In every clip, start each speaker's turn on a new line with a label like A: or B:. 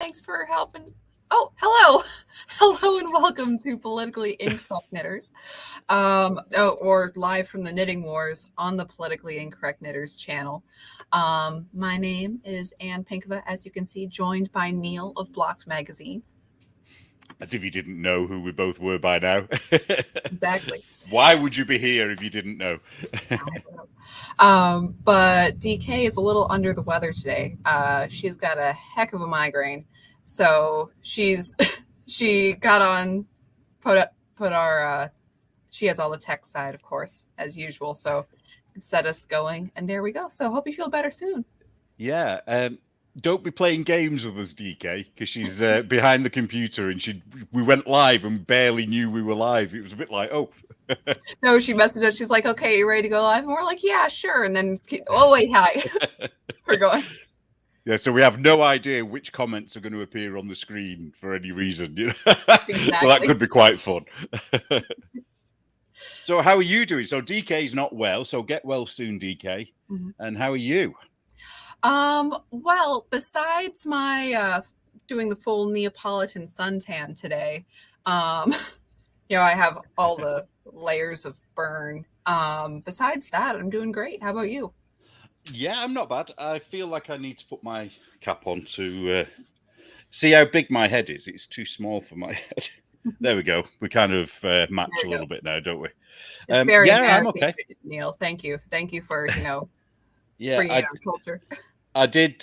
A: Thanks for helping. Oh, hello. Hello and welcome to Politically Incorrect Knitters. Or live from the Knitting Wars on the Politically Incorrect Knitters channel. My name is Ann Pinkova, as you can see, joined by Neil of Blocked Magazine.
B: As if you didn't know who we both were by now.
A: Exactly.
B: Why would you be here if you didn't know?
A: I don't know. But DK is a little under the weather today. She's got a heck of a migraine. So she got on, put our, she has all the tech side, of course, as usual. So set us going, and there we go. So hope you feel better soon.
B: Yeah. Don't be playing games with us, DK, because she's behind the computer, and we went live and barely knew we were live. It was a bit like, oh.
A: No, she messaged us. She's like, okay, you ready to go live? And we're like, yeah, sure. And then, oh, wait, hi. We're going.
B: Yeah, so we have no idea which comments are going to appear on the screen for any reason. You know?
A: Exactly.
B: So that could be quite fun. So how are you doing? So DK's not well, so get well soon, DK. Mm-hmm. And how are you?
A: Well, besides my doing the full Neapolitan suntan today, I have all the layers of burn. Besides that, I'm doing great. How about you?
B: Yeah, I'm not bad. I feel like I need to put my cap on to see how big my head is. It's too small for my head. There we go. We kind of match a little bit now, don't we?
A: It's very I'm okay. Neil, thank you for
B: yeah,
A: culture.
B: I did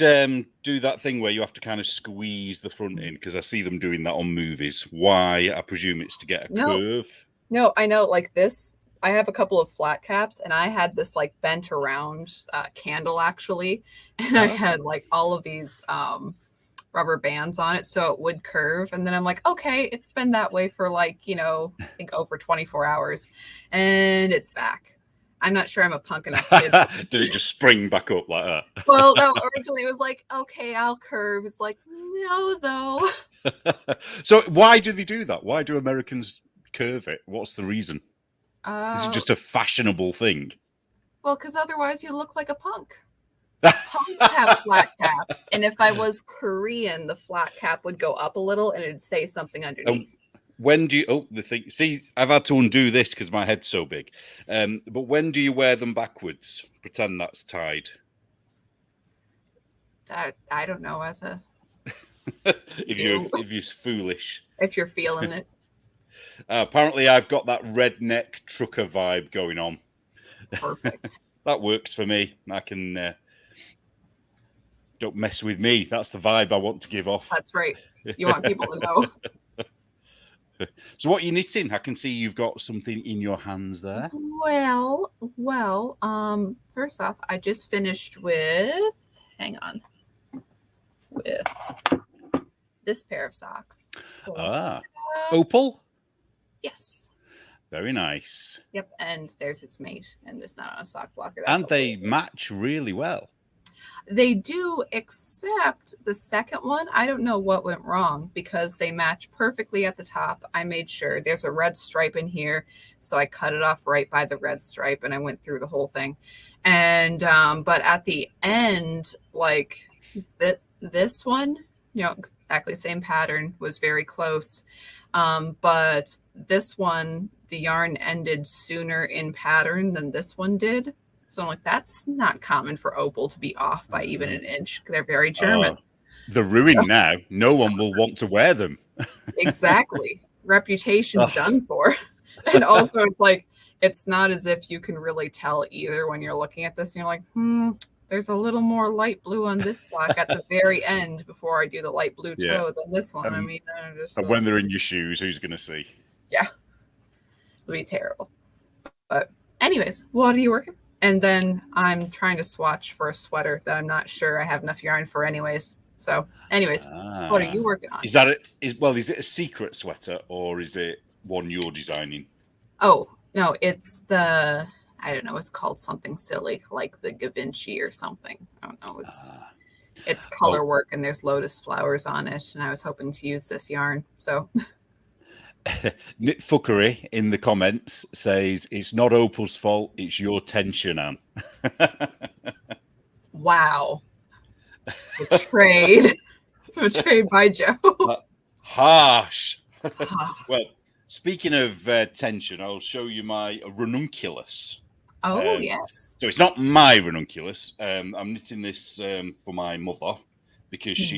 B: do that thing where you have to kind of squeeze the front in, because I see them doing that on movies. Why? I presume it's to get a curve.
A: No, I know. Like this, I have a couple of flat caps, and I had this like bent around candle actually, and I had like all of these rubber bands on it so it would curve. And then I'm like, okay, it's been that way for like, I think over 24 hours, and it's back. I'm not sure I'm a punk enough kid.
B: Did it just spring back up like that?
A: Well, no, originally it was like, okay, I'll curve. It's like, no, though.
B: So why do they do that? Why do Americans curve it? What's the reason? Is it just a fashionable thing?
A: Well, because otherwise you look like a punk. Punks have flat caps. And if I was Korean, the flat cap would go up a little and it'd say something underneath.
B: When do you, the thing, see, I've had to undo this because my head's so big. But when do you wear them backwards? Pretend that's tied.
A: I don't know, as a...
B: if you're foolish.
A: If you're feeling it.
B: Apparently I've got that redneck trucker vibe going on.
A: Perfect.
B: That works for me. I can... don't mess with me. That's the vibe I want to give off.
A: That's right. You want people to know.
B: So what are you knitting? I can see you've got something in your hands there.
A: Well, first off, I just finished with this pair of socks. So,
B: opal?
A: Yes.
B: Very nice.
A: Yep, and there's its mate, and it's not on a sock blocker.
B: And they match really well.
A: They do, except the second one. I don't know what went wrong because they match perfectly at the top. I made sure there's a red stripe in here, so I cut it off right by the red stripe, and I went through the whole thing. And but at the end, like this one, exactly the same pattern, was very close. But this one, the yarn ended sooner in pattern than this one did. So I'm like, that's not common for opal to be off by even an inch. They're very German.
B: They're ruined now. No one will want to wear them.
A: Exactly. Reputation done for. And also it's like, it's not as if you can really tell either when you're looking at this and you're like, there's a little more light blue on this sock at the very end before I do the light blue toe than this one. I mean,
B: and when they're in your shoes, who's going to see?
A: Yeah. It'll be terrible. But anyways, what are you working? And then I'm trying to swatch for a sweater that I'm not sure I have enough yarn for anyways. So anyways, what are you working on?
B: Is it a secret sweater or is it one you're designing?
A: Oh, no, it's I don't know, it's called something silly, like the Givenchy or something. I don't know. It's color work and there's lotus flowers on it. And I was hoping to use this yarn. So
B: Knit Fuckery in the comments says it's not Opal's fault, it's your tension, Anne.
A: Wow. Betrayed. Betrayed by Joe.
B: Harsh. Well, speaking of tension, I'll show you my ranunculus.
A: Oh, yes.
B: So it's not my ranunculus. I'm knitting this for my mother because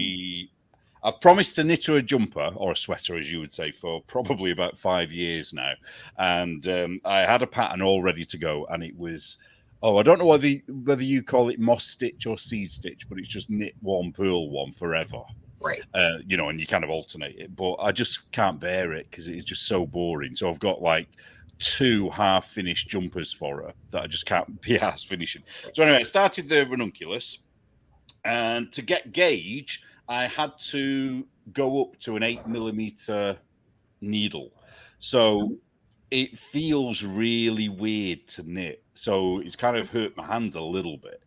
B: I've promised to knit her a jumper or a sweater, as you would say, for probably about 5 years now. And I had a pattern all ready to go, and it was, I don't know whether you call it moss stitch or seed stitch, but it's just knit one, purl one forever.
A: Right.
B: And you kind of alternate it. But I just can't bear it because it's just so boring. So I've got like 2 half-finished jumpers for her that I just can't be asked finishing. So anyway, I started the ranunculus, and to get gauge, I had to go up to an 8mm needle. So it feels really weird to knit. So it's kind of hurt my hands a little bit.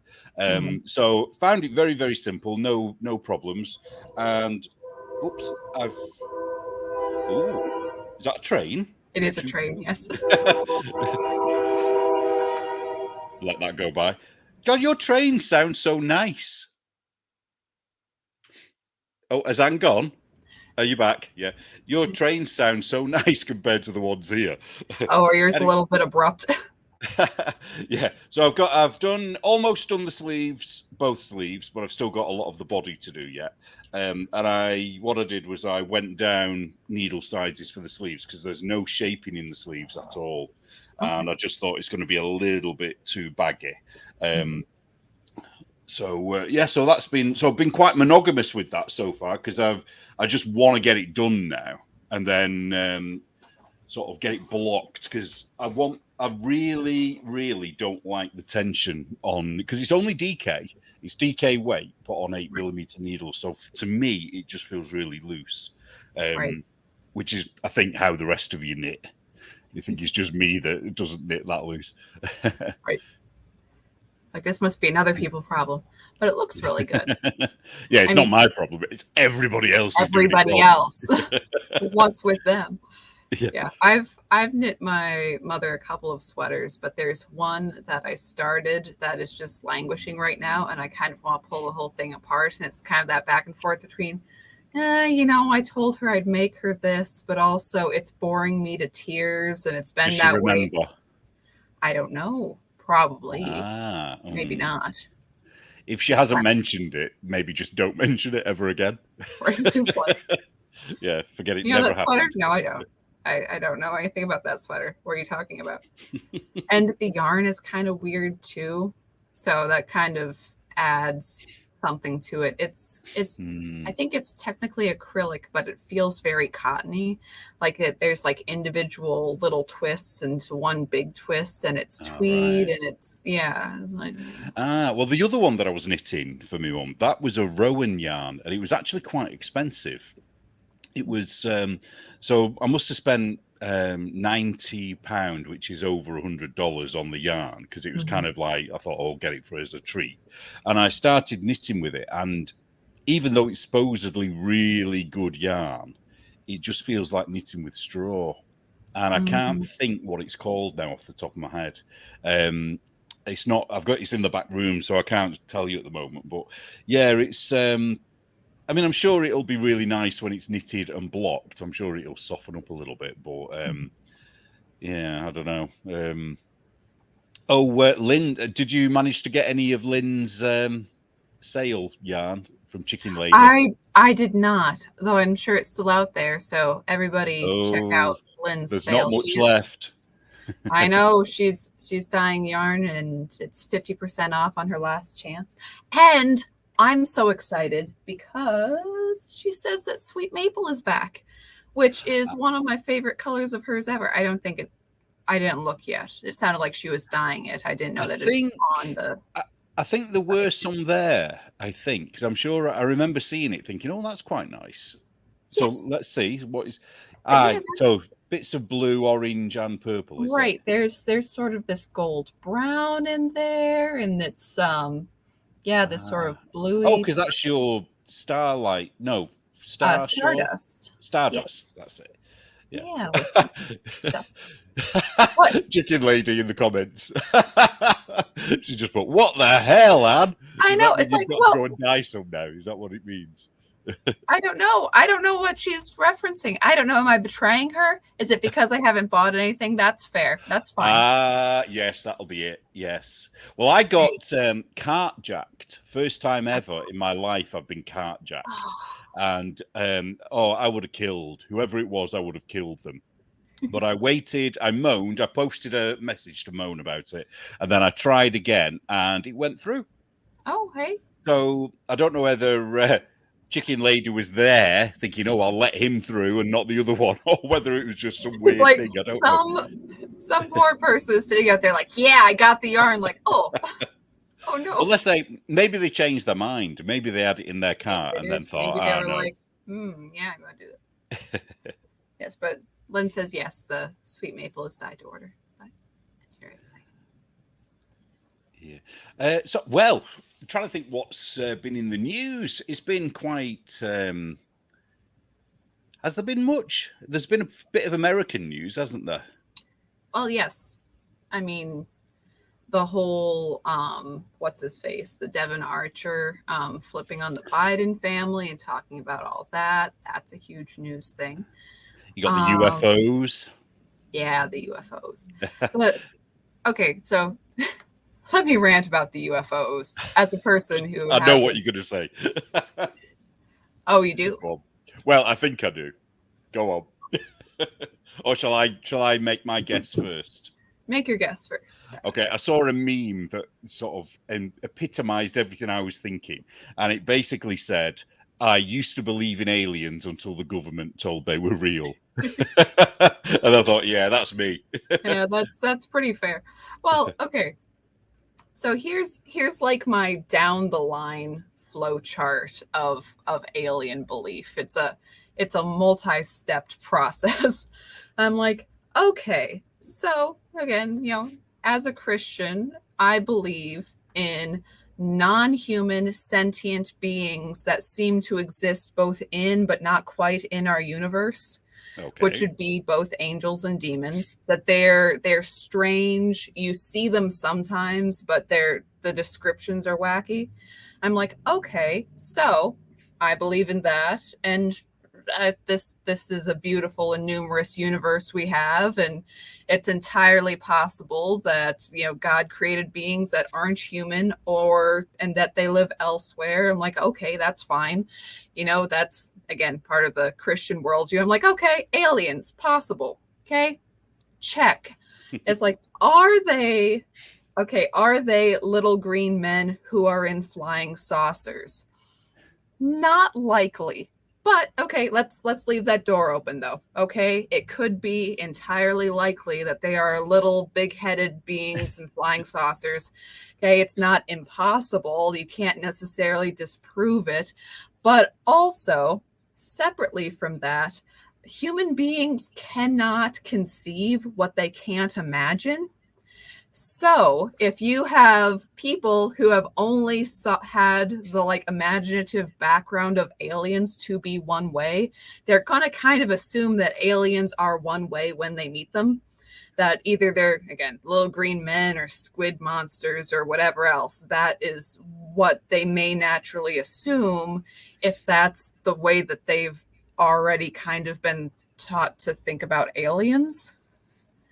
B: So found it very, very simple, no problems. And oops, is that a train?
A: It is a train, yes.
B: Let that go by. God, your train sounds so nice. Oh, has Anne gone? Are you back? Yeah. Your trains sound so nice compared to the ones here.
A: Oh, are yours a little bit abrupt?
B: Yeah. So I've almost done the sleeves, both sleeves, but I've still got a lot of the body to do yet. And what I did was I went down needle sizes for the sleeves because there's no shaping in the sleeves at all. Okay. And I just thought it's going to be a little bit too baggy. So I've been quite monogamous with that so far because I just want to get it done now and then sort of get it blocked because I really, really don't like the tension on because it's only DK. It's DK weight, but on 8mm needles. So to me, it just feels really loose, which is, I think, how the rest of you knit. You think it's just me that doesn't knit that loose.
A: Right. Like, this must be another people's problem, but it looks really good.
B: Yeah, it's not my problem. It's everybody else.
A: Everybody else. What's with them? Yeah. I've knit my mother a couple of sweaters, but there's one that I started that is just languishing right now, and I kind of want to pull the whole thing apart. And it's kind of that back and forth between, I told her I'd make her this, but also it's boring me to tears, and it's been that way. I don't know. Probably. Maybe not.
B: If she hasn't mentioned it, maybe just don't mention it ever again.
A: Right. Just like,
B: yeah, forget it.
A: You know that sweater? No, I don't. I don't know anything about that sweater. What are you talking about? And the yarn is kind of weird too. So that kind of adds something to it. I think it's technically acrylic, but it feels very cottony. Like there's like individual little twists into one big twist, and it's tweed, and it's
B: well, the other one that I was knitting for my mum, that was a Rowan yarn, and it was actually quite expensive. It was so I must have spent £90, which is over $100 on the yarn, because it was kind of like, I thought, I'll get it for as a treat. And I started knitting with it, and even though it's supposedly really good yarn, it just feels like knitting with straw. And I can't think what it's called now off the top of my head. It's not, it's in the back room, so I can't tell you at the moment. But yeah, it's I'm sure it'll be really nice when it's knitted and blocked. I'm sure it'll soften up a little bit, but I don't know. Lynn, did you manage to get any of Lynn's sale yarn from Chicken Lady?
A: I did not, though I'm sure it's still out there. So everybody check out Lynn's
B: there's
A: sale.
B: Not much left.
A: I know she's dyeing yarn, and it's 50% off on her last chance. And I'm so excited because she says that sweet maple is back, which is one of my favorite colors of hers ever. I didn't look yet. It sounded like she was dyeing it. I didn't know it's on the.
B: I think there were some there. I think, because I'm sure I remember seeing it, thinking, "Oh, that's quite nice." So let's see what is. So bits of blue, orange, and purple.
A: Right. There's sort of this gold brown in there, and it's this sort of bluey.
B: Oh, because that's your starlight. No,
A: Stardust.
B: Stardust. Yes. That's it.
A: Yeah.
B: Chicken Lady in the comments. She just put, "What the hell, Anne?"
A: I know. It's like,
B: go and dye some now. Is that what it means?
A: I don't know. I don't know what she's referencing. I don't know. Am I betraying her? Is it because I haven't bought anything? That's fair. That's fine.
B: Yes, that'll be it. Yes. Well, I got cart jacked. First time ever in my life I've been cart jacked. And I would have killed whoever it was. I would have killed them. But I waited, I moaned, I posted a message to moan about it, and then I tried again, and it went through.
A: Oh, hey.
B: So I don't know whether Chicken Lady was there thinking, "Oh, I'll let him through and not the other one," or whether it was just some weird
A: Like
B: thing. I don't know.
A: some poor person is sitting out there like, yeah, I got the yarn. Like, oh no.
B: Unless maybe they changed their mind. Maybe they had it in their cart and then thought,
A: maybe they were
B: no.
A: like, yeah, I'm going to do this. Yes, but Lynn says yes, the sweet maple is dyed to order. But it's very exciting.
B: Yeah. Well, I'm trying to think what's been in the news. It's been quite. Has there been much? There's been a bit of American news, hasn't there?
A: Well, yes. I mean, the whole what's his face, the Devin Archer flipping on the Biden family and talking about all that. That's a huge news thing.
B: You got the UFOs.
A: Yeah, the UFOs. But, okay, so let me rant about the UFOs as a person who
B: I know what you're going to say.
A: Oh, you do?
B: Well, I think I do. Go on. Or shall I make my guess first?
A: Make your guess first.
B: Okay, I saw a meme that sort of epitomized everything I was thinking. And it basically said, I used to believe in aliens until the government told they were real. And I thought, yeah, that's me.
A: Yeah, that's pretty fair. Well, okay. So here's like my down the line flow chart of alien belief. It's a multi-stepped process. I'm like, okay, so again, as a Christian, I believe in non-human sentient beings that seem to exist both in but not quite in our universe. Okay. Which would be both angels and demons, that they're strange. You see them sometimes, but the descriptions are wacky. I'm like, okay, so I believe in that, and this is a beautiful and numerous universe we have, and it's entirely possible that God created beings that aren't human and that they live elsewhere. I'm like, okay, that's fine. That's again part of the Christian worldview. I'm like, okay, aliens possible. Okay, check. It's like, are they little green men who are in flying saucers? Not likely. But okay, let's leave that door open though. Okay, it could be entirely likely that they are little big-headed beings in flying saucers. Okay, it's not impossible. You can't necessarily disprove it. But also, separately from that, human beings cannot conceive what they can't imagine. So if you have people who have only had the imaginative background of aliens to be one way, they're going to kind of assume that aliens are one way when they meet them. That either they're, again, little green men or squid monsters or whatever else. That is what they may naturally assume if that's the way that they've already kind of been taught to think about aliens.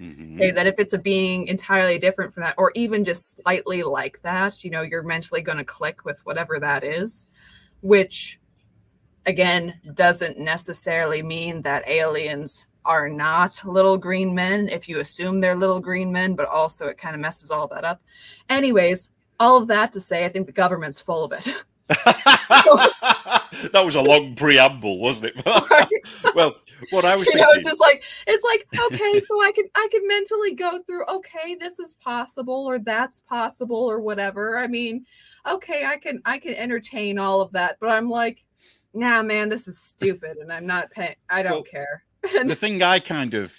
A: Mm-hmm. Okay, that if it's a being entirely different from that, or even just slightly like that, you're mentally going to click with whatever that is, which, again, doesn't necessarily mean that aliens are not little green men if you assume they're little green men, but also it kind of messes all that up. Anyways, all of that to say, I think the government's full of it.
B: That was a long preamble, wasn't it? Well, what I was thinking,
A: it's like okay, so I could mentally go through, okay, this is possible or that's possible or whatever. I mean, okay, I can entertain all of that, but I'm like, nah, man, this is stupid, and I'm not paying. I don't care.
B: The thing I kind of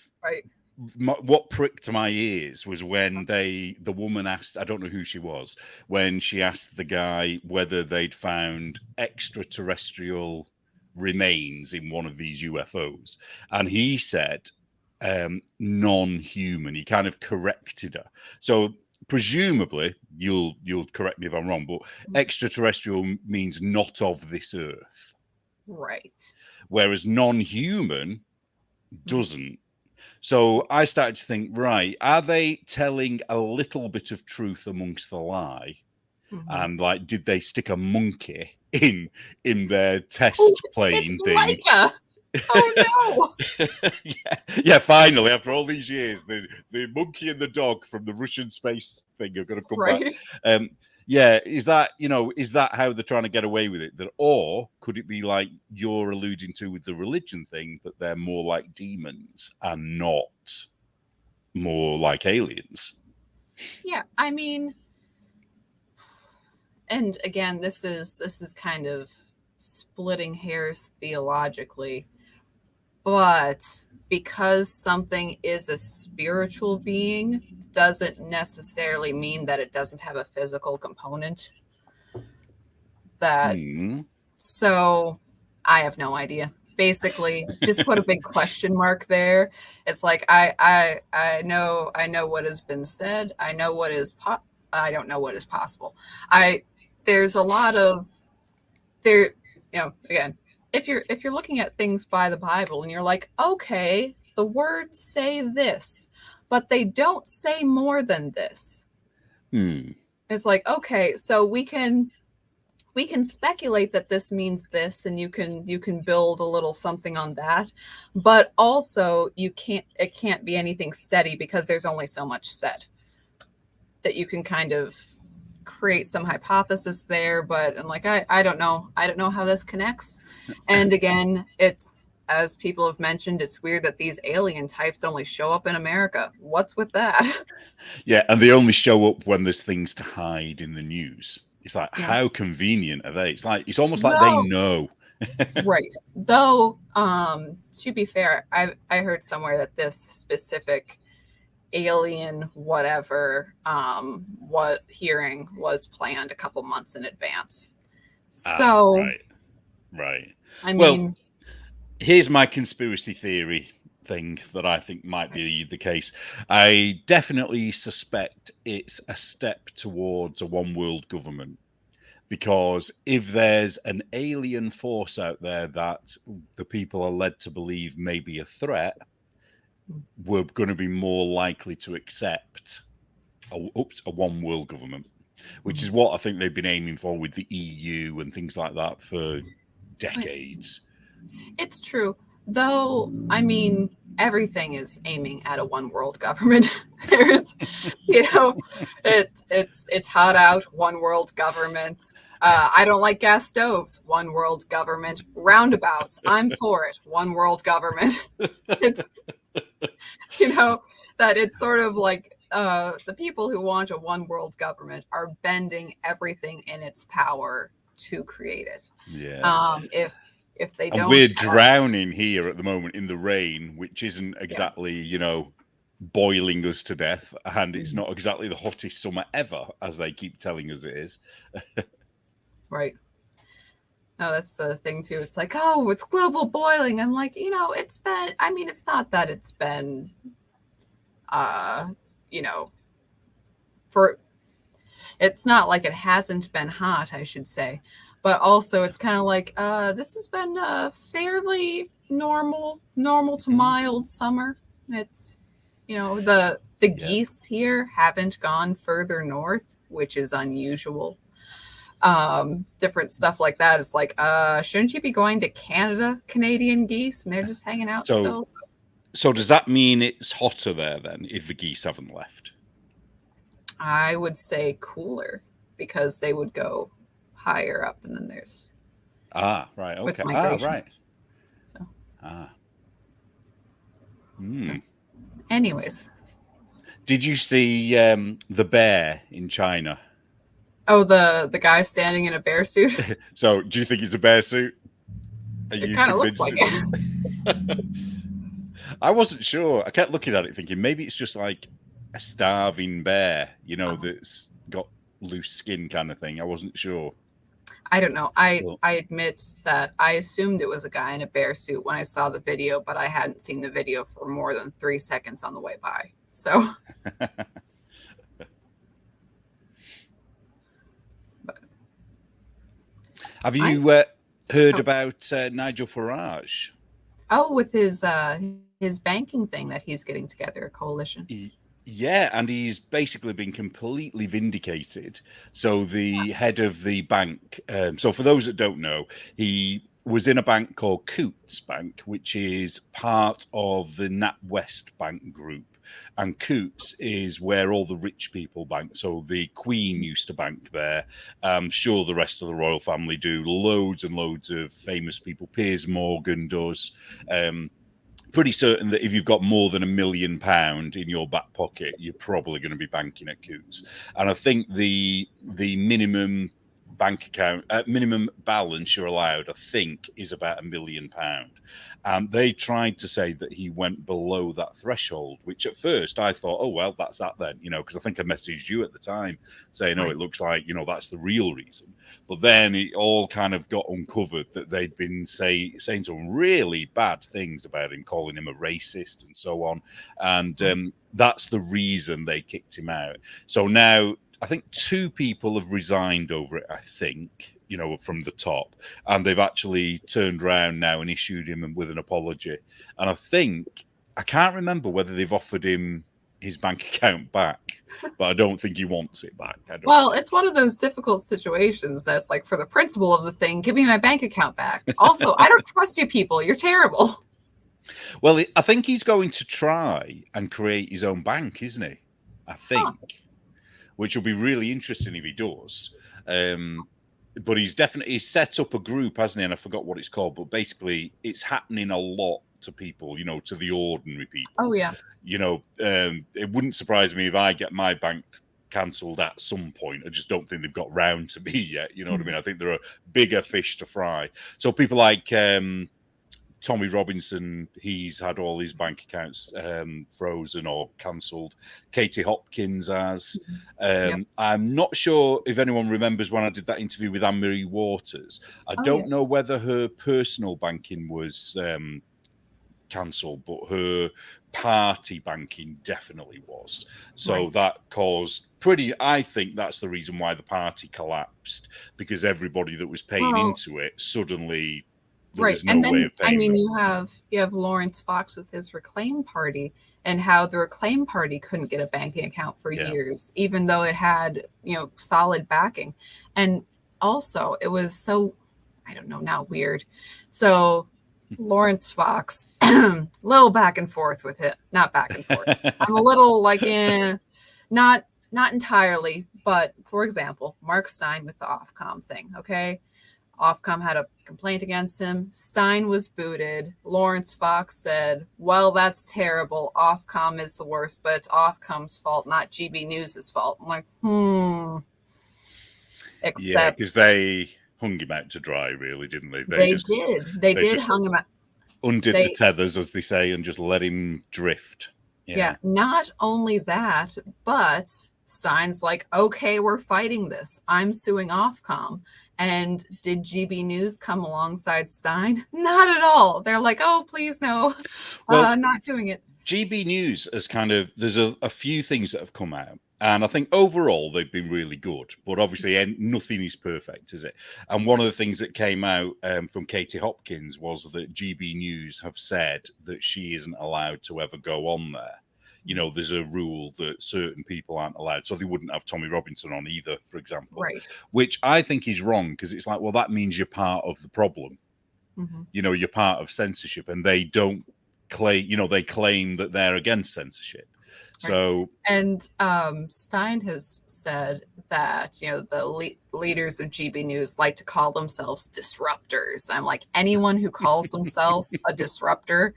B: what pricked my ears was when the woman asked, I don't know who she was, when she asked the guy whether they'd found extraterrestrial remains in one of these UFOs, and he said non-human. He kind of corrected her. So presumably, you'll correct me if I'm wrong, but extraterrestrial means not of this earth.
A: Right.
B: whereas non-human doesn't. So I started to think, right, are they telling a little bit of truth amongst the lie? And like, did they stick a monkey in their test plane thing?
A: It's Leica. Oh
B: no! Yeah, finally, after all these years, the monkey and the dog from the Russian space thing are going to come back. Yeah, is that how they're trying to get away with it? That, or could it be like you're alluding to with the religion thing, that they're more like demons and not more like aliens?
A: Yeah, I mean, and again, this is kind of splitting hairs theologically, but because something is a spiritual being doesn't necessarily mean that it doesn't have a physical component. So I have no idea. Basically, just put a big question mark there. It's like I know what has been said. I know what is I don't know what is possible. There's a lot of there, again, if you're looking at things by the Bible and you're like, okay, the words say this, but they don't say more than this. It's like, okay, so we can speculate that this means this, and you can build a little something on that, but also it can't be anything steady because there's only so much said that you can kind of create some hypothesis there. But I'm like, I don't know how this connects. And again, it's, as people have mentioned, it's weird that these alien types only show up in America. What's with that?
B: Yeah, and they only show up when there's things to hide in the news. It's like, how convenient are they? It's like, it's almost like they know.
A: Right. Though, to be fair, I heard somewhere that this specific alien whatever what hearing was planned a couple months in advance. So
B: right.
A: I mean,
B: here's my conspiracy theory thing that I think might be the case. I definitely suspect it's a step towards a one world government, because if there's an alien force out there that the people are led to believe may be a threat, we're going to be more likely to accept a one world government, which is what I think they've been aiming for with the EU and things like that for decades.
A: It's true. Though, I mean, everything is aiming at a one world government. There's, it's hot out, one world government. I don't like gas stoves, one world government. Roundabouts, I'm for it, one world government. It's, that it's sort of like the people who want a one world government are bending everything in its power to create it.
B: Yeah.
A: If they don't,
B: and we're drowning here at the moment in the rain, which isn't exactly, boiling us to death, and it's not exactly the hottest summer ever, as they keep telling us it is.
A: Right. No, that's the thing too. It's like, oh, it's global boiling. I'm like, it's been, I mean, it's not that it's been, it's not like it hasn't been hot, I should say. But also it's kind of like, this has been a fairly normal to mild summer. It's, the geese here haven't gone further north, which is unusual. Different stuff like that. It's like, shouldn't you be going to Canada, Canadian geese? And they're just hanging out still.
B: So does that mean it's hotter there then, if the geese haven't left?
A: I would say cooler, because they would go higher up, and then there's
B: right, okay, right.
A: So.
B: So,
A: anyways,
B: did you see the bear in China?
A: Oh, the guy standing in a bear suit.
B: So, do you think it's a bear suit?
A: It kind of looks like it.
B: I wasn't sure. I kept looking at it thinking maybe it's just like a starving bear, that's got loose skin kind of thing. I wasn't sure.
A: I don't know. I admit that I assumed it was a guy in a bear suit when I saw the video, but I hadn't seen the video for more than 3 seconds on the way by. So.
B: Have you Heard
A: Oh,
B: about Nigel Farage?
A: oh, with his banking thing that he's getting together, a coalition.
B: Yeah, and he's basically been completely vindicated. So the head of the bank, so for those that don't know, he was in a bank called Coots Bank, which is part of the NatWest Bank group. And Coots is where all the rich people bank. So the Queen used to bank there. I'm sure the rest of the royal family do. Loads and loads of famous people. Piers Morgan does. Pretty certain that if you've got more than £1 million in your back pocket, you're probably going to be banking at Coots. And I think the minimum bank account, minimum balance you're allowed, I think, is about £1 million. And they tried to say that he went below that threshold, which at first I thought, oh well, that's that then, because I think I messaged you at the time saying, oh, it looks like that's the real reason. But then it all kind of got uncovered that they'd been saying some really bad things about him, calling him a racist and so on. And that's the reason they kicked him out. So now I think 2 people have resigned over it, I think, from the top. And they've actually turned around now and issued him with an apology. And I can't remember whether they've offered him his bank account back, but I don't think he wants it back.
A: Well, it's one of those difficult situations that's like, for the principle of the thing, give me my bank account back. Also, I don't trust you people. You're terrible.
B: Well, I think he's going to try and create his own bank, isn't he? I think, which will be really interesting if he does. But he's set up a group, hasn't he? And I forgot what it's called, but basically it's happening a lot to people, to the ordinary people.
A: Oh, yeah.
B: It wouldn't surprise me if I get my bank cancelled at some point. I just don't think they've got round to me yet. You know what I mean? I think there are bigger fish to fry. So people like Tommy Robinson, he's had all his bank accounts frozen or cancelled. Katie Hopkins has. I'm not sure if anyone remembers when I did that interview with Anne-Marie Waters. I don't know whether her personal banking was cancelled, but her party banking definitely was. So that caused I think that's the reason why the party collapsed, because everybody that was paying into it suddenly there was no way of paying.
A: I mean, you have Lawrence Fox with his Reclaim Party, and how the Reclaim Party couldn't get a banking account for years, even though it had, solid backing. And also it was so, I don't know, now weird. So Lawrence Fox, little back and forth with it. Not back and forth. I'm a little like, not entirely. But for example, Mark Stein with the Ofcom thing. Okay. Ofcom had a complaint against him. Stein was booted. Lawrence Fox said, well, that's terrible. Ofcom is the worst, but it's Ofcom's fault, not GB News' fault. I'm like,
B: Yeah, because they hung him out to dry, really, didn't they?
A: They did hung him out.
B: Undid the tethers, as they say, and just let him drift.
A: Yeah. Not only that, but Stein's like, okay, we're fighting this. I'm suing Ofcom. And did GB News come alongside Stein? Not at all. They're like, oh, please, no, not doing it.
B: GB News has there's a few things that have come out. And I think overall they've been really good, but obviously nothing is perfect, is it? And one of the things that came out from Katie Hopkins was that GB News have said that she isn't allowed to ever go on there. There's a rule that certain people aren't allowed. So they wouldn't have Tommy Robinson on either, for example.
A: Right.
B: Which I think is wrong, because it's like, well, that means you're part of the problem. You're part of censorship, and they don't claim, they claim that they're against censorship. So,
A: and Stein has said that, the leaders of GB News like to call themselves disruptors. I'm like, anyone who calls themselves a disruptor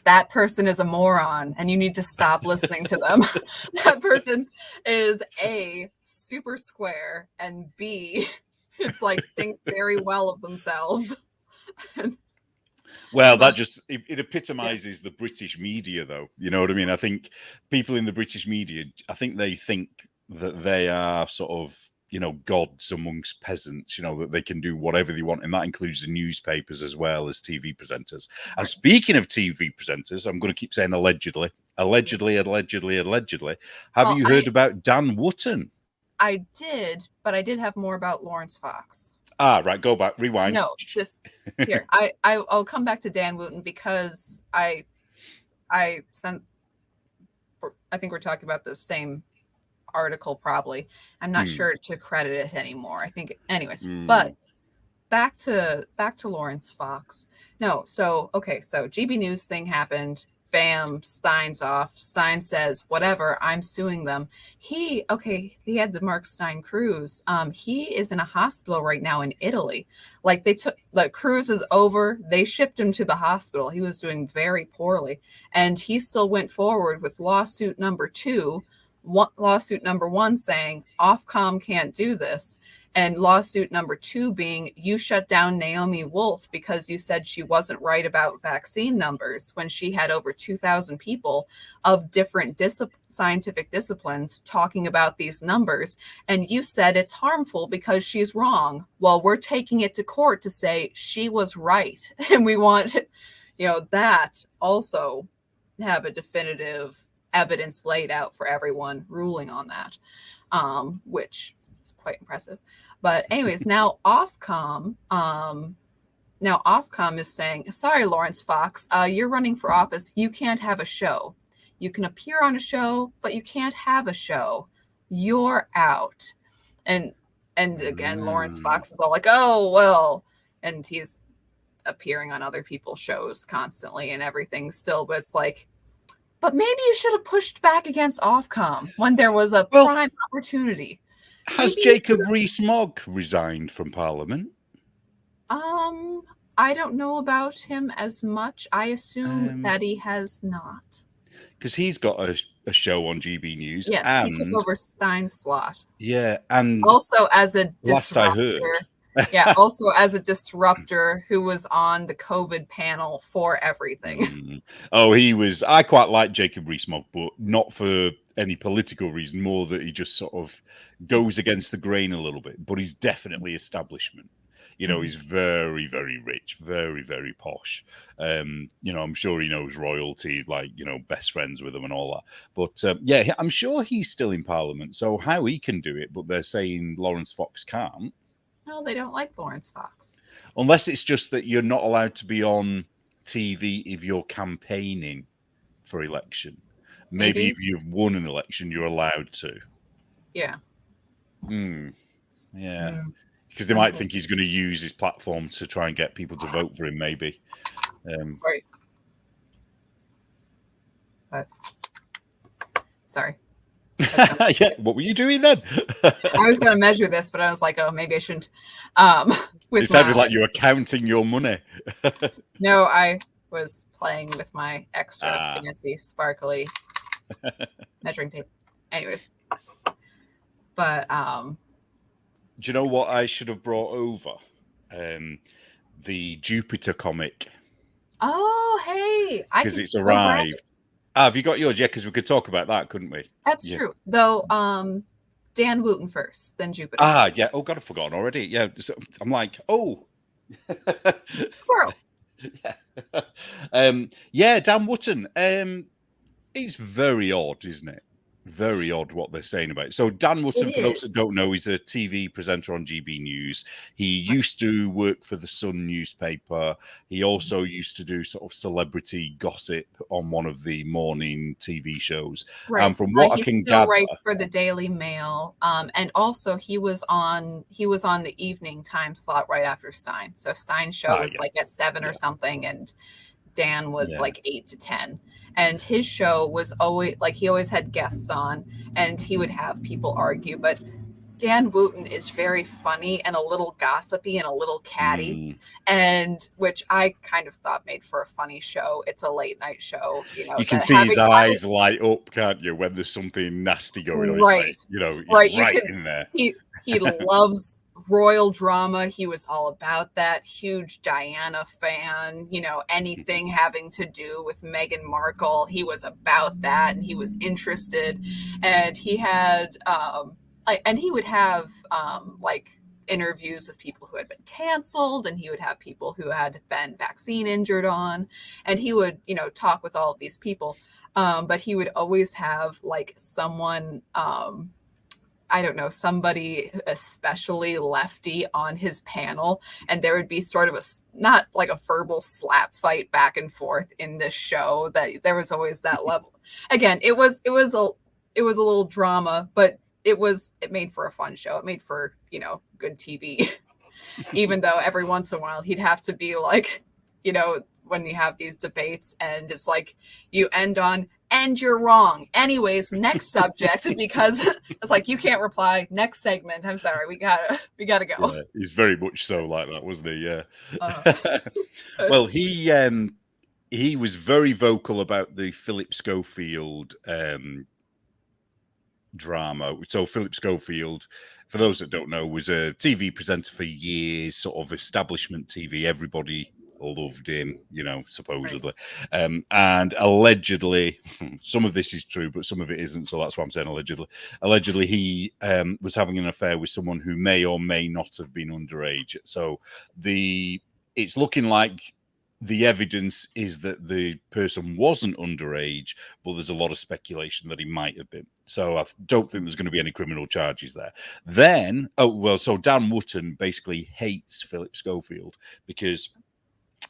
A: that person is a moron, and you need to stop listening to them. That person is A, super square, and B, it's like thinks very well of themselves.
B: Well, that just it epitomizes the British media, though. You know what I mean? I think people in the British media, I think they think that they are sort of, gods amongst peasants, that they can do whatever they want. And that includes the newspapers as well as TV presenters. Right. And speaking of TV presenters, I'm going to keep saying allegedly. Have you heard about Dan Wootton?
A: I did, but I did have more about Lawrence Fox.
B: Right. Go back. Rewind.
A: No, just here. I'll come back to Dan Wootton because I sent. I think we're talking about the same article probably. I'm not sure to credit it anymore. I think anyways, but back to Lawrence Fox. No, so okay, so GB News thing happened. Bam, Stein's off. Stein says, whatever, I'm suing them. He had the Mark Stein cruise. He is in a hospital right now in Italy. Like the cruise is over. They shipped him to the hospital. He was doing very poorly. And he still went forward with lawsuit number 2. Lawsuit number 1 saying Ofcom can't do this, and lawsuit number 2 being you shut down Naomi Wolf because you said she wasn't right about vaccine numbers when she had over 2,000 people of different scientific disciplines talking about these numbers, and you said it's harmful because she's wrong. Well, we're taking it to court to say she was right, and we want that also have a definitive evidence laid out for everyone ruling on that, which is quite impressive. But anyways, now Ofcom is saying, sorry, Lawrence Fox, you're running for office. You can't have a show. You can appear on a show, but you can't have a show. You're out. And again, Lawrence Fox is all like, oh, well, and he's appearing on other people's shows constantly and everything still, but it's like, but maybe you should have pushed back against Ofcom when there was a prime opportunity.
B: Has Jacob Rees-Mogg resigned from Parliament?
A: I don't know about him as much. I assume that he has not.
B: Because he's got a show on GB News.
A: Yes,
B: and
A: he took over Stein's slot.
B: Yeah, and
A: also as a
B: last I heard.
A: Yeah, also as a disruptor who was on the COVID panel for everything.
B: Oh, he was. I quite like Jacob Rees-Mogg, but not for any political reason, more that he just sort of goes against the grain a little bit. But he's definitely establishment. He's very, very rich, very, very posh. I'm sure he knows royalty, like, best friends with them and all that. But yeah, I'm sure he's still in Parliament. So how he can do it, but they're saying Lawrence Fox can't.
A: No, they don't like Lawrence Fox.
B: Unless it's just that you're not allowed to be on TV if you're campaigning for election. Maybe if you've won an election, you're allowed to.
A: Yeah.
B: Yeah. Because they might think he's going to use his platform to try and get people to vote for him, maybe.
A: Right. But sorry.
B: Yeah, what were you doing then?
A: I was going to measure this, but I was like, oh, maybe I shouldn't.
B: It sounded like you were counting your money.
A: No, I was playing with my extra fancy, sparkly measuring tape. Anyways, but
B: do you know what I should have brought over? The Jupiter comic.
A: Oh, hey!
B: Because it's arrived. Have you got yours? Yeah, because we could talk about that, couldn't we?
A: That's true. Though, Dan Wootton first, then Jupiter.
B: Yeah. Oh, God, I've forgotten already. Yeah, so I'm like, oh.
A: Squirrel.
B: Yeah, Dan Wootton. It's very odd, isn't it? Very odd what they're saying about it. So Dan Wootton, for those that don't know, he's a TV presenter on GB News. He used to work for the Sun newspaper. He also used to do sort of celebrity gossip on one of the morning TV shows.
A: Right.
B: And from what I can gather,
A: writes for the Daily Mail. And also he was on the evening time slot right after Stein. So Stein's show was like at 7 or something, and Dan was like 8 to 10. And his show was always like, he always had guests on and he would have people argue. But Dan Wootton is very funny and a little gossipy and a little catty, and which I kind of thought made for a funny show. It's a late night show.
B: You can see his eyes light up, can't you, when there's something nasty going on.
A: Right.
B: He's right in there.
A: He loves royal drama. He was all about that. Huge Diana fan. Anything having to do with Meghan Markle, he was about that, and he was interested. And he had and he would have like interviews with people who had been canceled, and he would have people who had been vaccine injured on, and he would talk with all of these people. But he would always have like someone I don't know, somebody especially lefty on his panel, and there would be sort of not like a verbal slap fight back and forth in this show. That there was always that level. Again, it was a little drama, but it made for a fun show. It made for, good TV. Even though every once in a while he'd have to be like, when you have these debates and it's like you end on, and you're wrong. Anyways, next subject, because it's like you can't reply. Next segment. I'm sorry, we gotta go.
B: Yeah, he's very much so like that, wasn't he? Yeah. Well, he was very vocal about the Philip Schofield drama. So Philip Schofield, for those that don't know, was a TV presenter for years, sort of establishment TV. Everybody loved him, supposedly. Right. And allegedly, some of this is true, but some of it isn't. So that's why I'm saying allegedly. Allegedly, he was having an affair with someone who may or may not have been underage. So it's looking like the evidence is that the person wasn't underage, but there's a lot of speculation that he might have been. So I don't think there's going to be any criminal charges there. Then, so Dan Wootton basically hates Philip Schofield because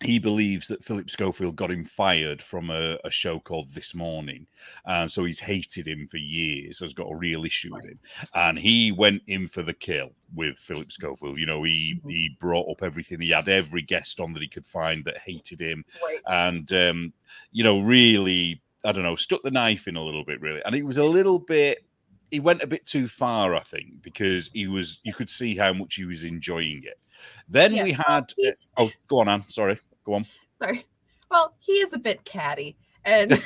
B: he believes that Philip Schofield got him fired from a show called This Morning. And so he's hated him for years, has got a real issue with him. And he went in for the kill with Philip Schofield. He brought up everything. He had every guest on that he could find that hated him. Right. And, really, I don't know, stuck the knife in a little bit, really. And it was a little bit, he went a bit too far, I think, because you could see how much he was enjoying it. Then we had, go on, Anne. Sorry, go on.
A: Sorry. Well, he is a bit catty, and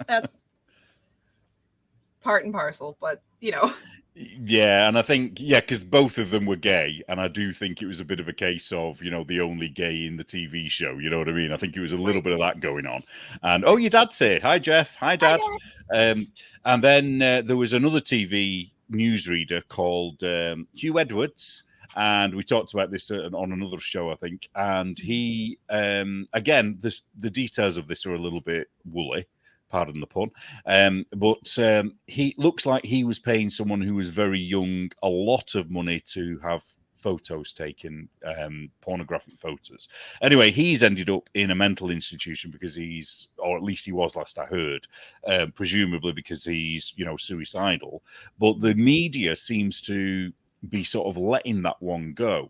A: that's part and parcel. But
B: yeah, and I think because both of them were gay, and I do think it was a bit of a case of the only gay in the TV show. You know what I mean? I think it was a little bit of that going on. And your dad's here. Hi, Jeff. Hi, Dad. And then there was another TV newsreader called Hugh Edwards. And we talked about this on another show, I think. And he, again, the details of this are a little bit woolly, pardon the pun. But he looks like he was paying someone who was very young a lot of money to have photos taken, pornographic photos. Anyway, he's ended up in a mental institution because or at least he was last I heard, presumably because he's, suicidal. But the media seems to be sort of letting that one go.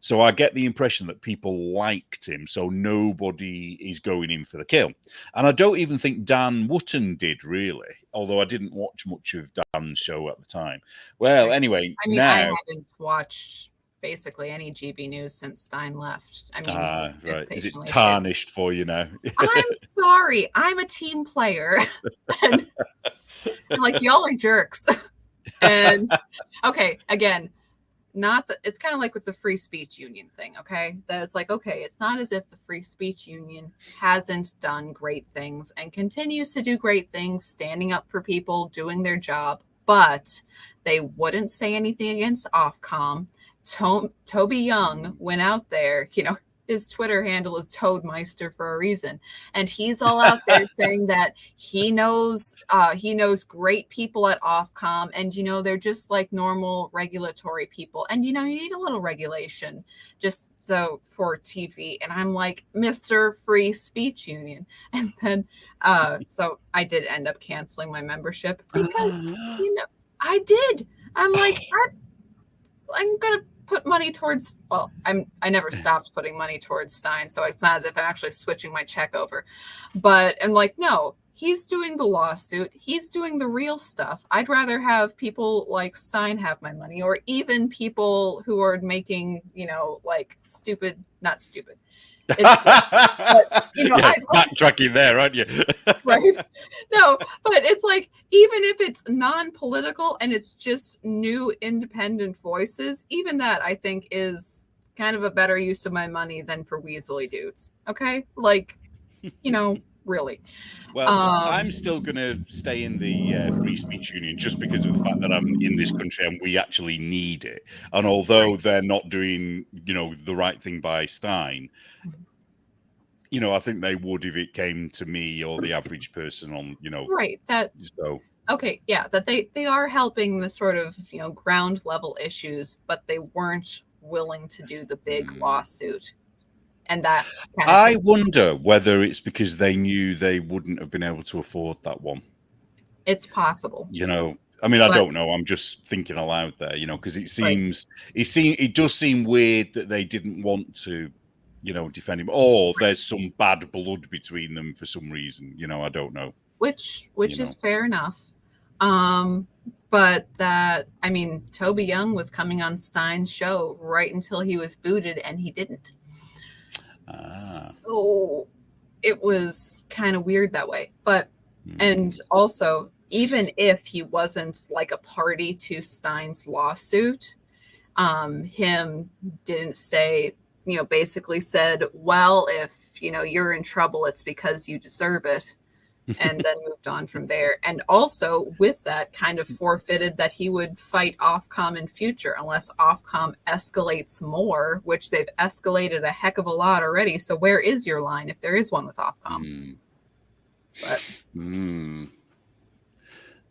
B: So I get the impression that people liked him, so nobody is going in for the kill. And I don't even think Dan Wootton did, really, although I didn't watch much of Dan's show at the time. Well, anyway,
A: I mean, I haven't watched basically any GB news since Stein left. I mean,
B: right. Is it tarnished for you now?
A: I'm sorry. I'm a team player. And like, y'all are jerks. And okay, again, it's kind of like with the free speech union thing, okay? That it's like, okay, it's not as if the free speech union hasn't done great things and continues to do great things, standing up for people, doing their job, but they wouldn't say anything against Ofcom. Toby Young went out there, his Twitter handle is Toadmeister for a reason. And he's all out there saying that he knows great people at Ofcom, and they're just like normal regulatory people. And you need a little regulation just so for TV. And I'm like, Mr. Free Speech Union. And then so I did end up canceling my membership because I did. I'm like, I'm gonna put money towards, I never stopped putting money towards Stein, so it's not as if I'm actually switching my check over. But I'm like, no, he's doing the lawsuit, he's doing the real stuff. I'd rather have people like Stein have my money, or even people who are making, like not stupid.
B: Backtracking there, aren't you?
A: Right? No, but it's like, even if it's non-political and it's just new independent voices, even that I think is kind of a better use of my money than for weaselly dudes. Okay? Like, really.
B: Well, I'm still going to stay in the free speech union just because of the fact that I'm in this country and we actually need it. And although they're not doing, the right thing by Stein, I think they would if it came to me or the average person on,
A: Right. That.
B: So
A: Okay, yeah, that they are helping the sort of, ground level issues, but they weren't willing to do the big
B: Hmm.
A: lawsuit. And that kind of
B: I
A: ticked.
B: wonder whether it's because they knew they wouldn't have been able to afford that one.
A: It's possible.
B: I mean, I
A: But
B: don't know. I'm just thinking aloud there, because
A: right.
B: it does seem weird that they didn't want to, defend him, or there's some bad blood between them for some reason. I don't know.
A: Which is fair enough. Um, but that, I mean, Toby Young was coming on Stein's show right until he was booted, and he didn't.
B: Ah.
A: So it was kind of weird that way. But and
B: Hmm.
A: also, even if he wasn't like a party to Stein's lawsuit, him didn't say, basically said, well, if you're in trouble, it's because you deserve it, and then moved on from there. And also with that, kind of forfeited that he would fight Ofcom in future unless Ofcom escalates more, which they've escalated a heck of a lot already. So where is your line if there is one with Ofcom?
B: Hmm.
A: But
B: Hmm.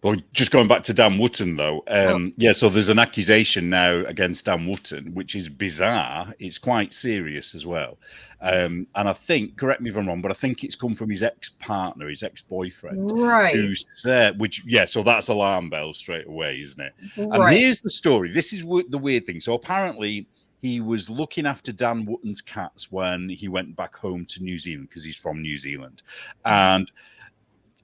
B: But just going back to Dan Wootton, though,
A: oh,
B: yeah, so there's an accusation now against Dan Wootton, which is bizarre. It's quite serious as well. And I think, correct me if I'm wrong, but I think it's come from his ex-partner, his ex-boyfriend, who
A: right,
B: said, so that's alarm bells straight away, isn't it? And
A: right.
B: here's the story. This is the weird thing. So apparently he was looking after Dan Wootton's cats when he went back home to New Zealand, because he's from New Zealand. And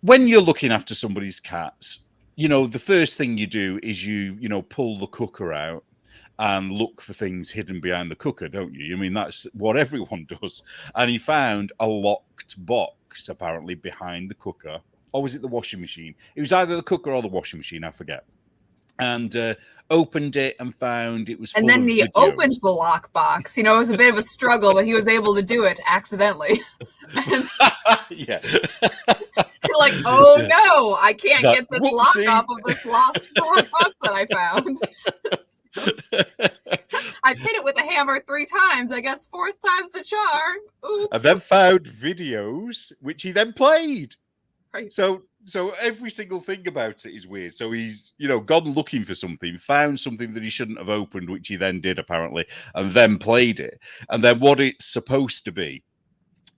B: when you're looking after somebody's cats, the first thing you do is you pull the cooker out and look for things hidden behind the cooker, don't you? I mean, that's what everyone does. And he found a locked box apparently behind the cooker. Or was it the washing machine? It was either the cooker or the washing machine, I forget. And opened it and found it was
A: And
B: full
A: then
B: of
A: he
B: videos.
A: opened the lockbox. It was a bit of a struggle, but he was able to do it accidentally. And
B: Yeah.
A: you're like, oh no, I can't
B: That
A: get this lock
B: whoopsie.
A: off of this lost lockbox that I found. So, I hit it with a hammer 3 times. I guess fourth time's the charm.
B: And
A: Oops.
B: then found videos which he then played.
A: Right.
B: So every single thing about it is weird. So he's gone looking for something, found something that he shouldn't have opened, which he then did apparently, and then played it. And then what it's supposed to be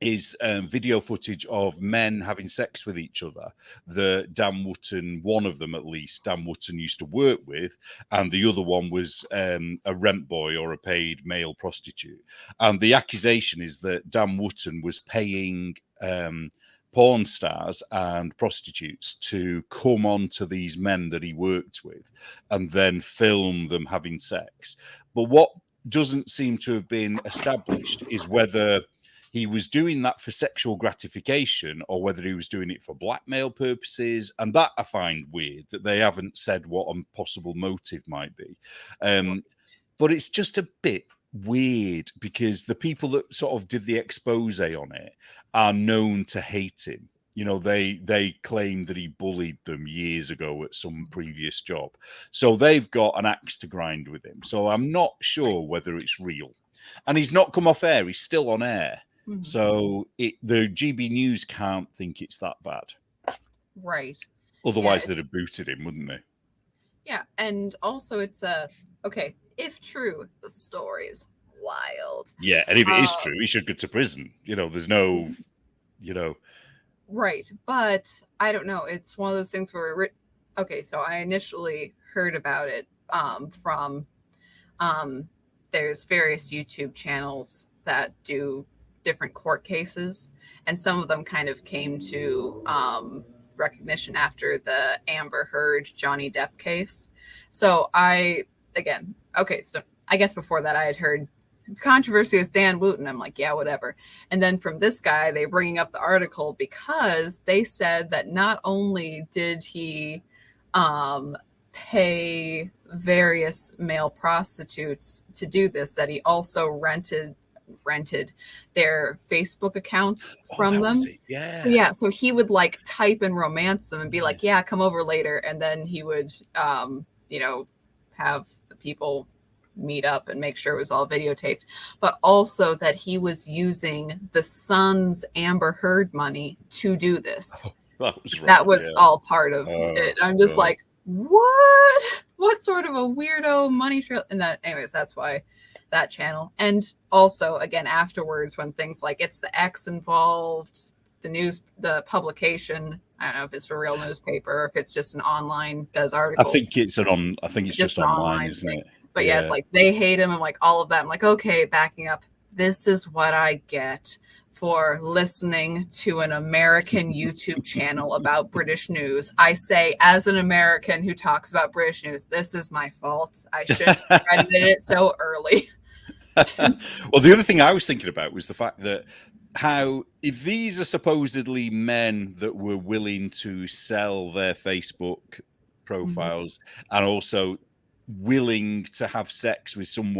B: is video footage of men having sex with each other. The Dan Wootton, one of them at least, Dan Wootton used to work with, and the other one was a rent boy or a paid male prostitute. And the accusation is that Dan Wootton was paying porn stars and prostitutes to come on to these men that he worked with and then film them having sex. But what doesn't seem to have been established is whether he was doing that for sexual gratification or whether he was doing it for blackmail purposes. And that I find weird, that they haven't said what a possible motive might be. But it's just a bit weird because the people that sort of did the expose on it are known to hate him. They claim that he bullied them years ago at some previous job. So they've got an axe to grind with him. So I'm not sure whether it's real. And he's not come off air. He's still on air.
A: Mm-hmm.
B: So the GB News can't think it's that bad.
A: Right.
B: Otherwise, they'd have booted him, wouldn't they?
A: Yeah. And also it's okay, if true, the story is wild.
B: Yeah. And if it is true, he should go to prison. There's no,
A: Right. But I don't know. It's one of those things where okay, so I initially heard about it from there's various YouTube channels that do different court cases, and some of them kind of came to recognition after the Amber Heard Johnny Depp case. So so I guess before that I had heard controversy with Dan Wootton. I'm like, yeah, whatever. And then from this guy, they bringing up the article because they said that not only did he pay various male prostitutes to do this, that he also rented their Facebook accounts from them.
B: Yeah.
A: So he would like type and romance them and be like, yeah, come over later. And then he would, have the people meet up and make sure it was all videotaped, but also that he was using the son's Amber Heard money to do this.
B: That was right.
A: That was
B: Yeah.
A: all part of
B: Oh,
A: it. I'm just
B: God.
A: like, what? What sort of a weirdo money trail? And that, anyways, that's why that channel. And also, again, afterwards, when things like it's the X involved, the publication, I don't know if it's a real newspaper or if it's just an online does articles.
B: I think it's just
A: an
B: online, isn't
A: thing.
B: it?
A: But yeah, it's like they hate him and like all of that. I'm like, okay, backing up. This is what I get for listening to an American YouTube channel about British news. I say, as an American who talks about British news, this is my fault. I shouldn't have credited it so early.
B: Well, the other thing I was thinking about was the fact that if these are supposedly men that were willing to sell their Facebook profiles and also willing to have sex with some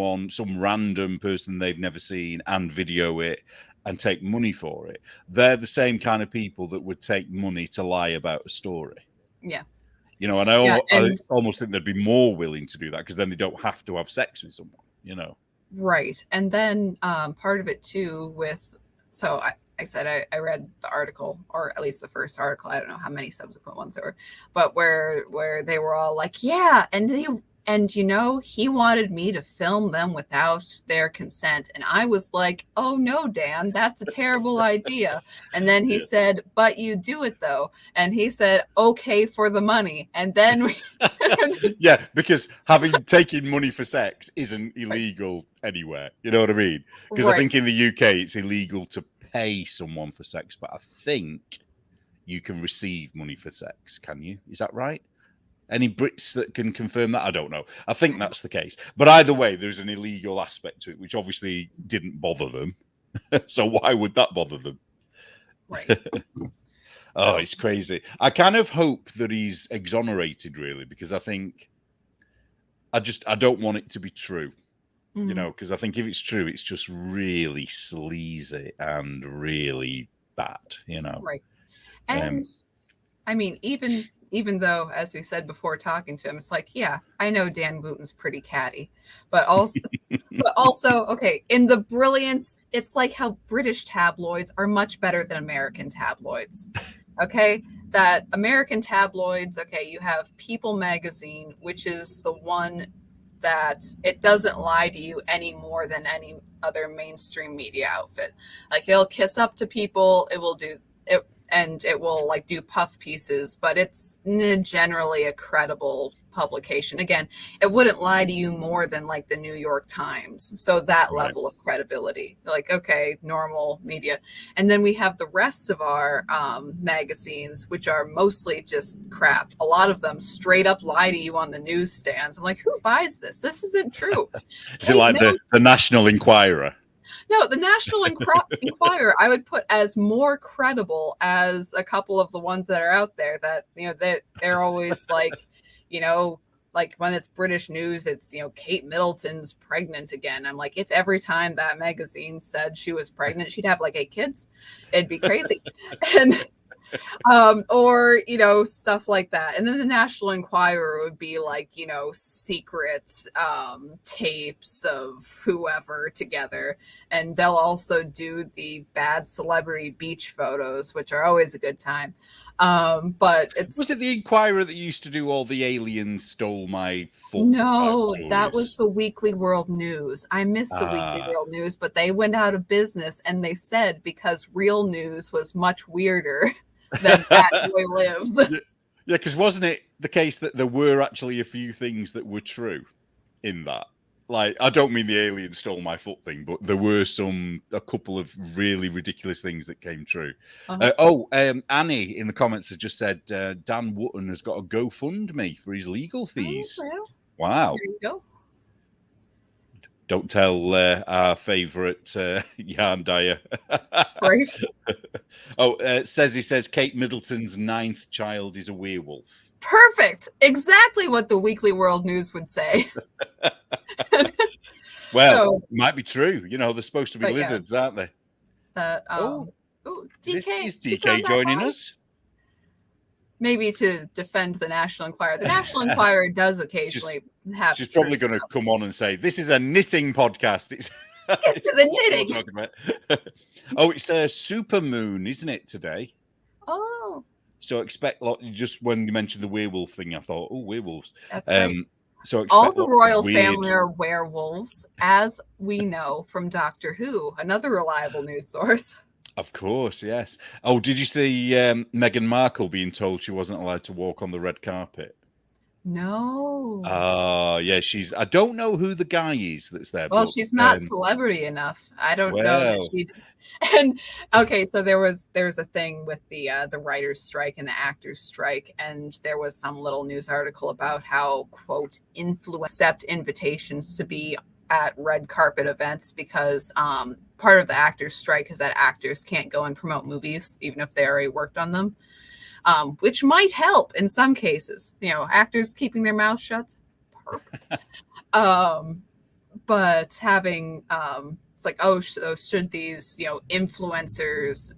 B: random person they've never seen and video it and take money for it, they're the same kind of people that would take money to lie about a story.
A: Yeah.
B: You know, and I almost think they'd be more willing to do that because then they don't have to have sex with someone, you know.
A: Right. And then part of it too so I said I read the article, or at least the first article. I don't know how many subsequent ones there were, but where they were all like, yeah, and he wanted me to film them without their consent. And I was like, oh no, Dan, that's a terrible idea. And then he said, but you do it though. And he said, okay, for the money. And then
B: yeah, because having taken money for sex isn't illegal anywhere. You know what I mean? Because I think in the UK it's illegal to pay someone for sex, but I think you can receive money for sex. Can you? Is that right? Any Brits that can confirm that? I don't know. I think that's the case. But either way, there's an illegal aspect to it, which obviously didn't bother them. So why would that bother them?
A: Right.
B: Oh, it's crazy. I kind of hope that he's exonerated, really, because I think I don't want it to be true. You know, because I think if it's true, it's just really sleazy and really bad, you know.
A: Right. And I mean, even though, as we said before talking to him, it's like, yeah, I know Dan Wootton's pretty catty, but also, okay, in the brilliance, it's like how British tabloids are much better than American tabloids. Okay, that American tabloids, okay, you have People magazine, which is the one that it doesn't lie to you any more than any other mainstream media outfit. Like, it'll kiss up to people, it will do it, and it will like do puff pieces, but it's generally a credible publication. Again, it wouldn't lie to you more than like the New York Times. So that level of credibility, like, okay, normal media. And then we have the rest of our magazines, which are mostly just crap. A lot of them straight up lie to you on the newsstands. I'm like, who buys this? This isn't true.
B: Is it like the National Enquirer?
A: No, the National Enquirer I would put as more credible as a couple of the ones that are out there that, they're always like, like when it's British news, it's, Kate Middleton's pregnant again. I'm like, if every time that magazine said she was pregnant, she'd have like 8 kids, it'd be crazy. And or stuff like that. And then the National Enquirer would be like secret tapes of whoever together, and they'll also do the bad celebrity beach photos, which are always a good time. But was
B: it the Enquirer that used to do all the aliens stole my foot?
A: No, that was the Weekly World News. I miss the Weekly World News, but they went out of business, and they said because real news was much weirder than That Boy Lives.
B: Yeah, because wasn't it the case that there were actually a few things that were true in that? Like, I don't mean the alien stole my foot thing, but there were a couple of really ridiculous things that came true. Annie in the comments has just said Dan Wootton has got a GoFundMe for his legal fees.
A: Oh,
B: wow.
A: There you go.
B: Don't tell our favourite yarn dyer.
A: Right.
B: Says Kate Middleton's 9th child is a werewolf.
A: Perfect. Exactly what the Weekly World News would say.
B: Well, it might be true. They're supposed to be lizards, aren't they?
A: DK.
B: Is DK joining us?
A: Maybe to defend the National Enquirer. The National Enquirer does occasionally have.
B: She's probably going to come on and say, "This is a knitting podcast."
A: Get to the knitting.
B: Oh, it's a super moon, isn't it, today?
A: Oh.
B: So expect just when you mentioned the werewolf thing, I thought, oh, werewolves.
A: That's right.
B: So
A: All
B: expect
A: the
B: lots of
A: royal
B: weird.
A: family are werewolves, as we know from Doctor Who, another reliable news source.
B: Of course, yes. Oh, did you see Meghan Markle being told she wasn't allowed to walk on the red carpet?
A: No.
B: Yeah, I don't know who the guy is that's there,
A: Well,
B: but
A: she's not celebrity enough. I don't know that
B: well,
A: she. And okay, so there was a thing with the writers' strike and the actors' strike, and there was some little news article about how quote influence accept invitations to be at red carpet events because part of the actors' strike is that actors can't go and promote movies even if they already worked on them, which might help in some cases. You know, actors keeping their mouths shut, perfect. But having it's like, oh, so should these influencers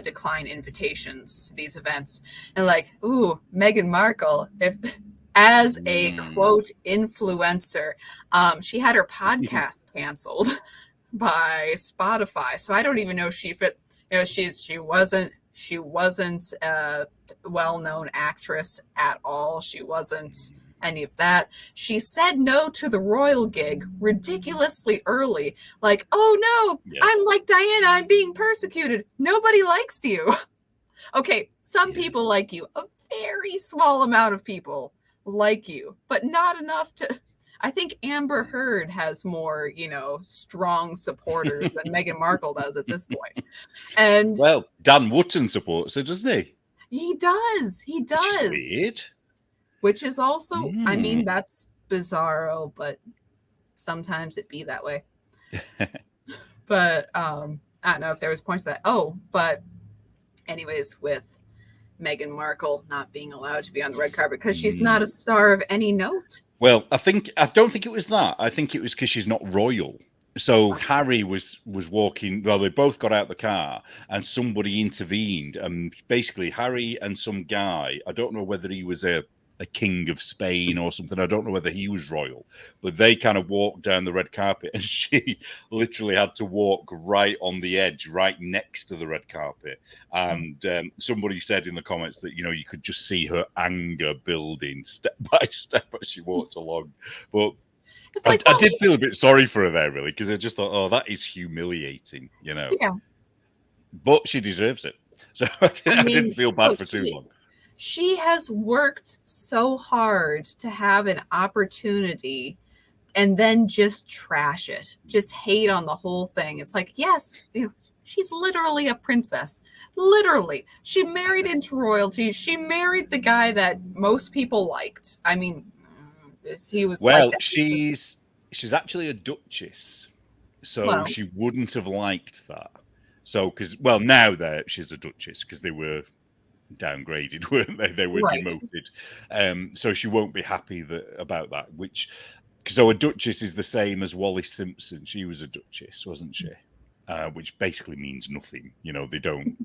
A: decline invitations to these events, and like, ooh, Meghan Markle, if as a quote influencer, she had her podcast canceled by Spotify, so I don't even know if she fit. She wasn't a well-known actress at all. She wasn't any of that. She said no to the royal gig ridiculously early. Like, oh no, I'm like Diana, I'm being persecuted. Nobody likes you. Okay, some people like you. A very small amount of people like you, but not enough to. I think Amber Heard has more, strong supporters than Meghan Markle does at this point. And
B: well, Dan Wootton supports her, doesn't he?
A: He does. He does.
B: Which is weird.
A: Which is also, I mean, that's bizarro, but sometimes it be that way. But I don't know if there was points to that. Oh, but anyways, with Meghan Markle not being allowed to be on the red carpet because she's not a star of any note.
B: Well, I don't think it was that. I think it was because she's not royal. So Harry was walking. Well, they both got out the car, and somebody intervened. And basically, Harry and some guy. I don't know whether he was a king of Spain or something. I don't know whether he was royal, but they kind of walked down the red carpet, and she literally had to walk right on the edge, right next to the red carpet. And somebody said in the comments that you could just see her anger building step by step as she walked along. But like, I did feel a bit sorry for her there, really, because I just thought, oh, that is humiliating, Yeah. But she deserves it. So I didn't feel bad for too long.
A: She has worked so hard to have an opportunity and then just trash it, just hate on the whole thing. It's like, yes, she's literally a princess. Literally. She married into royalty. She married the guy that most people liked. I mean, he was
B: she's actually a duchess, so she wouldn't have liked that. So now she's a duchess because they were downgraded, weren't they? They were demoted, so she won't be happy about that. So a duchess is the same as Wallis Simpson. She was a duchess, wasn't she? Which basically means nothing. They don't.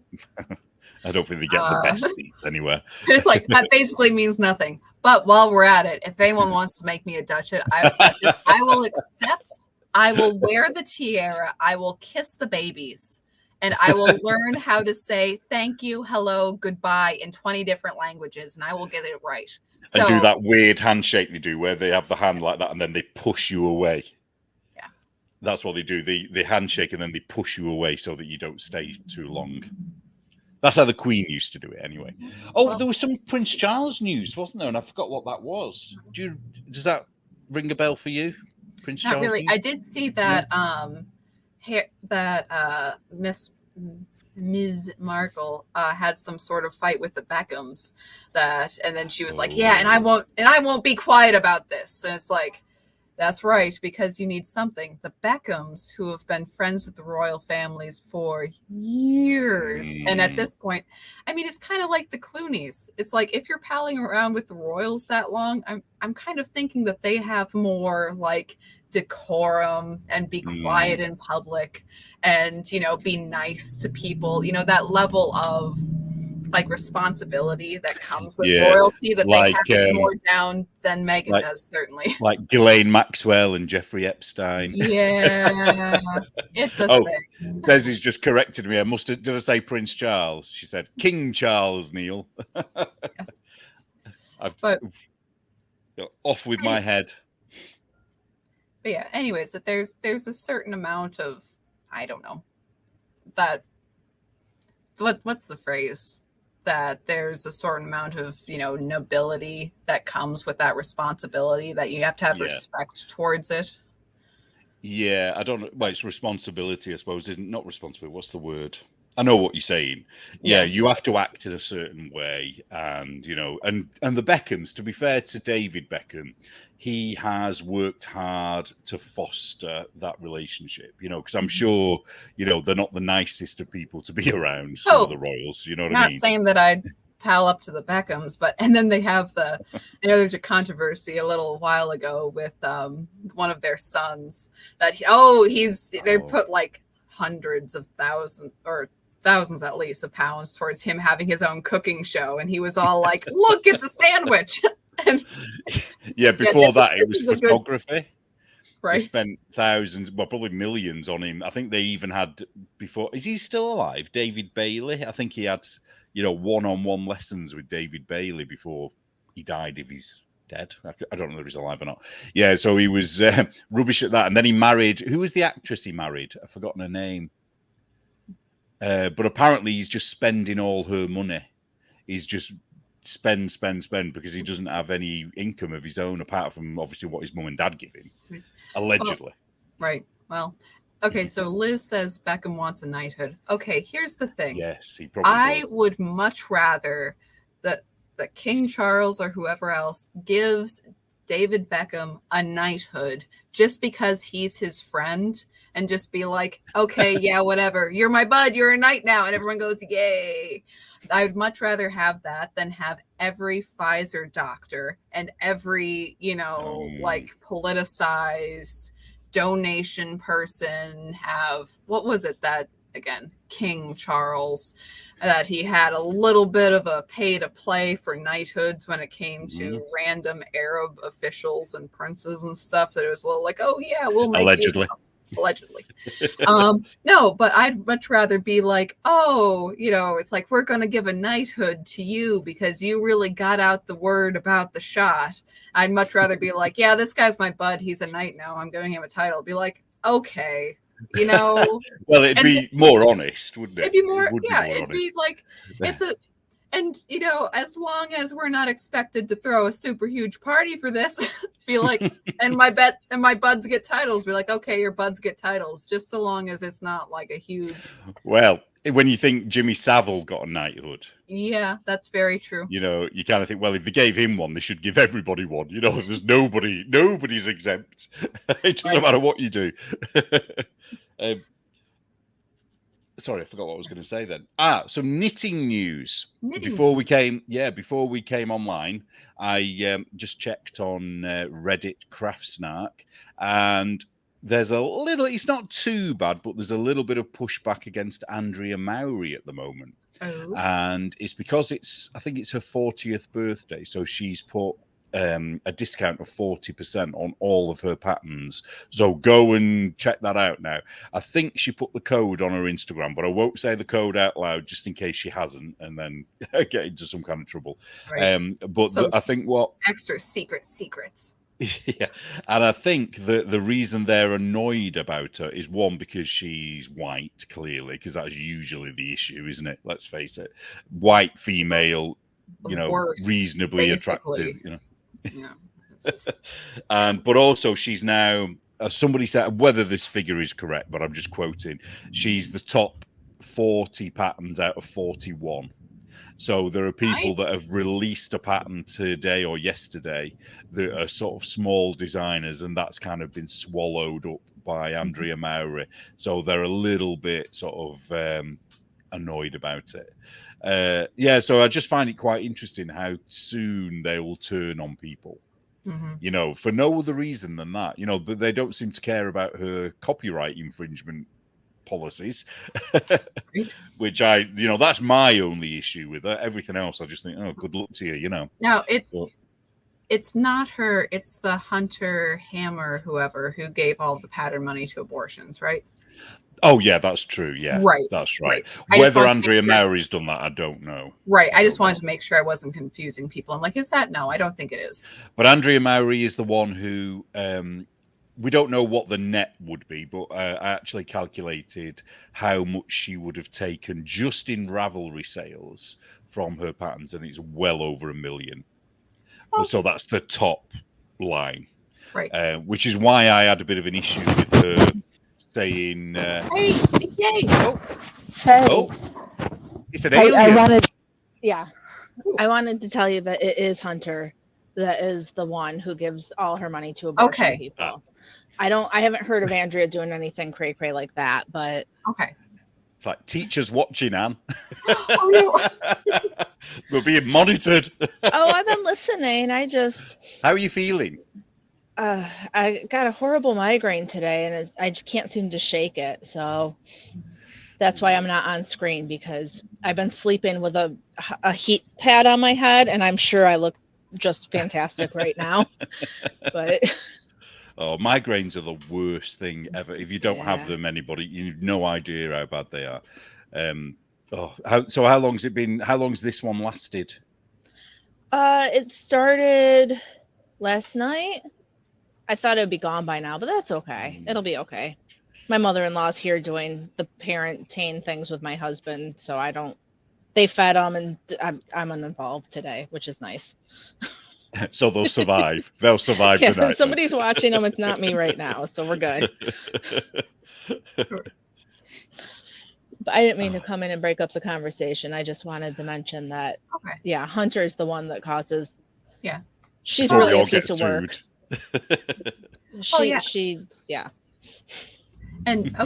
B: I don't think they get the best seats anywhere.
A: It's like that basically means nothing. But while we're at it, if anyone wants to make me a duchess, I will accept. I will wear the tiara. I will kiss the babies. And I will learn how to say thank you, hello, goodbye in 20 different languages, and I will get it right.
B: And do that weird handshake they do where they have the hand like that and then they push you away.
A: Yeah.
B: That's what they do. They handshake and then they push you away so that you don't stay too long. That's how the Queen used to do it anyway. Oh, there was some Prince Charles news, wasn't there? And I forgot what that was. Does that ring a bell for you? Prince Charles?
A: Not really.
B: News?
A: I did see that Ms. Markle had some sort of fight with the Beckhams and then she was like, yeah, and I won't be quiet about this. And it's like, that's right, because you need something. The Beckhams, who have been friends with the royal families for years, and at this point, I mean, it's kind of like the Clooneys. It's like if you're palling around with the royals that long, I'm kind of thinking that they have more like decorum and be quiet in public and be nice to people, that level of like responsibility that comes with
B: Yeah,
A: royalty that they have
B: like
A: it more down than Meghan
B: like
A: does, certainly.
B: like Ghislaine Maxwell and Jeffrey Epstein.
A: Yeah, it's a
B: Oh,
A: thing.
B: Des has just corrected me. Did I say Prince Charles? She said King Charles, Neil.
A: Yes.
B: I've
A: But
B: off with my head.
A: But yeah, anyways, that there's a certain amount of, I don't know, that what's the phrase, that there's a certain amount of, nobility that comes with that responsibility, that you have to have
B: Yeah.
A: respect towards it.
B: Yeah, I don't know. Well, it's responsibility, I suppose, isn't not responsibility. What's the word? I know what you're saying. Yeah, you have to act in a certain way, and and the Beckhams. To be fair to David Beckham, he has worked hard to foster that relationship. Because I'm sure they're not the nicest of people to be around. Some of the royals, you know what I
A: Not
B: mean?
A: saying that I'd pal up to the Beckhams, and then they have there's a controversy a little while ago with one of their sons that they put like hundreds of thousands at least of pounds towards him having his own cooking show, and he was all like, look, it's a sandwich.
B: Before that it was photography.
A: Right.
B: They spent thousands, well, probably millions on him. I think they even had before. Is he still alive? David Bailey. I think he had, one-on-one lessons with David Bailey before he died. If he's dead, I don't know if he's alive or not. Yeah, so he was rubbish at that, and then he married. Who was the actress he married? I've forgotten her name. But apparently, he's just spending all her money. He's just spend because he doesn't have any income of his own apart from obviously what his mum and dad give him. Allegedly.
A: Right. Well, okay. So Liz says Beckham wants a knighthood. Okay. Here's the thing.
B: Yes, he probably does.
A: Would much rather that King Charles or whoever else gives David Beckham a knighthood just because he's his friend, and just be like, okay, yeah, whatever. You're my bud. You're a knight now. And everyone goes, yay. I would much rather have that than have every Pfizer doctor and every, like politicized donation person have, what was it that, again, King Charles, that he had a little bit of a pay to play for knighthoods when it came to random Arab officials and princes and stuff, that it was like, oh yeah, we'll make
B: allegedly.
A: Allegedly. No, but I'd much rather be like, oh, it's like, we're going to give a knighthood to you because you really got out the word about the shot. I'd much rather be like, yeah, this guy's my bud. He's a knight now. I'm giving him a title. Be like, okay,
B: Well, it'd be more honest, wouldn't it?
A: It'd be more,
B: it'd
A: be like, and as long as we're not expected to throw a super huge party for this, be like, and my buds get titles. Be like, okay, your buds get titles, just so long as it's not like a huge.
B: Well, when you think Jimmy Savile got a knighthood,
A: yeah, that's very true.
B: You kind of think, well, if they gave him one, they should give everybody one. There's nobody's exempt. It doesn't matter what you do. Sorry, I forgot what I was going to say then. So knitting news. Before we came online, I just checked on Reddit Craftsnark, and there's a little, it's not too bad, but there's a little bit of pushback against Andrea Mowry at the moment.
A: Oh.
B: And it's because I think it's her 40th birthday. So she's put a discount of 40% on all of her patterns. So go and check that out now. I think she put the code on her Instagram, but I won't say the code out loud just in case she hasn't and then get into some kind of trouble.
A: Right.
B: I think what
A: extra secrets.
B: Yeah, and I think the reason they're annoyed about her is, one, because she's white, clearly, because that's usually the issue, isn't it? Let's face it. White female, reasonably attractive, Yeah. But also she's now, somebody said, whether this figure is correct, but I'm just quoting, she's the top 40 patterns out of 41. So there are people that have released a pattern today or yesterday that are sort of small designers, and that's kind of been swallowed up by Andrea Mowry. So they're a little bit sort of annoyed about it. So I just find it quite interesting how soon they will turn on people. For no other reason than that, but they don't seem to care about her copyright infringement policies, which that's my only issue with her. Everything else, I just think, oh, good luck to you,
A: Now it's not her, it's the Hunter Hammer, whoever, who gave all the pattern money to abortions, right?
B: Oh, yeah, that's true. Yeah,
A: right.
B: That's right.
A: Right.
B: Whether Andrea Mowry's done that, I don't know.
A: Right. I just wanted to make sure I wasn't confusing people. I'm like, is that? No, I don't think it is.
B: But Andrea Mowry is the one who, we don't know what the net would be, but I actually calculated how much she would have taken just in Ravelry sales from her patterns, and it's well over $1 million. Oh. So that's the top line.
A: Right.
B: Which is why I had a bit of an issue with her saying,
A: hey, yay.
B: Oh,
C: hey.
B: Oh, it's an alien.
C: I wanted to tell you that it is Hunter that is the one who gives all her money to abortion people. I haven't heard of Andrea doing anything cray-cray like that, but
A: okay.
B: It's like teachers watching, Anne.
A: Oh no.
B: We're being monitored.
C: I've been listening.
B: How are you feeling?
C: I got a horrible migraine today, and I just can't seem to shake it. So that's why I'm not on screen, because I've been sleeping with a heat pad on my head, and I'm sure I look just fantastic right now. But
B: oh, migraines are the worst thing ever. If you don't have them, anybody, you've no idea how bad they are. How long's it been? How long's this one lasted?
C: It started last night. I thought it would be gone by now, but that's okay. It'll be okay. My mother-in-law's here doing the parenting things with my husband, so they fed them, and I'm uninvolved today, which is nice.
B: So they'll survive. They'll survive tonight.
C: Somebody's watching them. It's not me right now, so we're good. But I didn't mean to come in and break up the conversation. I just wanted to mention that, Hunter's the one that causes.
A: Yeah.
C: She's really a piece of work. She's.
A: And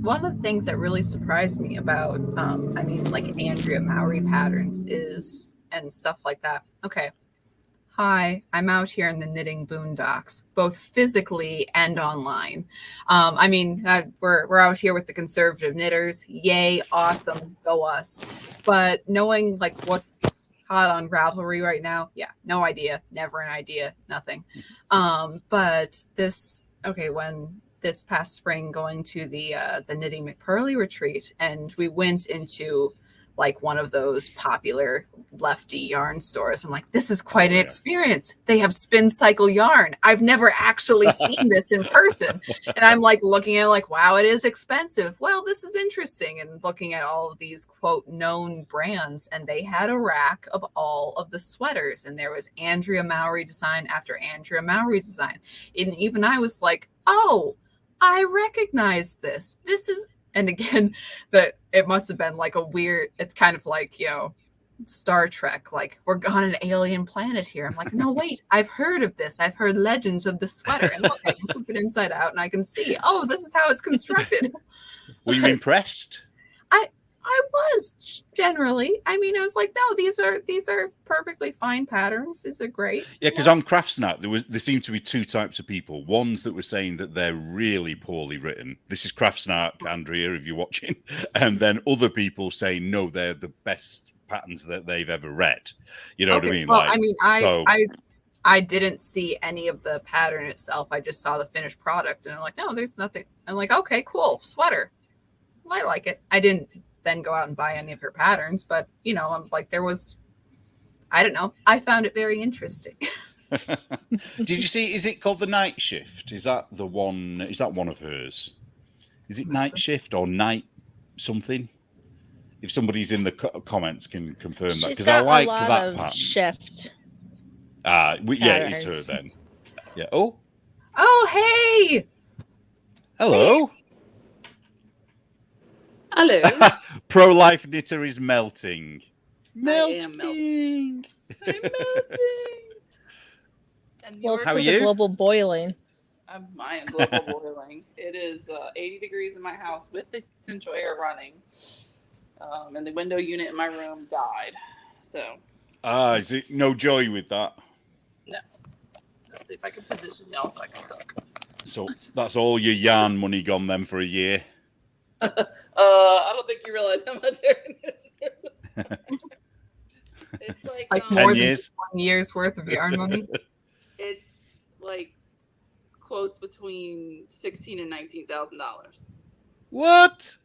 A: one of the things that really surprised me about, Andrea Mowry patterns and stuff like that. Okay. Hi, I'm out here in the knitting boondocks, both physically and online. We're out here with the conservative knitters. Yay, awesome, go us. But knowing what's hot on Ravelry right now, no idea, never an idea, nothing. But when this past spring going to the Knitting McPurley retreat, and we went into one of those popular lefty yarn stores. I'm like, this is quite an experience. They have spin cycle yarn. I've never actually seen this in person. And I'm looking at it wow, it is expensive. Well, this is interesting. And looking at all of these quote known brands, and they had a rack of all of the sweaters, and there was Andrea Mowry design after Andrea Mowry design. And even I was like, oh, I recognize this. This is, and again, that it must have been a weird, it's kind of Star Trek, we're on an alien planet here. I'm like, no, wait, I've heard of this. I've heard legends of the sweater. And look, I can flip it inside out and I can see, oh, this is how it's constructed.
B: Were you impressed?
A: I was generally. I was like, no, these are perfectly fine patterns. These are great.
B: Yeah, because on Craftsnap, there seemed to be two types of people. Ones that were saying that they're really poorly written. This is Craftsnap, Andrea, if you're watching. And then other people saying, no, they're the best patterns that they've ever read. You know what I mean?
A: Well, I didn't see any of the pattern itself. I just saw the finished product, and I'm like, no, there's nothing. I'm like, okay, cool, sweater. I like it. I didn't then go out and buy any of her patterns, but I'm like, there was, I don't know, I found it very interesting.
B: Did you see, is it called the Night Shift? Is that the one, is that one of hers? Is it Night Shift or Night something? If somebody's in the comments can confirm that, because I like that pattern.
C: Shift.
B: It's her then. Yeah. Oh,
A: hey,
B: hello.
A: Hey.
D: Hello.
B: Pro-life knitter is melting.
D: I am melting. I'm melting. And
C: how are you? Global boiling.
D: I am global boiling. It is 80 degrees in my house with the central air running. And the window unit in my room died. So.
B: Is it no joy with that?
D: No. Let's see if I can position y'all so I can cook.
B: So that's all your yarn money gone then for a year.
D: I don't think you realize how much air conditioners. It's like
A: more
B: 10
A: than
B: years.
A: 1 year's worth of yarn money.
D: It's like quotes between $16,000 and $19,000
B: What?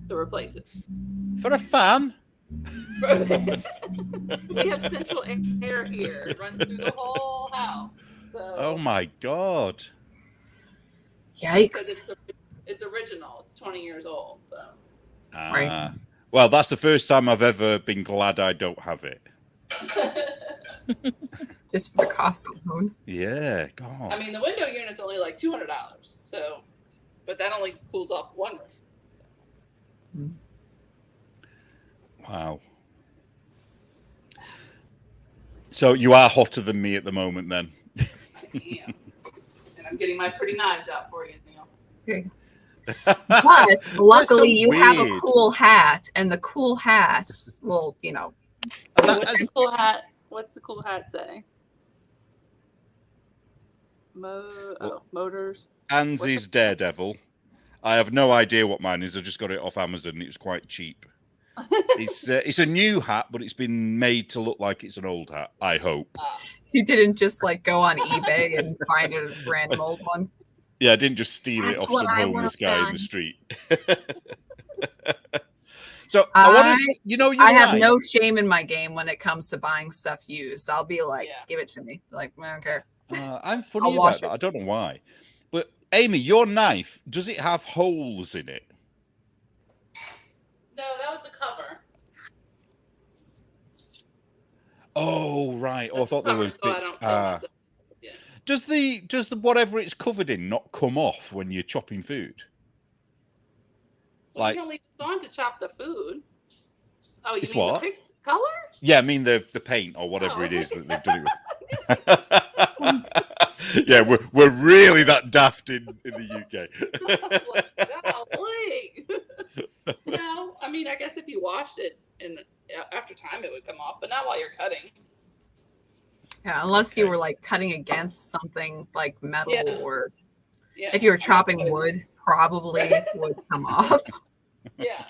D: to replace it.
B: For a fan?
D: We have central air here. It runs through the whole house. So
B: Oh my God.
A: Yikes.
D: it's original. It's 20 years old. So
A: Right.
B: Well, that's the first time I've ever been glad I don't have it.
A: Just for the cost alone.
B: Yeah, God.
D: I mean, the window unit's only like $200. So, but that only cools off one room.
B: Wow. So you are hotter than me at the moment, then.
D: Damn. And I'm getting my pretty knives out for you, Neil.
A: Okay. But luckily,
B: so
A: you have a
B: weird.
A: cool hat, and the cool hat will,
D: What's the cool hat? What's the cool hat say? Motors.
B: Anzi's Daredevil. I have no idea what mine is. I just got it off Amazon. It was quite cheap. It's a new hat, but it's been made to look like it's an old hat. I hope.
A: You didn't just go on eBay and find a random old one.
B: Yeah, I didn't just steal it
A: That's
B: off
A: what
B: some
A: I
B: homeless
A: would've
B: guy in
A: done.
B: the street. So I
A: have no shame in my game when it comes to buying stuff used. I'll be like, give it to me. Like, I don't care.
B: I'm funny about that. I don't know why. But Amy, your knife, does it have holes in it?
D: No, that was the cover.
B: Oh, right. Oh, I thought there was bits. Does the whatever it's covered in not come off when you're chopping food?
D: Well, you don't leave it on to chop the food. Oh, you
B: it's
D: mean
B: what?
D: the color?
B: Yeah, I mean the paint or whatever it is that they've done it with. Yeah, we're really that daft in the UK.
D: I was like, golly. No, I mean, I guess if you washed it and after time it would come off, but not while you're cutting.
A: Yeah, unless you were cutting against something like metal or
D: Yeah.
A: if you were chopping wood, probably would come off.
D: Yeah.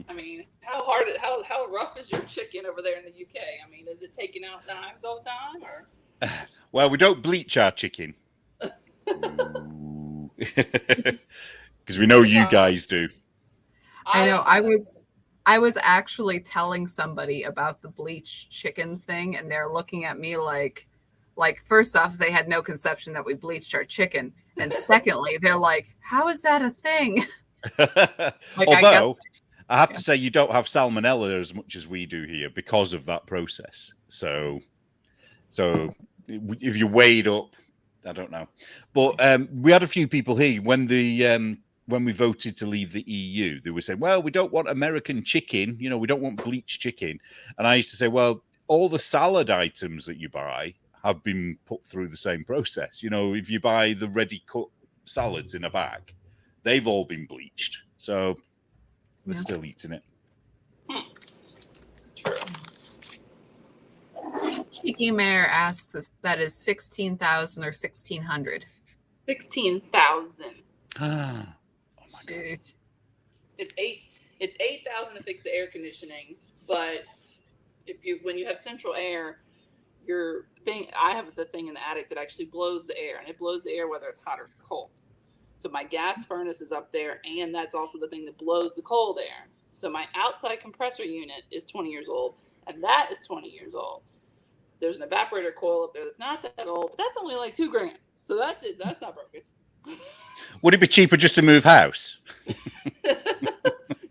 D: I mean, how rough is your chicken over there in the UK? I mean, is it taking out knives all the time, or?
B: Well, we don't bleach our chicken because we know you guys do.
A: I know. I was actually telling somebody about the bleached chicken thing, and they're looking at me like first off, they had no conception that we bleached our chicken, and secondly, they're like, "How is that a thing?"
B: Although I have to say, you don't have salmonella as much as we do here because of that process. So if you weighed up, I don't know. But we had a few people here when we voted to leave the EU. They were saying, well, we don't want American chicken. We don't want bleached chicken. And I used to say, well, all the salad items that you buy have been put through the same process. If you buy the ready cut salads in a bag, they've all been bleached. So we're still eating it.
D: True.
A: Cheeky Mare asks if that is 16,000 or 1,600.
D: 16,000.
B: Ah, oh my God.
D: It's 8,000 to fix the air conditioning, but when you have central air, I have the thing in the attic that actually blows the air, and it blows the air whether it's hot or cold. So my gas furnace is up there, and that's also the thing that blows the cold air. So my outside compressor unit is 20 years old, and that is 20 years old. There's an evaporator coil up there that's not that old, but that's only like $2,000. So that's it. That's not broken.
B: Would it be cheaper just to move house?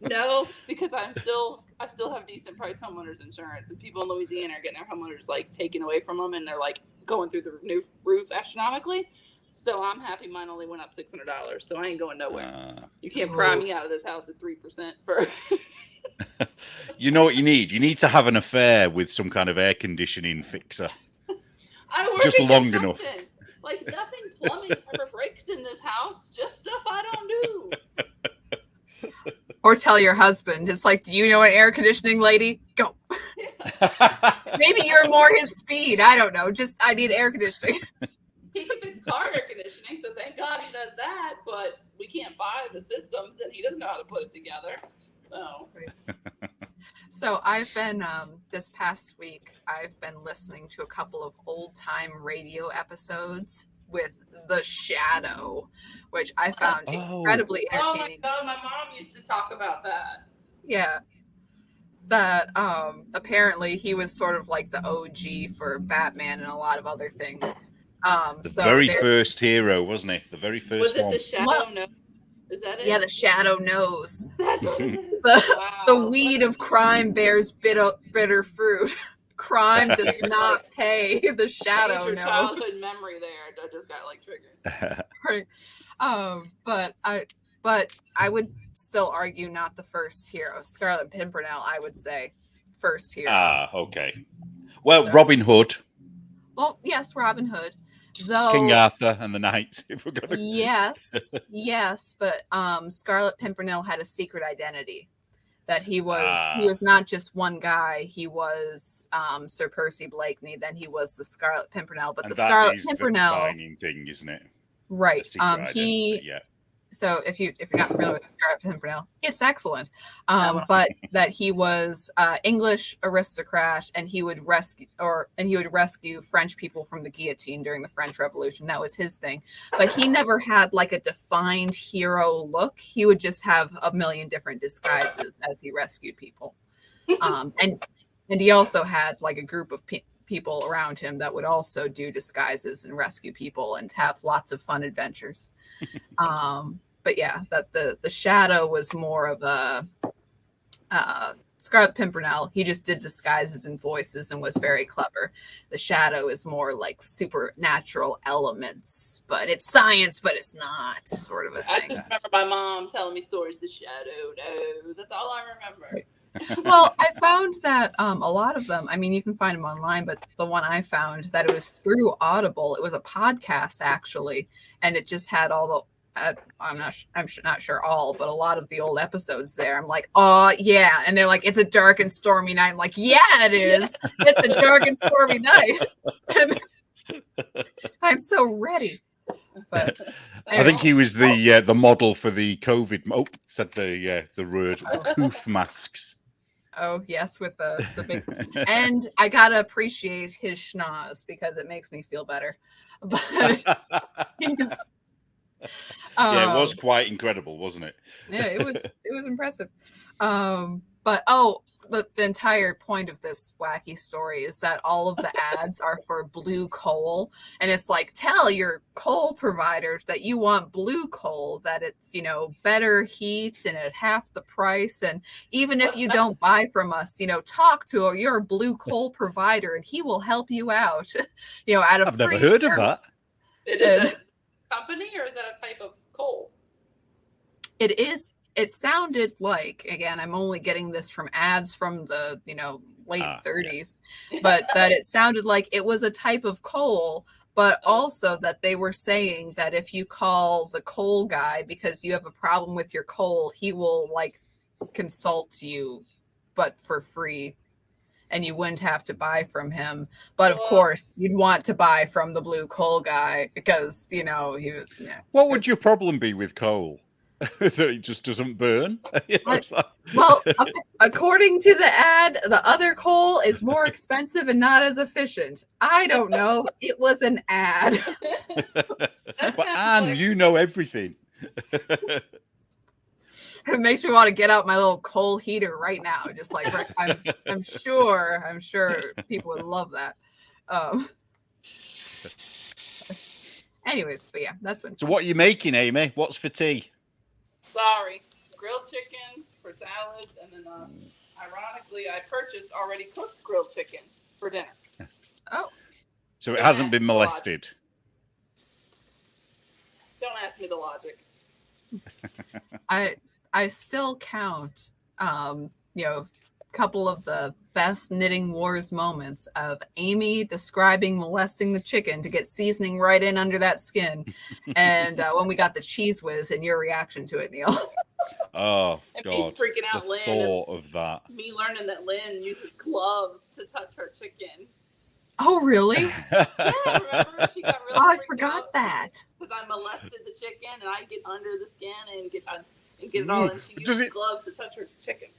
D: No, because I still have decent price homeowners insurance, and people in Louisiana are getting their homeowners taken away from them, and they're going through the new roof astronomically. So I'm happy mine only went up $600. So I ain't going nowhere. You can't pry me out of this house at 3% for.
B: You know what you need? You need to have an affair with some kind of air conditioning fixer.
D: I work
B: just
D: in
B: long enough.
D: Nothing plumbing ever breaks in this house. Just stuff I don't do.
A: Or tell your husband. It's like, do you know an air conditioning lady? Go. Maybe you're more his speed. I don't know. Just I need air conditioning.
D: He can fix car air conditioning, so thank God he does that. But we can't buy the systems, and he doesn't know how to put it together. So.
A: So I've been this past week, I've been listening to a couple of old time radio episodes with The Shadow, which I found incredibly entertaining.
D: Oh my God, my mom used to talk about that.
A: Yeah. That apparently he was sort of like the OG for Batman and a lot of other things.
B: The very first hero, wasn't he? The very first one.
D: Was it The Shadow? No. Is that it?
A: Yeah, The Shadow knows.
D: That's what it is.
A: The weed of crime bears bitter fruit. Crime does not pay. The Shadow knows.
D: Childhood memory there. I just got like triggered.
A: Right. But I would still argue not the first hero. Scarlet Pimpernel, I would say, first hero.
B: Ah, okay. Well, Robin Hood.
A: Well, yes, Robin Hood. Though,
B: King Arthur and the Knights. If we're gonna...
A: yes, but Scarlet Pimpernel had a secret identity. That he was not just one guy. He was Sir Percy Blakeney. Then he was the Scarlet Pimpernel. But
B: and
A: the Scarlet Pimpernel,
B: the defining thing, isn't it?
A: Right. So if you're not familiar with the Scarlet Pimpernel, it's excellent. But that he was English aristocrat, and he would rescue French people from the guillotine during the French Revolution. That was his thing. But he never had like a defined hero look. He would just have a million different disguises as he rescued people. And he also had like a group of people around him that would also do disguises and rescue people and have lots of fun adventures. But yeah, that the Shadow was more of a Scarlet Pimpernel. He just did disguises and voices and was very clever. The Shadow is more like supernatural elements, but it's science, but it's not, sort of a thing.
D: I just remember my mom telling me stories. The Shadow knows. That's all I remember.
A: Well, I found that a lot of them, I mean, you can find them online, but the one I found, that it was through Audible. It was a podcast, actually, and it just had all the, I'm not sure all, but a lot of the old episodes there. I'm like, oh, yeah. And they're like, it's a dark and stormy night. I'm like, yeah, it is. It's a dark and stormy night. And I'm so ready. But
B: I think he was the model for the COVID. Oh, said the word hoof masks.
A: Oh yes, with the big, and I gotta appreciate his schnoz because it makes me feel better. But he's,
B: yeah, it was quite incredible, wasn't it?
A: Yeah, it was impressive. But the entire point of this wacky story is that all of the ads are for blue coal, and it's like, tell your coal provider that you want blue coal, that it's, better heat and at half the price, and even if you don't buy from us, talk to your blue coal provider and he will help you out. At a
B: I've
A: free
B: never heard
A: service.
B: of that.
D: Is that a company or is that a type of coal?
A: It is. It sounded like, again, I'm only getting this from ads from the, late 30s, but that it sounded like it was a type of coal, but also that they were saying that if you call the coal guy because you have a problem with your coal, he will like consult you, but for free, and you wouldn't have to buy from him. But of course, you'd want to buy from the blue coal guy because, he was. Yeah.
B: What would your problem be with coal? That it just doesn't burn?
A: Well, according to the ad, the other coal is more expensive and not as efficient. I don't know. It was an ad.
B: But Anne, you know everything.
A: It makes me want to get out my little coal heater right now. Just like, I'm sure people would love that. Anyways, but yeah, that's been.
B: So what are you making, Amy? What's for tea?
D: Sorry, grilled chicken for salads, and then ironically, I purchased already cooked grilled chicken for dinner.
A: Oh,
B: so it hasn't been molested.
D: Don't ask me the logic.
A: I still count, couple of the best Knitting Wars moments of Amy describing molesting the chicken to get seasoning right in under that skin, and when we got the cheese whiz and your reaction to it, Neil.
B: Oh
D: and
B: God!
D: me freaking out,
B: the
D: Lynn.
B: thought of that.
D: Me learning that Lynn uses gloves to touch her chicken.
A: Oh, really?
D: Yeah, remember she got really
A: Oh, I
D: freaked
A: forgot
D: out
A: that.
D: because I molested the chicken and I get under the skin and get it all, and she
B: Does
D: used
B: it-
D: gloves to touch her chicken.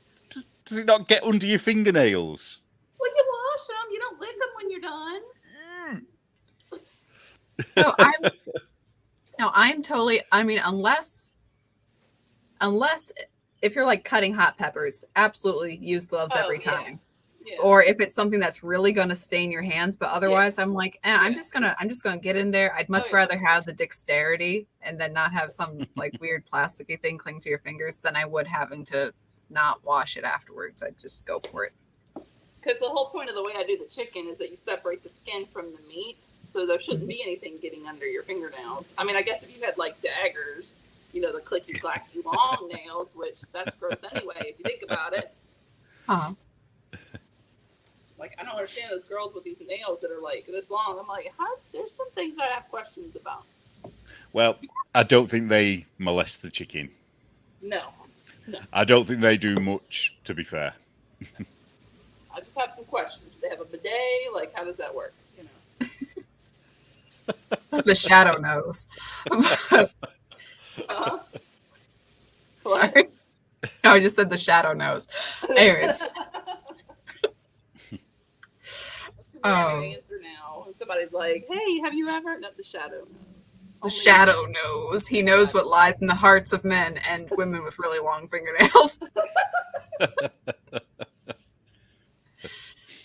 B: Does it not get under your fingernails?
D: Well, you wash them. You don't lick them when you're done.
A: I'm totally. I mean, unless if you're like cutting hot peppers, absolutely use gloves every
D: yeah.
A: time.
D: Yeah.
A: Or if it's something that's really going to stain your hands, but otherwise I'm like, I'm just going to get in there. I'd much rather have the dexterity and then not have some like weird plasticky thing cling to your fingers than I would having to not wash it afterwards. I'd just go for it.
D: Because the whole point of the way I do the chicken is that you separate the skin from the meat, so there shouldn't be anything getting under your fingernails. I mean, I guess if you had like daggers, you know, the clicky clacky long nails, which that's gross anyway if you think about it.
A: Uh-huh.
D: Like, I don't understand those girls with these nails that are like this long. I'm like, there's some things I have questions about.
B: Well, I don't think they molest the chicken.
D: No.
B: I don't think they do much, to be fair.
D: I just have some questions. Do they have a bidet? Like, how does that work? You know.
A: The shadow knows.
D: Uh-huh. What?
A: Sorry. No, I just said the shadow knows. Anyways.
D: Answer now. And somebody's like, "Hey, have you ever?" No, the shadow knows.
A: The shadow knows. He knows what lies in the hearts of men and women with really long fingernails.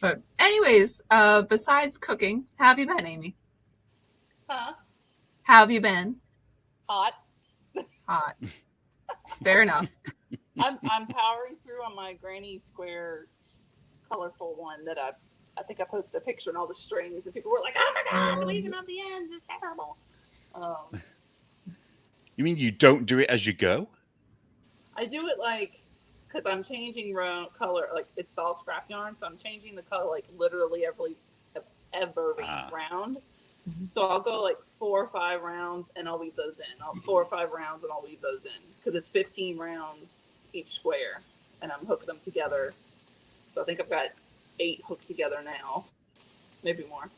A: But anyways, besides cooking, how have you been, Amy?
D: Huh?
A: How have you been?
D: Hot.
A: Hot. Fair enough.
D: I'm powering through on my granny square colorful one that I think I posted a picture and all the strings, and people were like, "Oh my god, leaving out the ends is terrible."
B: You mean you don't do it as you go?
D: I do it like, because I'm changing color, like it's all scrap yarn, so I'm changing the color like literally every round.
A: Mm-hmm.
D: So I'll go like 4 or 5 rounds and I'll weave those in. 4 or 5 rounds and I'll weave those in because it's 15 rounds each square, and I'm hooking them together. So I think I've got 8 hooked together now, maybe more.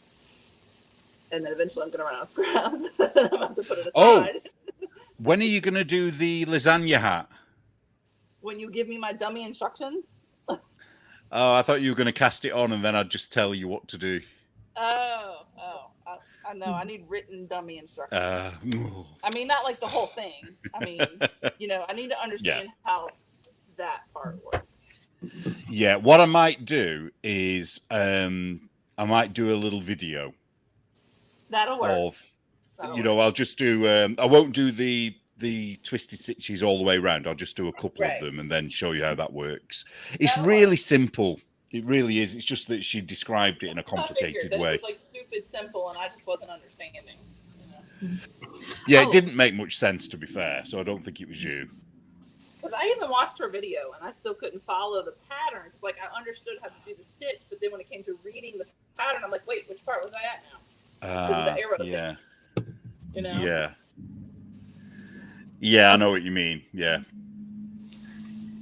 D: And then eventually I'm going to run out of scraps. I'm about to put it aside.
B: Oh, when are you going to do the lasagna hat?
D: When you give me my dummy instructions.
B: Oh, I thought you were going to cast it on and then I'd just tell you what to do.
D: I know. I need written dummy instructions. I mean, not like the whole thing. I mean, you know, I need to understand how that part works.
B: Yeah, what I might do is I might do a little video.
D: That'll work.
B: I'll just do. I won't do the twisted stitches all the way around. I'll just do a couple of them and then show you how that works. It's really simple. It really is. It's just that she described it in a complicated way.
D: It was like stupid simple, and I just wasn't understanding. You know?
B: Yeah, it didn't make much sense, to be fair. So I don't think it was you.
D: Because I even watched her video, and I still couldn't follow the pattern. Like, I understood how to do the stitch, but then when it came to reading the pattern, I'm like, wait, which part was I at now? The arrow thing, you know?
B: Yeah, I know what you mean. Yeah.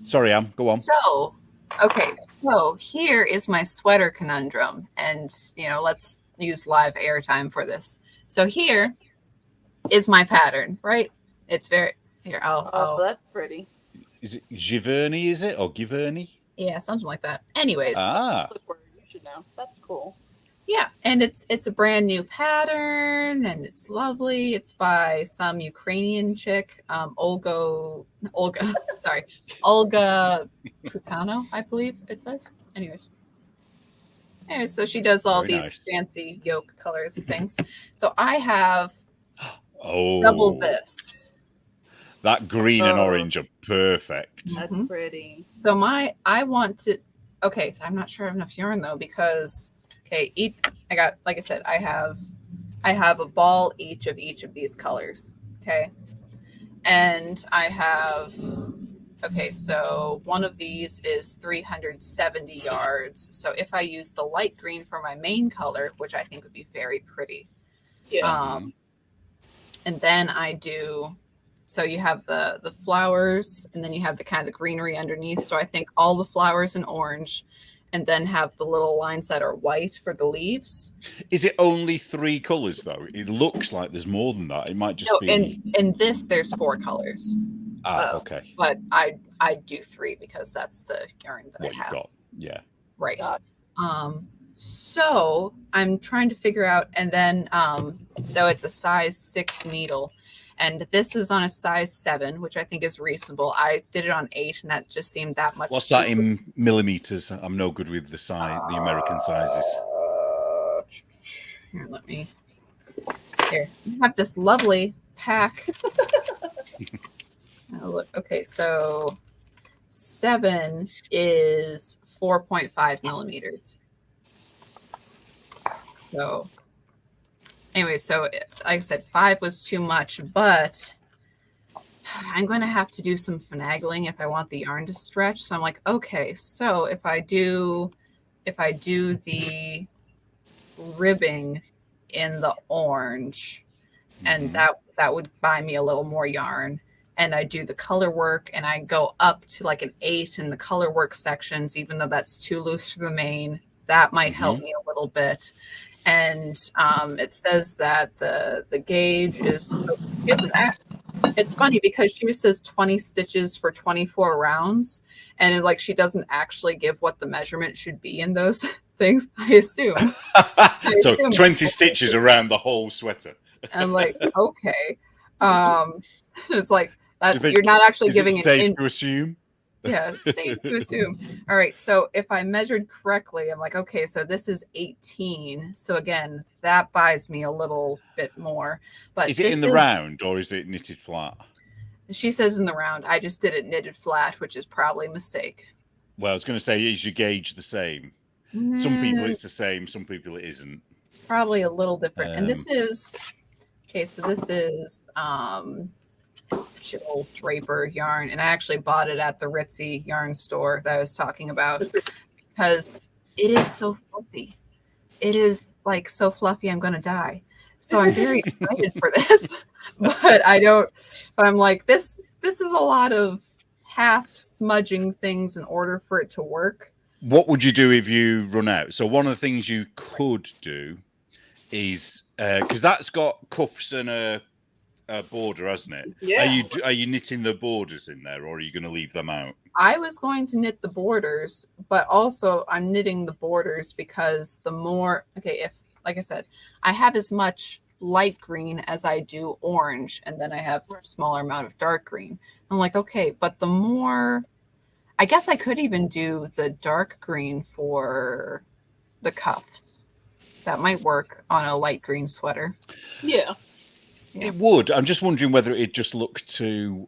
B: Sorry, Am. Go on.
A: So here is my sweater conundrum, and let's use live airtime for this. So here is my pattern, right? It's very here. Oh,
D: that's pretty.
B: Is it Giverny? Is it or Giverny?
A: Yeah, something like that. Anyways,
D: you should know. That's cool.
A: Yeah, and it's a brand new pattern, and it's lovely. It's by some Ukrainian chick, Olga Putano, I believe it says. Anyways, so she does all these fancy yoke colors things. So I have double this.
B: That green and orange are perfect.
D: That's pretty.
A: So I want to. Okay, so I'm not sure I have enough yarn though, because. Okay, I got, like I said, I have a ball each of these colors. Okay. And I have, so one of these is 370 yards. So if I use the light green for my main color, which I think would be very pretty.
D: Yeah.
A: And then I do, so you have the flowers, and then you have the kind of the greenery underneath. So I think all the flowers in orange. and then have the little lines that are white for the leaves.
B: Is it only 3 colors though? It looks like there's more than that. It might just
A: No,
B: be.
A: in this there's 4 colors,
B: Okay.
A: but I do 3 because that's the yarn that
B: What
A: I
B: you've
A: have.
B: got? Yeah.
A: Right. So I'm trying to figure out, and then so it's a size 6 needle, and this is on a size 7, which I think is reasonable. I did it on 8, and that just seemed that much.
B: What's that in millimeters? I'm no good with the size, the American sizes.
A: Here, let me. Here, I have this lovely pack. Oh, look, okay, so 7 is 4.5 millimeters. So anyway, so like I said, 5 was too much, but I'm going to have to do some finagling if I want the yarn to stretch. So I'm like, okay, so if I do the ribbing in the orange, and that would buy me a little more yarn, and I do the color work and I go up to like an 8 in the color work sections, even though that's too loose for the main, that might help me a little bit. And it says that the gauge is it's funny because she says 20 stitches for 24 rounds, and like she doesn't actually give what the measurement should be in those things. I assume.
B: So 20 stitches around the whole sweater.
A: I'm like, okay. It's like that you're not actually giving
B: it safe to assume.
A: Yeah, safe to assume. All right, so if I measured correctly, I'm like, okay, so this is 18. So again, that buys me a little bit more. But
B: is it in the round or is it knitted flat?
A: She says in the round. I just did it knitted flat, which is probably a mistake.
B: Well, I was going to say, is your gauge the same? Some people it's the same, some people it isn't.
A: Probably a little different. And this is okay, so this is old Draper yarn, and I actually bought it at the Ritzy yarn store that I was talking about because it is so fluffy. It is like so fluffy I'm gonna die. So I'm very excited for this, but I'm like, this is a lot of half smudging things in order for it to work.
B: What would you do if you run out? So one of the things you could do is because that's got cuffs and a border, hasn't it?
D: Yeah.
B: Are you knitting the borders in there, or are you going to leave them out?
A: I was going to knit the borders, but also I'm knitting the borders because the more, if, like I said, I have as much light green as I do orange, and then I have a smaller amount of dark green. I'm like, okay, but the more, I guess I could even do the dark green for the cuffs. That might work on a light green sweater.
D: Yeah.
B: It would. I'm just wondering whether it just looked too,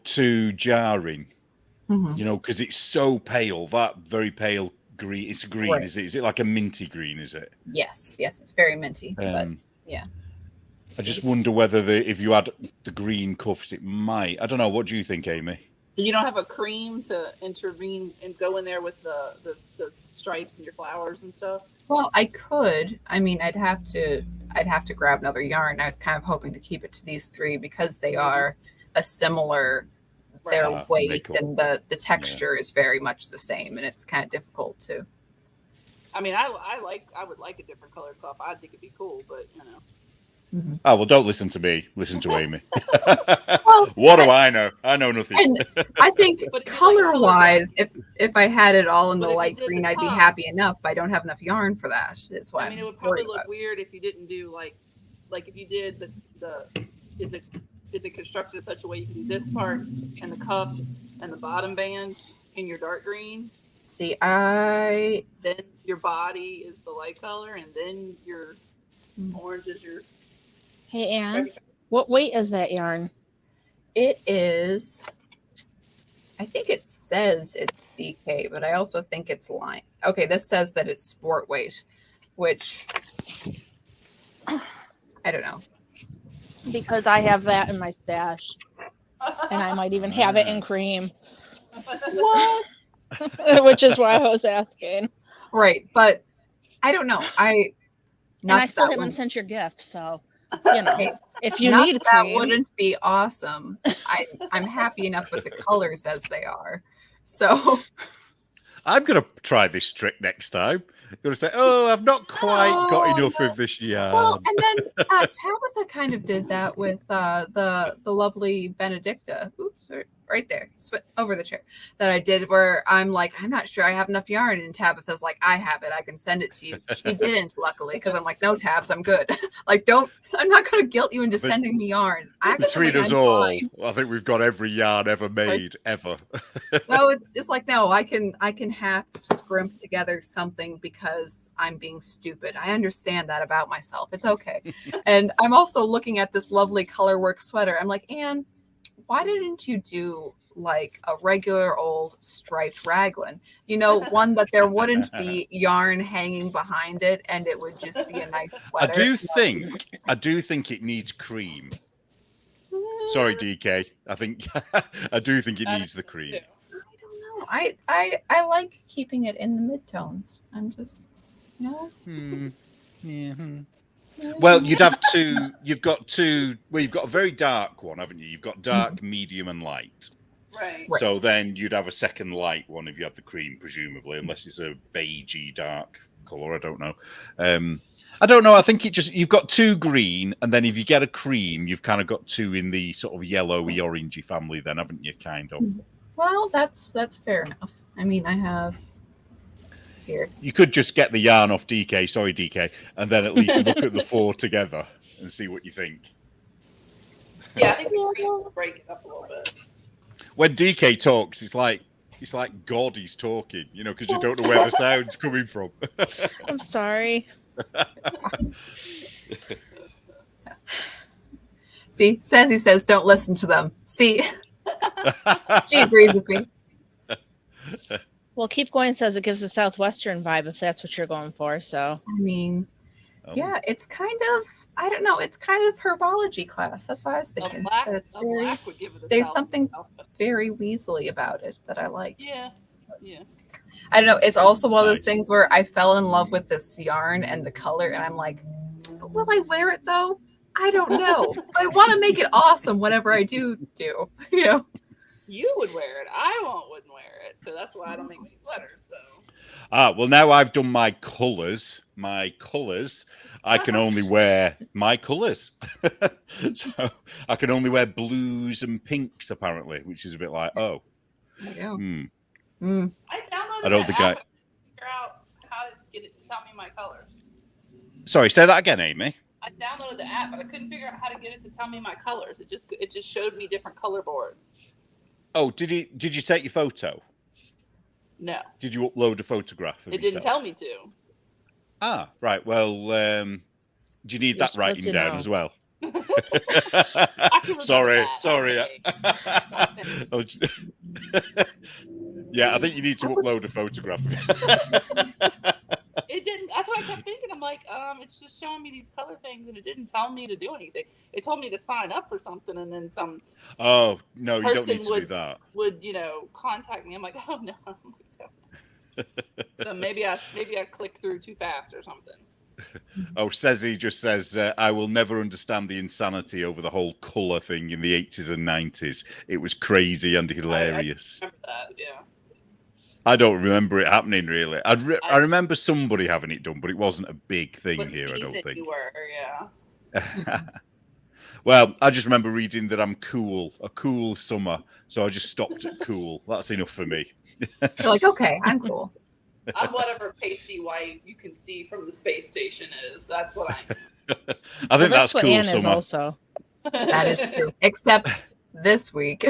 B: too jarring. Because it's so pale. That very pale green. It's green, right. Is it? Is it like a minty green? Is it?
A: Yes, it's very minty. But yeah.
B: I just wonder whether if you had the green cuffs, it might. I don't know. What do you think, Amy?
D: You don't have a cream to intervene and go in there with the stripes and your flowers and stuff?
A: Well, I could. I mean, I'd have to grab another yarn. I was kind of hoping to keep it to these 3 because they are a similar, their weight and the texture is very much the same, and it's kind of difficult to.
D: I mean, I would like a different color cuff. I think it'd be cool, but
B: Oh, well, don't listen to me. Listen to Amy. Well, what do I know? I know nothing.
A: And I think color-wise, if I had it all in the light green, I'd be happy enough. But I don't have enough yarn for that. Is why.
D: I mean, it would probably look weird if you didn't do like if you did the is it constructed in such a way you can do this part and the cuffs and the bottom band in your dark green.
A: See,
D: then your body is the light color, and then your orange is your.
C: Hey, Anne, what weight is that yarn?
A: It is, I think it says it's DK, but I also think it's line. Okay, this says that it's sport weight, which I don't know.
C: Because I have that in my stash, and I might even have it in cream. What? Which is why I was asking.
A: Right, but I don't know. I
C: still haven't sent your gift, so. If you need
A: that cream, wouldn't be awesome. I'm happy enough with the colors as they are. So
B: I'm going to try this trick next time. I'm going to say, oh, I've not quite got enough of this yarn.
A: Well, and then Tabitha kind of did that with the lovely Benedicta. Oops, right there, over the chair that I did, where I'm like, I'm not sure I have enough yarn, and Tabitha's like, I have it, I can send it to you. She didn't, luckily, because I'm like, no, Tabs, I'm good. Like, I'm not going to guilt you into sending me yarn.
B: Between us all, I think we've got every yarn ever made, ever.
A: No, it's like, no, I can half scrimp together something because I'm being stupid. I understand that about myself. It's okay. And I'm also looking at this lovely colorwork sweater. I'm like, Anne, why didn't you do like a regular old striped raglan? You know, one that there wouldn't be yarn hanging behind it, and it would just be a nice sweater.
B: I do think it needs cream. Sorry, DK. I do think it needs the cream.
A: I don't know. I like keeping it in the midtones. I'm just,
B: Yeah. Well, you'd have two. You've got two. Well, you've got a very dark one, haven't you? You've got dark, medium, and light.
D: Right.
B: So then you'd have a second light one if you have the cream, presumably, unless it's a beigey dark color. I don't know. I don't know. I think you've got two green, and then if you get a cream, you've kind of got two in the sort of yellowy, orangey family. Then, haven't you? Kind of.
A: Well, that's fair enough. I mean, I have. Here.
B: You could just get the yarn off DK, sorry DK, and then at least look at the four together and see what you think.
D: Yeah, I think we break it up a little bit.
B: When DK talks, it's like God he's talking, because you don't know where the sound's coming from.
C: I'm sorry.
A: See, he says, don't listen to them. See, she agrees with me.
C: Well, Keep Going says it gives a Southwestern vibe if that's what you're going for. So,
A: I mean, yeah, it's kind of, I don't know, it's kind of herbology class. That's what I was thinking. There's something very weaselly about it that I like.
D: Yeah.
A: I don't know. It's also one of those things where I fell in love with this yarn and the color, and I'm like, but will I wear it though? I don't know. I want to make it awesome whenever I do.
D: You would wear it. I wouldn't wear it. So that's why I don't make many sweaters. So.
B: Well, now I've done my colors. I can only wear my colors. So I can only wear blues and pinks, apparently, which is a bit like, oh.
A: Yeah.
D: I downloaded the app to figure out how to get it to tell me my colors.
B: Sorry, say that again, Amy.
D: I downloaded the app, but I couldn't figure out how to get it to tell me my colors. It just showed me different color boards.
B: Oh, did you take your photo?
D: No.
B: Did you upload a photograph of
D: It didn't tell me to.
B: Ah, right. Well, do you need that writing down as well? Sorry. Yeah, I think you need to upload a photograph.
D: It didn't. That's what I kept thinking. I'm like, it's just showing me these color things, and it didn't tell me to do anything. It told me to sign up for something, and then some.
B: Oh no, you don't need to do that.
D: Would contact me? I'm like, oh no. So maybe I clicked through too fast or something.
B: Oh, he just says, I will never understand the insanity over the whole colour thing in the 80s and 90s. It was crazy and hilarious.
D: I remember that, yeah.
B: I don't remember it happening, really. I remember somebody having it done, but it wasn't a big thing here, I don't think.
D: You were, yeah.
B: Well, I just remember reading that I'm cool, a cool summer, so I just stopped at cool. That's enough for me.
A: You're like, okay, I'm cool.
D: I'm whatever pasty white you can see from the space station is. That's what I am.
B: I think that's
C: what
B: cool
C: Anne
B: summer.
C: is also.
A: That is true. Except this week.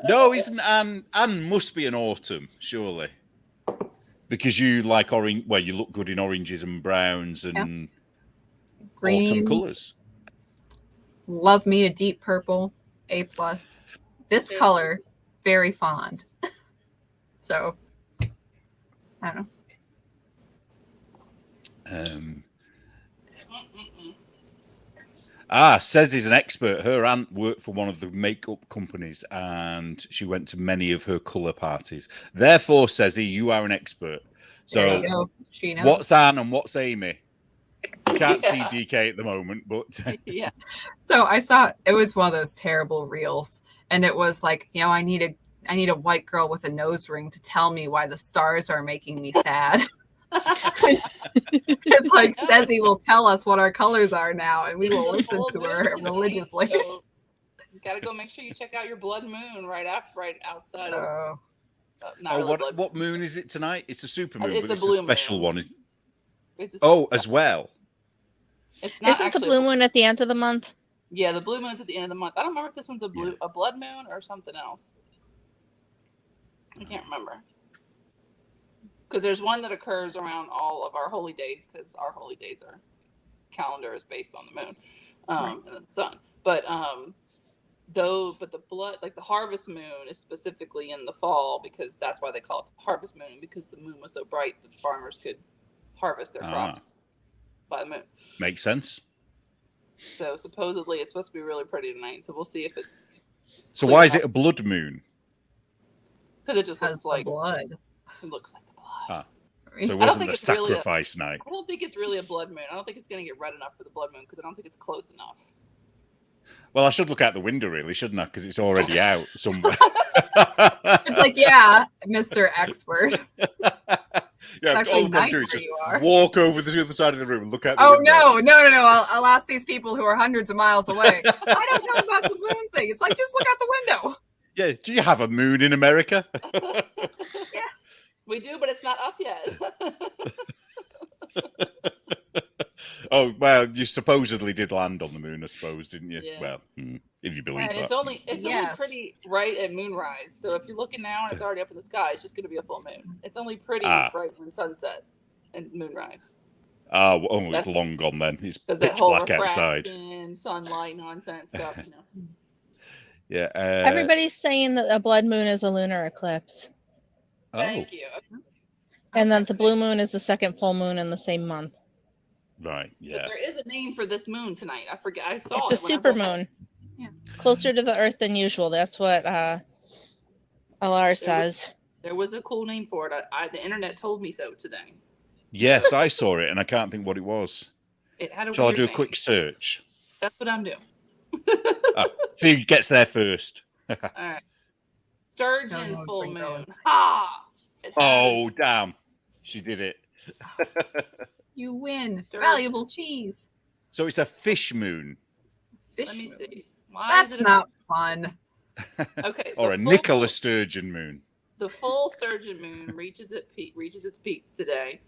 B: No, isn't Anne? Anne must be an autumn, surely, because you like orange. Well, you look good in oranges and browns and
A: greens.
B: Autumn colours.
A: Love me a deep purple, A+. This color, very fond. So, I don't know.
B: Says he's an expert. Her aunt worked for one of the makeup companies and she went to many of her colour parties. Therefore, says he, you are an expert. So,
A: there you go. She knows.
B: What's Anne and what's Amy? You can't see DK at the moment, but...
A: Yeah. So I saw, it was one of those terrible reels. And it was like, I need I need a white girl with a nose ring to tell me why the stars are making me sad. It's like Ceci will tell us what our colors are now, and we will listen to her religiously.
D: So you gotta go make sure you check out your blood moon right outside of.
B: What moon is it tonight? It's a super moon,
D: It's
B: but
D: a
B: it's
D: blue
B: a special
D: moon.
B: one.
D: It's
B: As well.
D: It's not
C: Isn't the blue moon at the end of the month?
D: Yeah, the blue moon's at the end of the month. I don't remember if this one's a blood moon or something else. I can't remember. Because there's one that occurs around all of our holy days, because our holy days calendar is based on the moon and the sun. But the blood, like the harvest moon, is specifically in the fall, because that's why they call it the harvest moon, because the moon was so bright that farmers could harvest their crops by the moon.
B: Makes sense.
D: So supposedly it's supposed to be really pretty tonight. So we'll see if it's.
B: So why is it a blood moon?
D: Because it just looks like
A: blood.
D: It looks like the blood.
B: So it wasn't a sacrifice night.
D: I don't think it's really a blood moon. I don't think it's going to get red enough for the blood moon, because I don't think it's close enough.
B: Well, I should look out the window, really, shouldn't I? Because it's already out somewhere.
A: It's like, yeah, Mr. Expert.
B: Yeah, all I've got to do is just walk over to the other side of the room and look out the window.
A: No. I'll ask these people who are hundreds of miles away. I don't know about the moon thing. It's like, just look out the window.
B: Yeah, do you have a moon in America?
D: Yeah, we do, but it's not up yet.
B: Oh, well, you supposedly did land on the moon, I suppose, didn't you?
D: Yeah.
B: Well, if you believe that.
D: It's only pretty right at moonrise. So if you're looking now and it's already up in the sky, it's just going to be a full moon. It's only pretty right when sunset and moonrise.
B: It's long gone then. It's pitch black outside.
D: Sunlight nonsense stuff, you know.
B: Yeah.
C: Everybody's saying that a blood moon is a lunar eclipse.
D: Thank you.
C: And then the blue moon is the second full moon in the same month.
B: Right, yeah.
D: But there is a name for this moon tonight. I forget. I saw it.
C: It's a super moon.
A: Yeah.
C: Closer to the Earth than usual. That's what LR says.
D: There was a cool name for it. The internet told me so today.
B: Yes, I saw it, and I can't think what it was.
D: It had a
B: Shall I
D: weird
B: do a
D: name.
B: quick search?
D: That's what I'm doing.
B: See who gets there first.
D: All right. Sturgeon full moon.
A: Goes.
B: Oh, damn. She did it.
A: You win. Valuable cheese.
B: So it's a fish moon.
D: Let me see.
A: That's not fun.
D: Okay.
B: Or a Nicholas Sturgeon moon.
D: The full sturgeon moon reaches its peak today.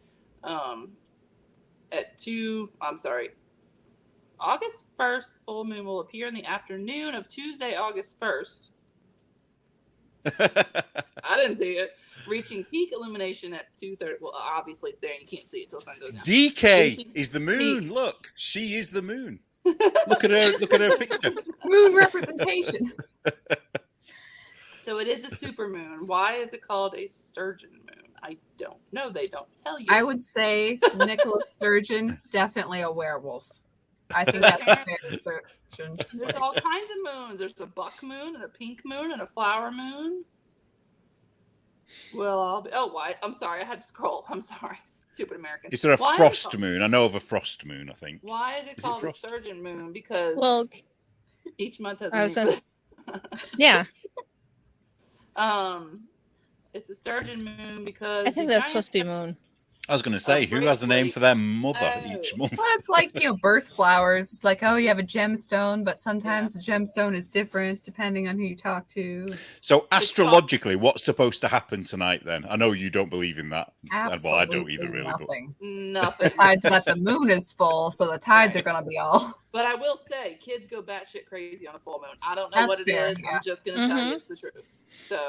D: August 1st, full moon will appear in the afternoon of Tuesday, August 1st. I didn't see it. Reaching peak illumination at 2:30. Well, obviously it's there and you can't see it till the sun goes down.
B: DK is the moon. Peak. Look, she is the moon. Look at her picture.
A: Moon representation.
D: So it is a super moon. Why is it called a sturgeon moon? I don't know. They don't tell you.
A: I would say Nicholas Sturgeon, definitely a werewolf. I think that's a fair description.
D: There's all kinds of moons. There's a buck moon and a pink moon and a flower moon. Well, I'm sorry. I had to scroll. I'm sorry. Stupid American.
B: Is there a frost moon? I know of a frost moon, I think.
D: Why is it called a sturgeon moon? Because each month has
C: yeah.
D: It's a sturgeon moon because
C: I think that's supposed to be moon.
B: I was going to say, who has a name for their mother each month?
A: Well, it's like, birth flowers. It's like, you have a gemstone, but sometimes the gemstone is different depending on who you talk to.
B: So astrologically, what's supposed to happen tonight then? I know you don't believe in that.
A: Absolutely
B: well, I don't either, really.
A: Nothing.
D: Nothing.
A: Besides that the moon is full, so the tides are going to be all.
D: But I will say, kids go batshit crazy on a full moon. I don't know what it is. Yeah. I'm just going to tell you it's the truth. So...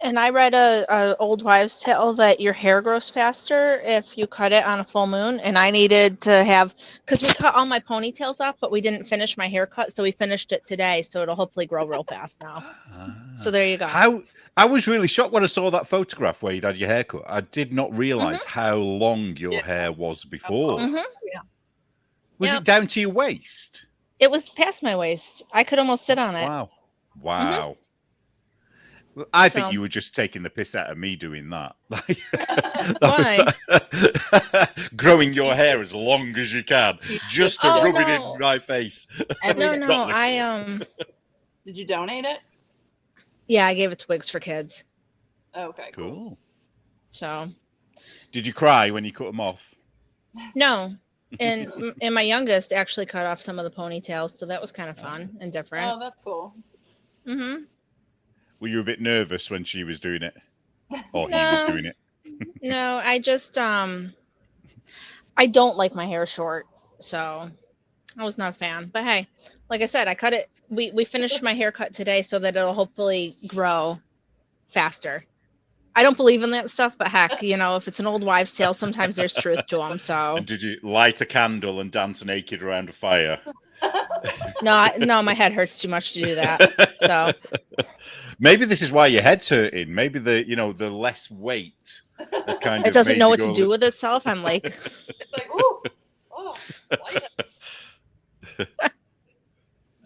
C: And I read a old wives' tale that your hair grows faster if you cut it on a full moon. And I needed to have, because we cut all my ponytails off, but we didn't finish my haircut, so we finished it today. So it'll hopefully grow real fast now. So there you go.
B: I was really shocked when I saw that photograph where you'd had your hair cut. I did not realize how long your hair was before.
D: Yeah.
B: Was it down to your waist?
C: It was past my waist. I could almost sit on it.
B: Wow. Well, I think you were just taking the piss out of me doing that.
C: Why?
B: Growing your hair as long as you can, just to rub it in my face.
C: No, I
D: Did you donate it?
C: Yeah, I gave it to Wigs for Kids.
D: Okay, cool.
B: Cool.
C: So
B: Did you cry when you cut them off?
C: no, and my youngest actually cut off some of the ponytails, so that was kind of fun and different.
D: Oh, that's cool.
C: Mm-hmm.
B: Were you a bit nervous when she was doing it, or he
C: No.
B: was doing it?
C: No, I just I don't like my hair short, so I was not a fan. But hey, like I said, I cut it. We finished my haircut today so that it'll hopefully grow faster. I don't believe in that stuff, but heck, you know, if it's an old wives' tale, sometimes there's truth to them. So
B: And did you light a candle and dance naked around a fire?
C: no, my head hurts too much to do that. So
B: maybe this is why your head's hurting. Maybe the less weight has kind of
C: it doesn't
B: made
C: know
B: you
C: what
B: go
C: to
B: a
C: do
B: li-
C: with itself. I'm like,
D: It's like, ooh, oh, light up.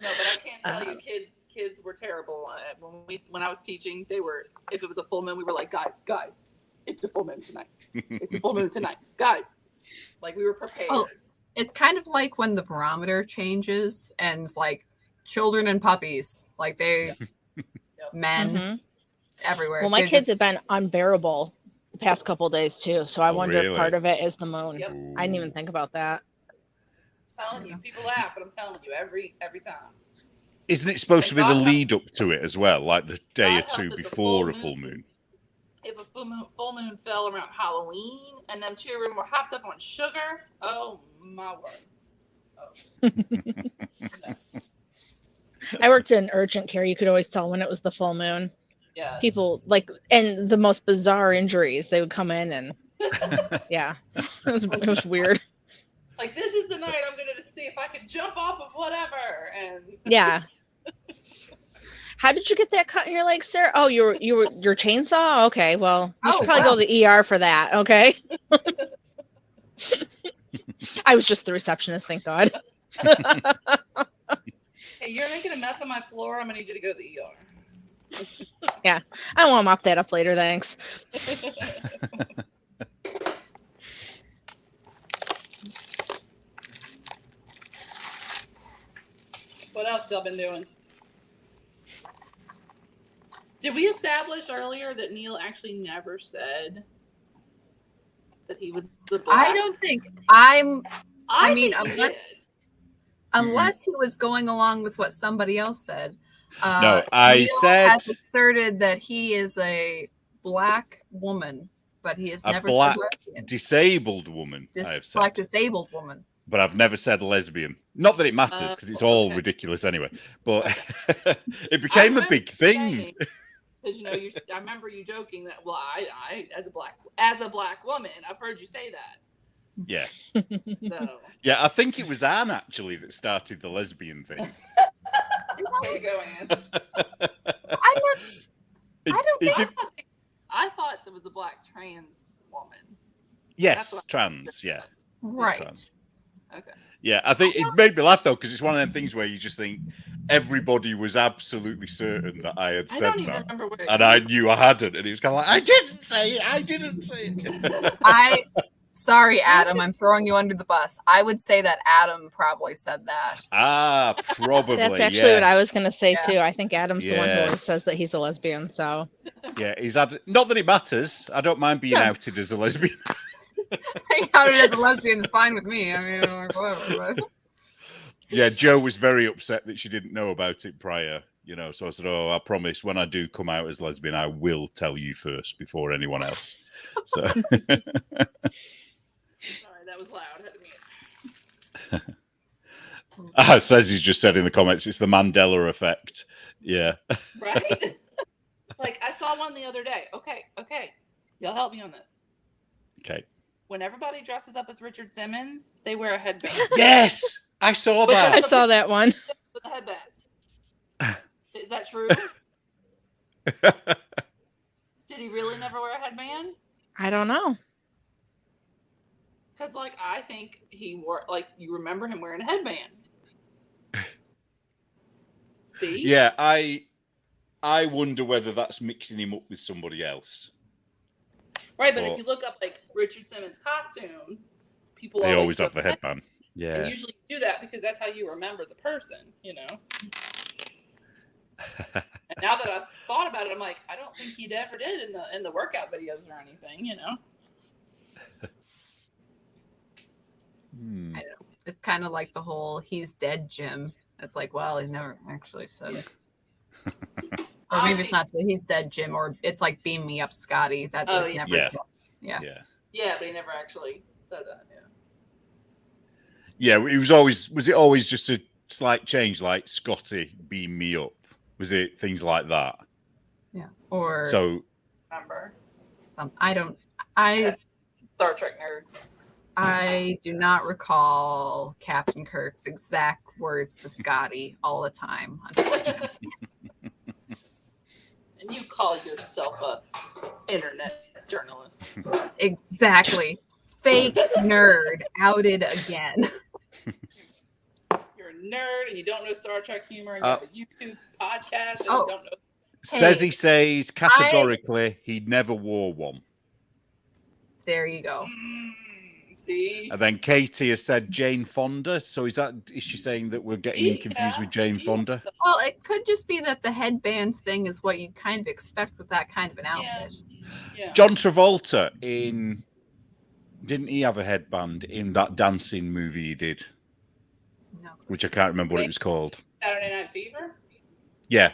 D: No, but I can't tell you, kids were terrible. When I was teaching, they were. If it was a full moon, we were like, guys, it's a full moon tonight. It's a full moon tonight, guys. Like we were prepared.
A: Oh, it's kind of like when the barometer changes and like children and puppies, like men
C: mhm.
A: everywhere.
C: Well, my
A: They're
C: kids
A: just-
C: have been unbearable the past couple days too. So I
B: Oh,
C: wonder
B: really?
C: if part of it is the moon.
D: Yep.
C: I didn't even think about that.
D: I'm telling you, people laugh, but I'm telling you, every time.
B: Isn't it supposed to be the
D: God help-
B: lead up to it as well, like the day or
D: God help
B: two
D: that the
B: before a full moon?
D: If a full moon fell around Halloween and them children were hopped up on sugar, oh my word.
C: I worked in urgent care. You could always tell when it was the full moon.
D: Yeah.
C: People like, and the most bizarre injuries. They would come in and yeah, it was weird.
D: Like this is the night I'm gonna see if I can jump off of whatever. And
C: Yeah. How did you get that cut in your leg, sir? Oh, your chainsaw? Okay, well, you should
A: Oh,
C: probably go to the ER for that, okay? I was just the receptionist, thank God.
D: hey, you're making a mess on my floor. I'm gonna need you to go to the ER.
C: Yeah, I won't mop that up later, thanks.
D: What else y'all been doing? Did we establish earlier that Neil actually never said that he was the black?
A: I don't think I mean,
D: think he
A: unless-
D: did.
A: unless he was going along with what somebody else said.
B: No, I
A: Neil
B: said-
A: has asserted that he is a black woman, but he has
B: A
A: never
B: black
A: said lesbian.
B: disabled woman, I have said.
A: Black disabled woman.
B: But I've never said lesbian. Not that it matters, because it's all
D: okay.
B: ridiculous anyway. But it became a big thing.
D: Because I remember you joking that I as a black woman, I've heard you say that.
B: Yeah.
D: So
B: Yeah, I think it was Anne actually that started the lesbian thing.
D: way to go, Ann.
A: I don't think
B: just-
D: I thought there was a black trans woman.
B: yes,
D: That's what
B: trans, yeah.
A: right.
B: Trans.
D: Okay.
B: Yeah, I think it made me laugh though, because it's one of them things where you just think everybody was absolutely certain that I had
D: I
B: said
D: don't even
B: that.
D: remember where it
B: And
D: came
B: I
D: from.
B: knew I hadn't, and it was kind of like, I didn't say it.
A: Sorry, Adam, I'm throwing you under the bus. I would say that Adam probably said that.
B: Ah, probably.
C: That's actually what I
B: yes.
C: was going to say
A: Yeah.
C: too. I think Adam's the one who always
B: Yes.
C: says that he's a lesbian, so.
B: Yeah, he's had. Not that it matters. I don't mind being
C: No.
B: outed as a lesbian.
A: Hanging out as a lesbian is fine with me. I mean, like, whatever. But.
B: Yeah, Joe was very upset that she didn't know about it prior. So I said, "Oh, I promise when I do come out as lesbian, I will tell you first before anyone else." So.
D: Sorry, that was loud. I had to mute.
B: Says he's just said in the comments, it's the Mandela effect. Yeah.
D: Right? Like I saw one the other day. Okay. Y'all help me on this.
B: Okay.
D: When everybody dresses up as Richard Simmons, they wear a headband.
B: Yes, I saw
C: I
B: that.
C: saw that one.
D: With a headband. Is that true? Did he really never wear a headband?
C: I don't know.
D: Because, I think he wore, you remember him wearing a headband. See?
B: Yeah, I wonder whether that's mixing him up with somebody else.
D: Right, but
B: Or-
D: if you look up, Richard Simmons costumes, people
B: They always
D: wear
B: have the headband. Yeah.
D: And usually you do that because that's how you remember the person, And now that thought about it, I'm like, I don't think he ever did in the workout videos or anything, you know.
A: I don't know. It's kind of like the whole "he's dead" Jim. It's like, well, he never actually said. Or maybe it's not the "he's dead" Jim, or it's like "beam me up, Scotty." That was never said. Yeah,
D: but he never actually said that.
B: Yeah, it was always. Was it always just a slight change, like Scotty, beam me up? Was it things like that?
A: Yeah. Or
D: Remember
A: some. I
D: Star Trek nerd.
A: I do not recall Captain Kirk's exact words to Scotty all the time, unfortunately.
D: And you call yourself a internet journalist.
A: Exactly. Fake nerd outed again.
D: You're a nerd and you don't know Star Trek humor and you have a YouTube podcast and you don't know.
B: Says he says categorically he never wore one.
A: There you go.
D: See?
B: And then Katie has said Jane Fonda. So is she saying that we're getting confused with Jane Fonda?
A: Well, it could just be that the headband thing is what you'd kind of expect with that kind of an outfit.
D: Yeah.
B: John Travolta didn't he have a headband in that dancing movie he did?
A: No.
B: Which I can't remember what it was called.
D: Saturday Night Fever?
B: Yeah.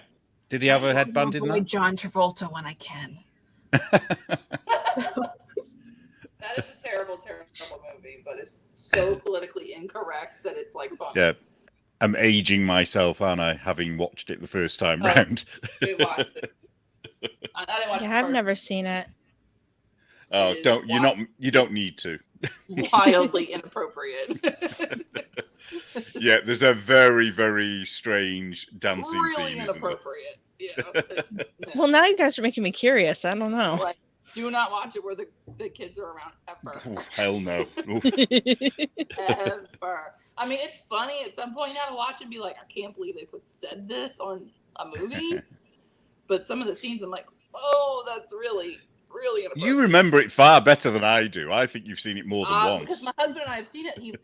B: Did he have a headband in that?
A: John Travolta when I can.
D: That is a terrible, terrible movie, but it's so politically incorrect that it's like fun.
B: Yeah. I'm aging myself, aren't I, having watched it the first time round?
D: We watched it. I didn't watch it.
C: I've never seen it.
B: Oh, you don't need to.
D: Wildly inappropriate.
B: Yeah, there's a very, very strange dancing
D: really
B: scene.
D: Inappropriate. Yeah.
C: Well, now you guys are making me curious. I don't know.
D: Like, do not watch it where the kids are around ever.
B: Oh, hell no.
D: Ever. I mean, it's funny at some point. You gotta watch and be like, I can't believe they said this on a movie. But some of the scenes, I'm like, oh, that's really, really inappropriate.
B: You remember it far better than I do. I think you've seen it more than once.
D: Because my husband and I have seen it. He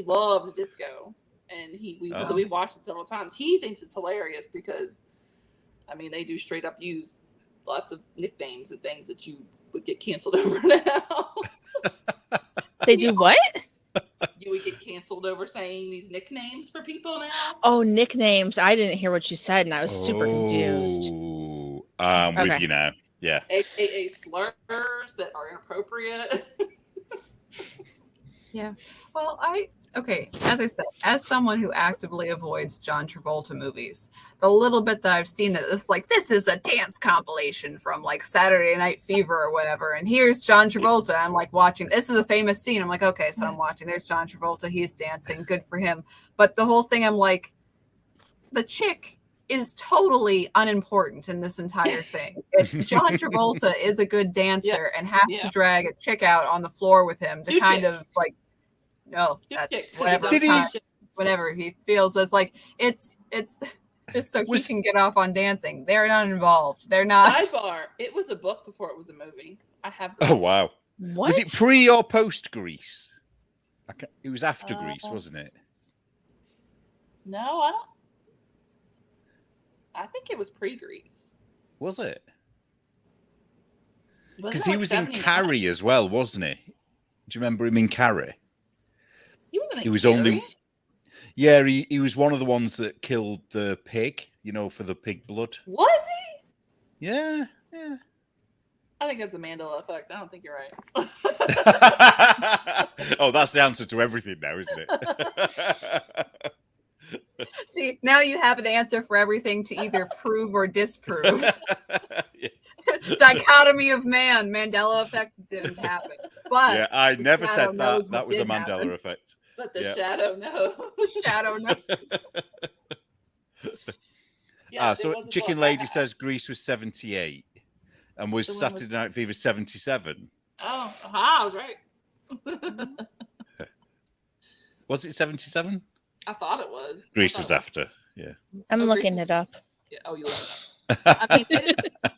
D: loved disco, and so we've watched it several times. He thinks it's hilarious because, I mean, they do straight up use lots of nicknames and things that you would get canceled over now.
C: They do what?
D: You would get canceled over saying these nicknames for people now.
C: Oh, nicknames. I didn't hear what you said, and I was super confused.
B: I'm with you now. Yeah.
D: AKA slurs that are inappropriate.
A: Yeah. Well, as I said, as someone who actively avoids John Travolta movies, the little bit that I've seen that it's like, this is a dance compilation from like Saturday Night Fever or whatever, and here's John Travolta. I'm like watching, this is a famous scene. I'm like, okay, so I'm watching, there's John Travolta, he's dancing, good for him. But the whole thing, I'm like, the chick is totally unimportant in this entire thing. It's John Travolta is a good dancer and has to drag a chick out on the floor with him to kind of like, no, that's whatever he feels. It's like it's just so he can get off on dancing. They're not involved. They're not.
D: Sidebar. It was a book before it was a movie. I have.
B: Oh wow!
C: What?
B: Was it pre or post Grease? It was after Grease, wasn't it?
D: No, I don't. I think it was pre-Grease.
B: Was it?
D: Because
B: he was in Carrie as well, wasn't he? Do you remember him in Carrie?
D: He wasn't in
B: He was
D: Carrie.
B: only. Yeah, he was one of the ones that killed the pig, for the pig blood.
D: Was he?
B: Yeah.
D: I think that's a Mandela effect. I don't think you're right.
B: Oh, that's the answer to everything now, isn't it?
A: See, now you have an answer for everything to either prove or disprove. Dichotomy of man. Mandela effect didn't happen. But
B: yeah, I never said that. That was a Mandela effect.
D: But the shadow knows.
A: Shadow knows.
D: Yes,
B: so Chicken Lady says Grease was 78 and was Saturday Night Fever 77.
D: Oh, I was right.
B: Was it 77?
D: I thought it was.
B: Grease was after. Yeah.
C: I'm looking it up.
D: Yeah. Oh, you look it up. I mean,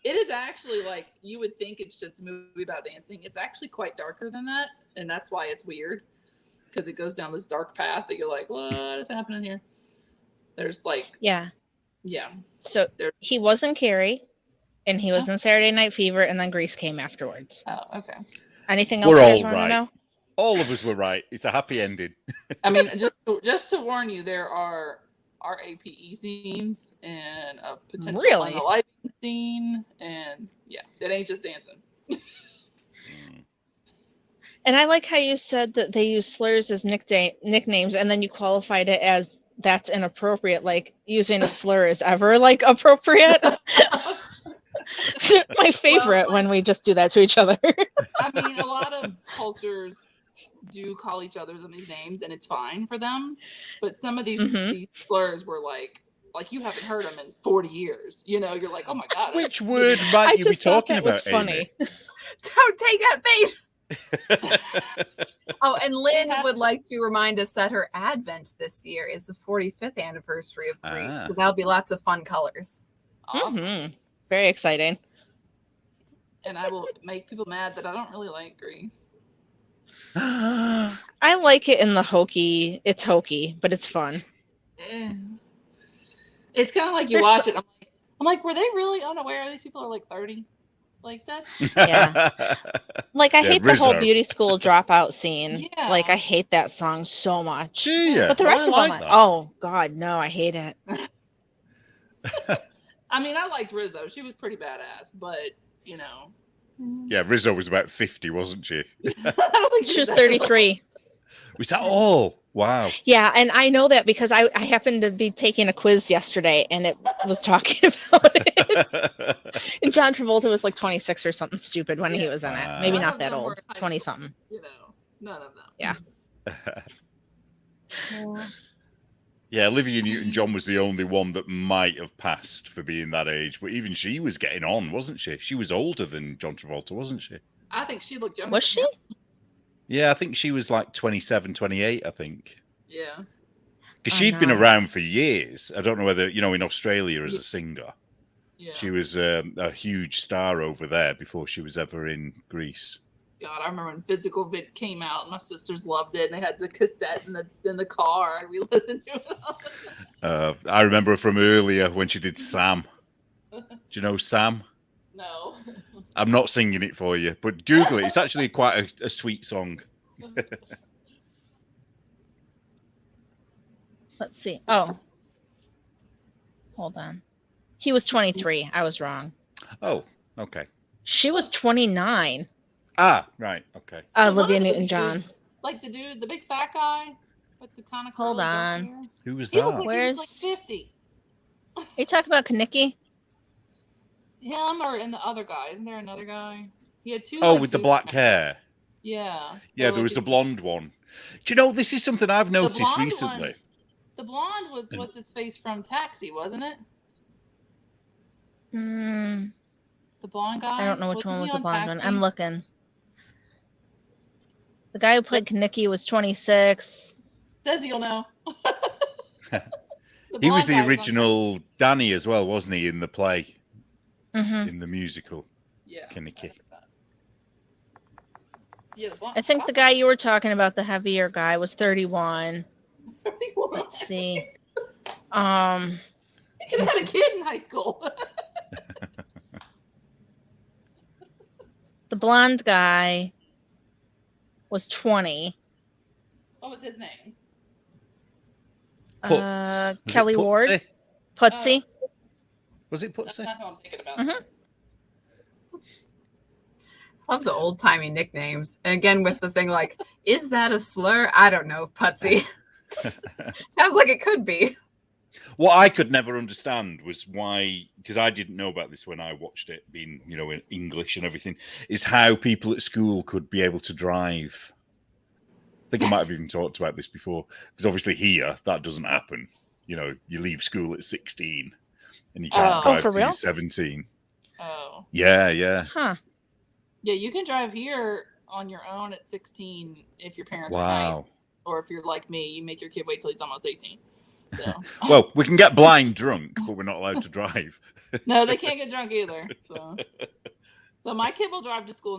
D: it is actually like you would think it's just a movie about dancing. It's actually quite darker than that, and that's why it's weird because it goes down this dark path that you're like, what is happening here? There's like,
C: yeah.
D: So
C: he was in Carrie. and he was in Saturday Night Fever, and then Grease came afterwards.
D: Oh, okay.
C: Anything else
B: We're
C: you guys
B: all
C: want to
B: right.
C: know?
B: All of us were right. It's a happy ending.
D: I mean, just to warn you, there are RAPE scenes and a potential
C: Really?
D: unaliving scene, and yeah, it ain't just dancing.
C: And I like how you said that they use slurs as nicknames, and then you qualified it as that's inappropriate. Like using a slur is ever like appropriate. My favorite when we just do that to each other.
D: I mean, a lot of cultures do call each other these names, and it's fine for them. But some of these slurs were like you haven't heard them in 40 years. You know, you're like, oh my god.
B: Which word might you be talking about,
C: funny.
B: Amy?
A: Don't take that bait. Oh, and Lynn would like to remind us that her advent this year is the 45th anniversary of Grease. So that'll be lots of fun colors.
D: Awesome.
C: Very exciting.
D: And I will make people mad that I don't really like Grease.
C: I like it in the hokey. It's hokey, but it's fun.
D: It's kind of like you watch it. I'm like, were they really unaware these people are like 30? Like that's
C: yeah. Like I hate the
B: Rizzo.
C: whole beauty school dropout scene.
D: Yeah.
C: Like I hate that song so much.
B: Do you?
C: But the rest of
B: like
C: them,
B: that.
C: oh god, no, I hate it.
D: I mean, I liked Rizzo. She was pretty badass, but you know.
B: Yeah, Rizzo was about 50, wasn't she?
D: I don't think
C: She was 33.
B: Was that all? Wow.
C: Yeah, and I know that because I happened to be taking a quiz yesterday and it was talking about it. And John Travolta was like 26 or something stupid when he was in it. Maybe
D: None
C: not
D: of
C: that
D: them
C: old.
D: were high
C: 20
D: school.
C: something.
D: You know, none of them.
C: Yeah.
B: Yeah, Olivia Newton-John was the only one that might have passed for being that age, but even she was getting on, wasn't she? She was older than John Travolta, wasn't she?
D: I think she looked younger.
C: Was she?
B: Yeah, I think she was like 27, 28, I think.
D: Yeah.
B: Because
C: Oh,
B: she'd been
C: no.
B: around for years. I don't know whether, you know, in Australia as a singer.
D: Yeah.
B: She was a huge star over there before she was ever in Greece.
D: God, I remember when Physical Vid came out. My sisters loved it, and they had the cassette in the car, and we listened to it all the time.
B: I remember her from earlier when she did Sam. Do you know Sam?
D: No.
B: I'm not singing it for you, but Google it. It's actually quite a sweet song.
C: Let's see. Oh. Hold on. He was 23. I was wrong.
B: Oh, okay.
C: She was 29.
B: Ah, right. Okay.
C: Olivia
D: One of those
C: Newton-John.
D: dudes, like the dude, the big fat guy with the kind of
C: Hold
D: curly dark
C: on.
D: hair.
B: Who was
D: He looked
B: that?
D: like
C: Where's-
D: he was like 50.
C: Are you talking about Kanicki?
D: Him or in the other guy? Isn't there another guy? He had two.
B: Oh,
D: like,
B: with the
D: dudes.
B: black hair.
D: Yeah.
B: Yeah, there was the blonde one. Do you know, this is something I've noticed
D: blonde
B: recently.
D: one- The blonde was what's his face from Taxi, wasn't it?
C: Mm,
D: The blonde guy.
C: I don't know which
D: Wasn't
C: one
D: he
C: was the
D: on
C: blonde one.
D: Taxi?
C: I'm looking. The guy who played Kanicki was 26.
D: Says he'll know.
B: He was
D: blonde
B: the
D: guy's on
B: original Danny as well, wasn't he, in the play,
C: Mm-hmm.
B: in the musical?
D: Yeah.
B: Kanicki.
D: Yeah, the blonde.
C: I think the guy you were talking about, the heavier guy, was 31. Let's see.
D: He could have had a kid in high school.
C: The blonde guy was 20.
D: What was his name?
B: Putz. Was it
C: Kelly Ward.
B: Putsy?
C: Putsy.
B: Was it
D: That's
B: Putsy?
D: not who I'm thinking about.
C: Mhm.
A: Love the old timey nicknames. And again, with the thing like, is that a slur? I don't know, Putsy. Sounds like it could be.
B: What I could never understand was why, because I didn't know about this when I watched it, being, you know, in English and everything, is how people at school could be able to drive. I think I might have even talked about this before, because obviously here, that doesn't happen. You know, you leave school at 16 and you can't
D: Oh,
B: drive
C: for
B: till
C: real?
B: you're 17.
D: Oh.
B: Yeah, yeah.
C: Huh.
D: Yeah, you can drive here on your own at 16 if your parents are nice.
B: Wow.
D: Or if you're like me, you make your kid wait till he's almost 18. So
B: Well, we can get blind drunk, but we're not allowed to drive.
D: no, they can't get drunk either. So my kid will drive to school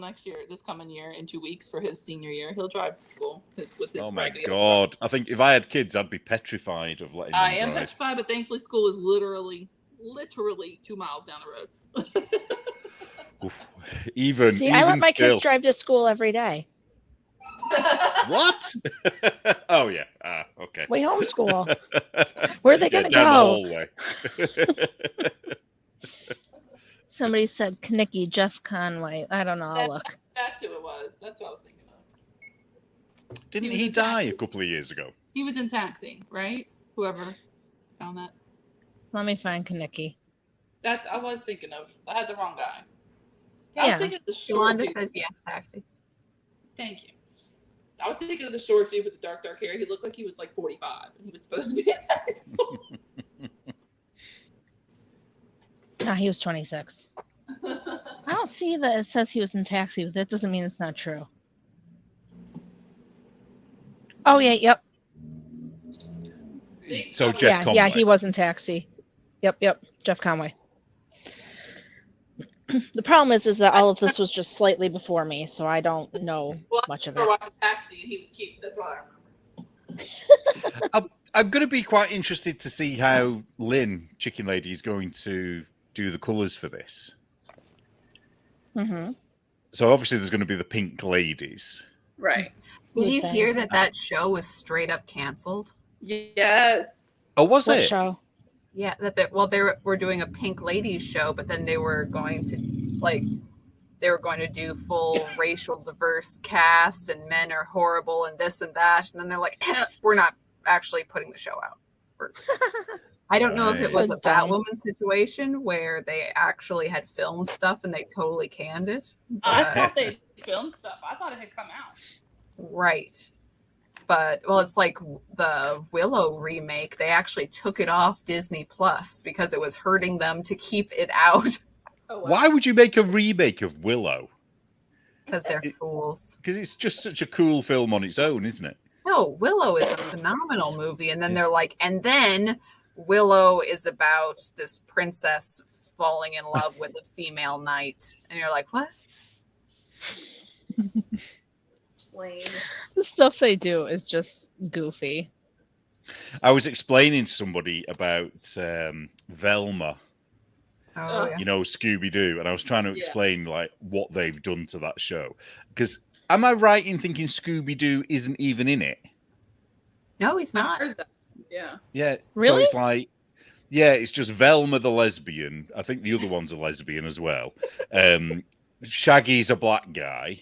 D: this coming year, in 2 weeks for his senior year. He'll drive to school with his
B: Oh my
D: raggedy old
B: God. I think if I had kids, I'd be petrified of letting them
D: I am
B: drive.
D: petrified, but thankfully school is literally literally 2 miles down the road.
B: Oof. Even
C: See,
B: even
C: I let my
B: still.
C: kids drive to school every day.
B: What? Oh yeah. Okay.
C: We homeschool. Where are they
B: Yeah,
C: gonna
B: down
C: go?
B: the hallway.
C: Somebody said Knickie, Jeff Conway. I don't know. I'll look.
D: That's who it was. That's what I was thinking of.
B: Didn't
D: was
B: he
D: in
B: die
D: Taxi.
B: a couple of years ago?
D: He was in Taxi, right? Whoever found that.
C: Let me find Knickie.
D: That's I was thinking of. I had the wrong guy. I was
C: Yeah.
D: thinking of the short
A: Yolanda
D: dude.
A: says yes, Taxi.
D: Thank you. I was thinking of the short dude with the dark hair. He looked like he was like 45. And he was supposed to be in high school.
C: No, he was 26. I don't see that it says he was in Taxi, but that doesn't mean it's not true. Oh yeah, yep.
B: So Jeff Conway.
C: Yeah, he was in Taxi. Yep, Jeff Conway. The problem is that all of this was just slightly before me, so I don't know much of
D: I
C: it.
D: watching Taxi and he was cute. That's why I remember.
B: I'm going to be quite interested to see how Lynn, Chicken Lady, is going to do the colours for this.
C: Mm-hmm.
B: So obviously there's going to be the pink ladies.
D: Right.
A: Did you hear that show was straight up canceled?
D: Yes.
B: Oh, was
C: What
B: it?
C: show?
A: Yeah, they were doing a Pink Ladies show, but then they were going to do full racial diverse cast and men are horrible and this and that, and then they're like, we're not actually putting the show out. I don't know if it was a Batwoman situation where they actually had filmed stuff and they totally canned it.
D: I thought they filmed stuff. I thought it had come out.
A: Right. But, well, it's like the Willow remake. They actually took it off Disney Plus because it was hurting them to keep it out.
D: Oh, wow.
B: Why would you make a remake of Willow?
A: Because they're fools.
B: Because it's just such a cool film on its own, isn't it?
A: No, Willow is a phenomenal movie. And then they're like, and then Willow is about this princess falling in love with a female knight. And you're like, what?
C: The stuff they do is just goofy.
B: I was explaining to somebody about Velma,
A: Oh, yeah.
B: you know, Scooby-Doo, and I was trying to explain like what they've done to that show. Because am I right in thinking Scooby-Doo isn't even in it?
A: No, he's
D: I
A: not.
D: heard that. Yeah.
B: Yeah.
C: Really?
B: So it's like, yeah, it's just Velma the lesbian. I think the other one's a lesbian as well. Shaggy's a black guy.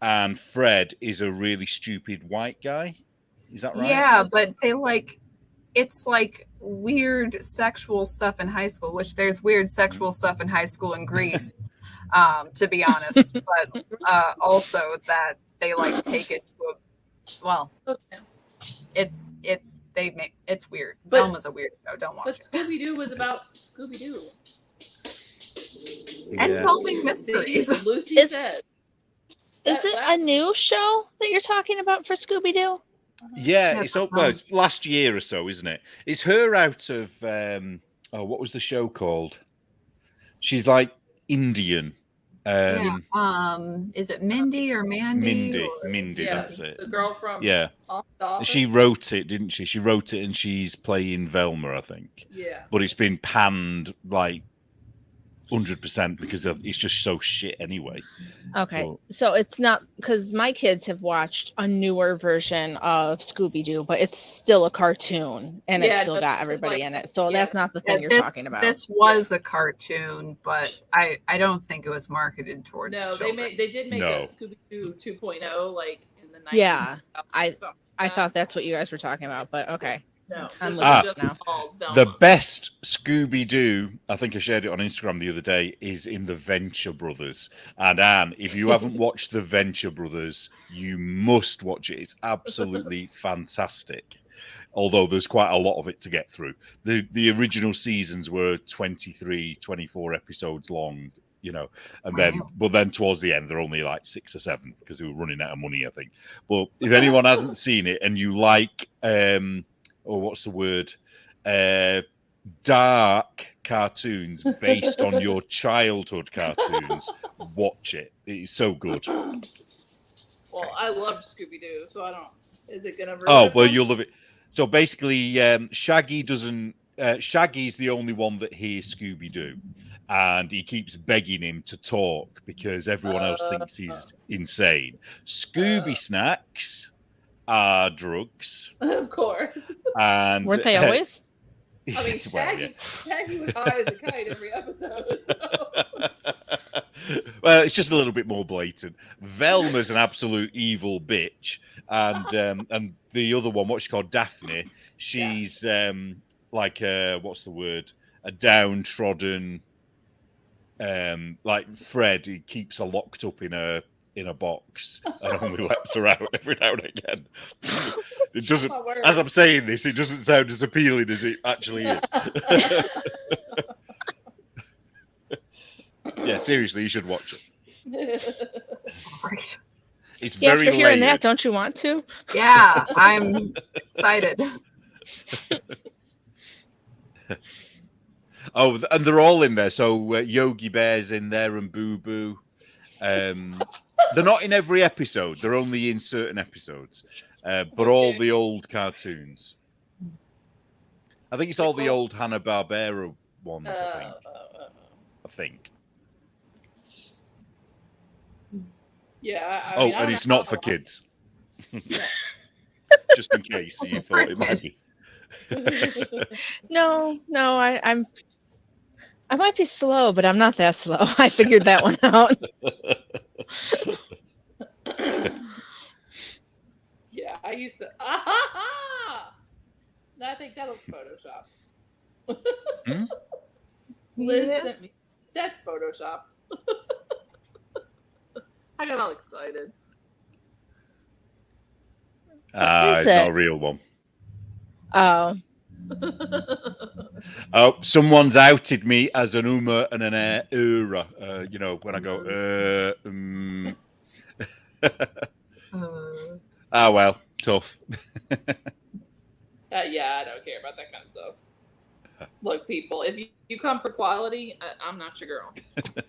B: And Fred is a really stupid white guy. Is that right?
A: Yeah, but it's like weird sexual stuff in high school, which there's weird sexual stuff in high school in Greece, to be honest. But also that they like take it to it's weird.
D: But-
A: Velma's a weird show. Don't watch
D: But
A: it.
D: Scooby-Doo was about Scooby-Doo.
A: And
B: Yeah.
A: solving mysteries.
D: See, Lucy
C: Is-
D: said.
C: Is it a new show that you're talking about for Scooby-Doo?
B: Yeah,
A: Yeah,
B: it's up it's last year or so, isn't it? It's her out of what was the show called? She's like Indian.
A: Is it Mindy or Mandy?
B: Mindy,
D: Yeah,
B: that's it.
D: the girl from
B: Yeah.
D: The Office.
B: She wrote it, didn't she? She wrote it and she's playing Velma, I think.
D: Yeah.
B: But it's been panned like 100% because it's just so shit anyway.
C: Okay,
B: Well-
C: so it's not because my kids have watched a newer version of Scooby-Doo, but it's still a cartoon and
D: Yeah,
C: it's still
D: no,
C: got
D: it's
C: everybody
D: like-
C: in it. So
D: yeah.
C: that's not the thing you're talking about.
A: This was a cartoon, but I don't think it was marketed towards
D: No,
A: children.
D: they did make
B: No.
D: a Scooby-Doo 2.0 like in the 90s.
C: Yeah, I
D: Uh,
C: thought that's what you guys were talking about, but okay.
D: No,
C: I'm
D: this
C: looking
D: was just
C: now.
D: called Velma.
B: The best Scooby-Doo, I think I shared it on Instagram the other day, is in the Venture Brothers. And Anne, if you haven't watched the Venture Brothers, you must watch it. It's absolutely fantastic. Although there's quite a lot of it to get through. The original seasons were 23, 24 episodes long, you know, and then towards the end they're only like 6 or 7 because they were running out of money, I think. But if anyone hasn't seen it and you like what's the word? Dark cartoons based on your childhood cartoons, watch it. It is so good.
D: Well, I love Scooby-Doo, so I don't. Is it gonna?
B: Oh, well, you'll love it. So basically, Shaggy doesn't Shaggy's the only one that hears Scooby-Doo, and he keeps begging him to talk because everyone else thinks he's insane. Scooby snacks are drugs.
D: Of course.
B: And
C: weren't they always?
D: I mean, Shaggy was high as a kite every episode. So.
B: Well, it's just a little bit more blatant. Velma's an absolute evil bitch, and the other one, what's she called, Daphne? She's like what's the word? A downtrodden, like Fred. He keeps her locked up in a box and only lets her out every now and again. It doesn't. As I'm saying this, it doesn't sound as appealing as it actually is. Yeah, seriously, you should watch it.
A: Right.
B: It's
C: Yeah,
B: very
C: after hearing
B: layered.
C: that, don't you want to?
A: Yeah, I'm excited.
B: Oh, and they're all in there. So Yogi Bear's in there and Boo Boo. They're not in every episode. They're only in certain episodes. But all the old cartoons. I think it's all the old Hanna-Barbera ones, I think.
D: Yeah. I
B: Oh,
D: mean, I
B: and
D: don't
B: it's
D: know
B: not for
D: how-
B: kids.
D: Yeah.
B: Just in case you thought it might be.
C: No, I might be slow, but I'm not that slow. I figured that one out.
D: Yeah, I used to. No, I think that looks photoshopped.
B: Hmm?
D: Liz
A: Yes.
D: sent me. That's photoshopped. I got all excited.
B: It's not a real one.
C: Oh,
B: Oh, someone's outed me as an Uma and an era. You know, when I go, Ah, well, tough.
D: Yeah, I don't care about that kind of stuff. Look, people, if you come for quality, I'm not your girl.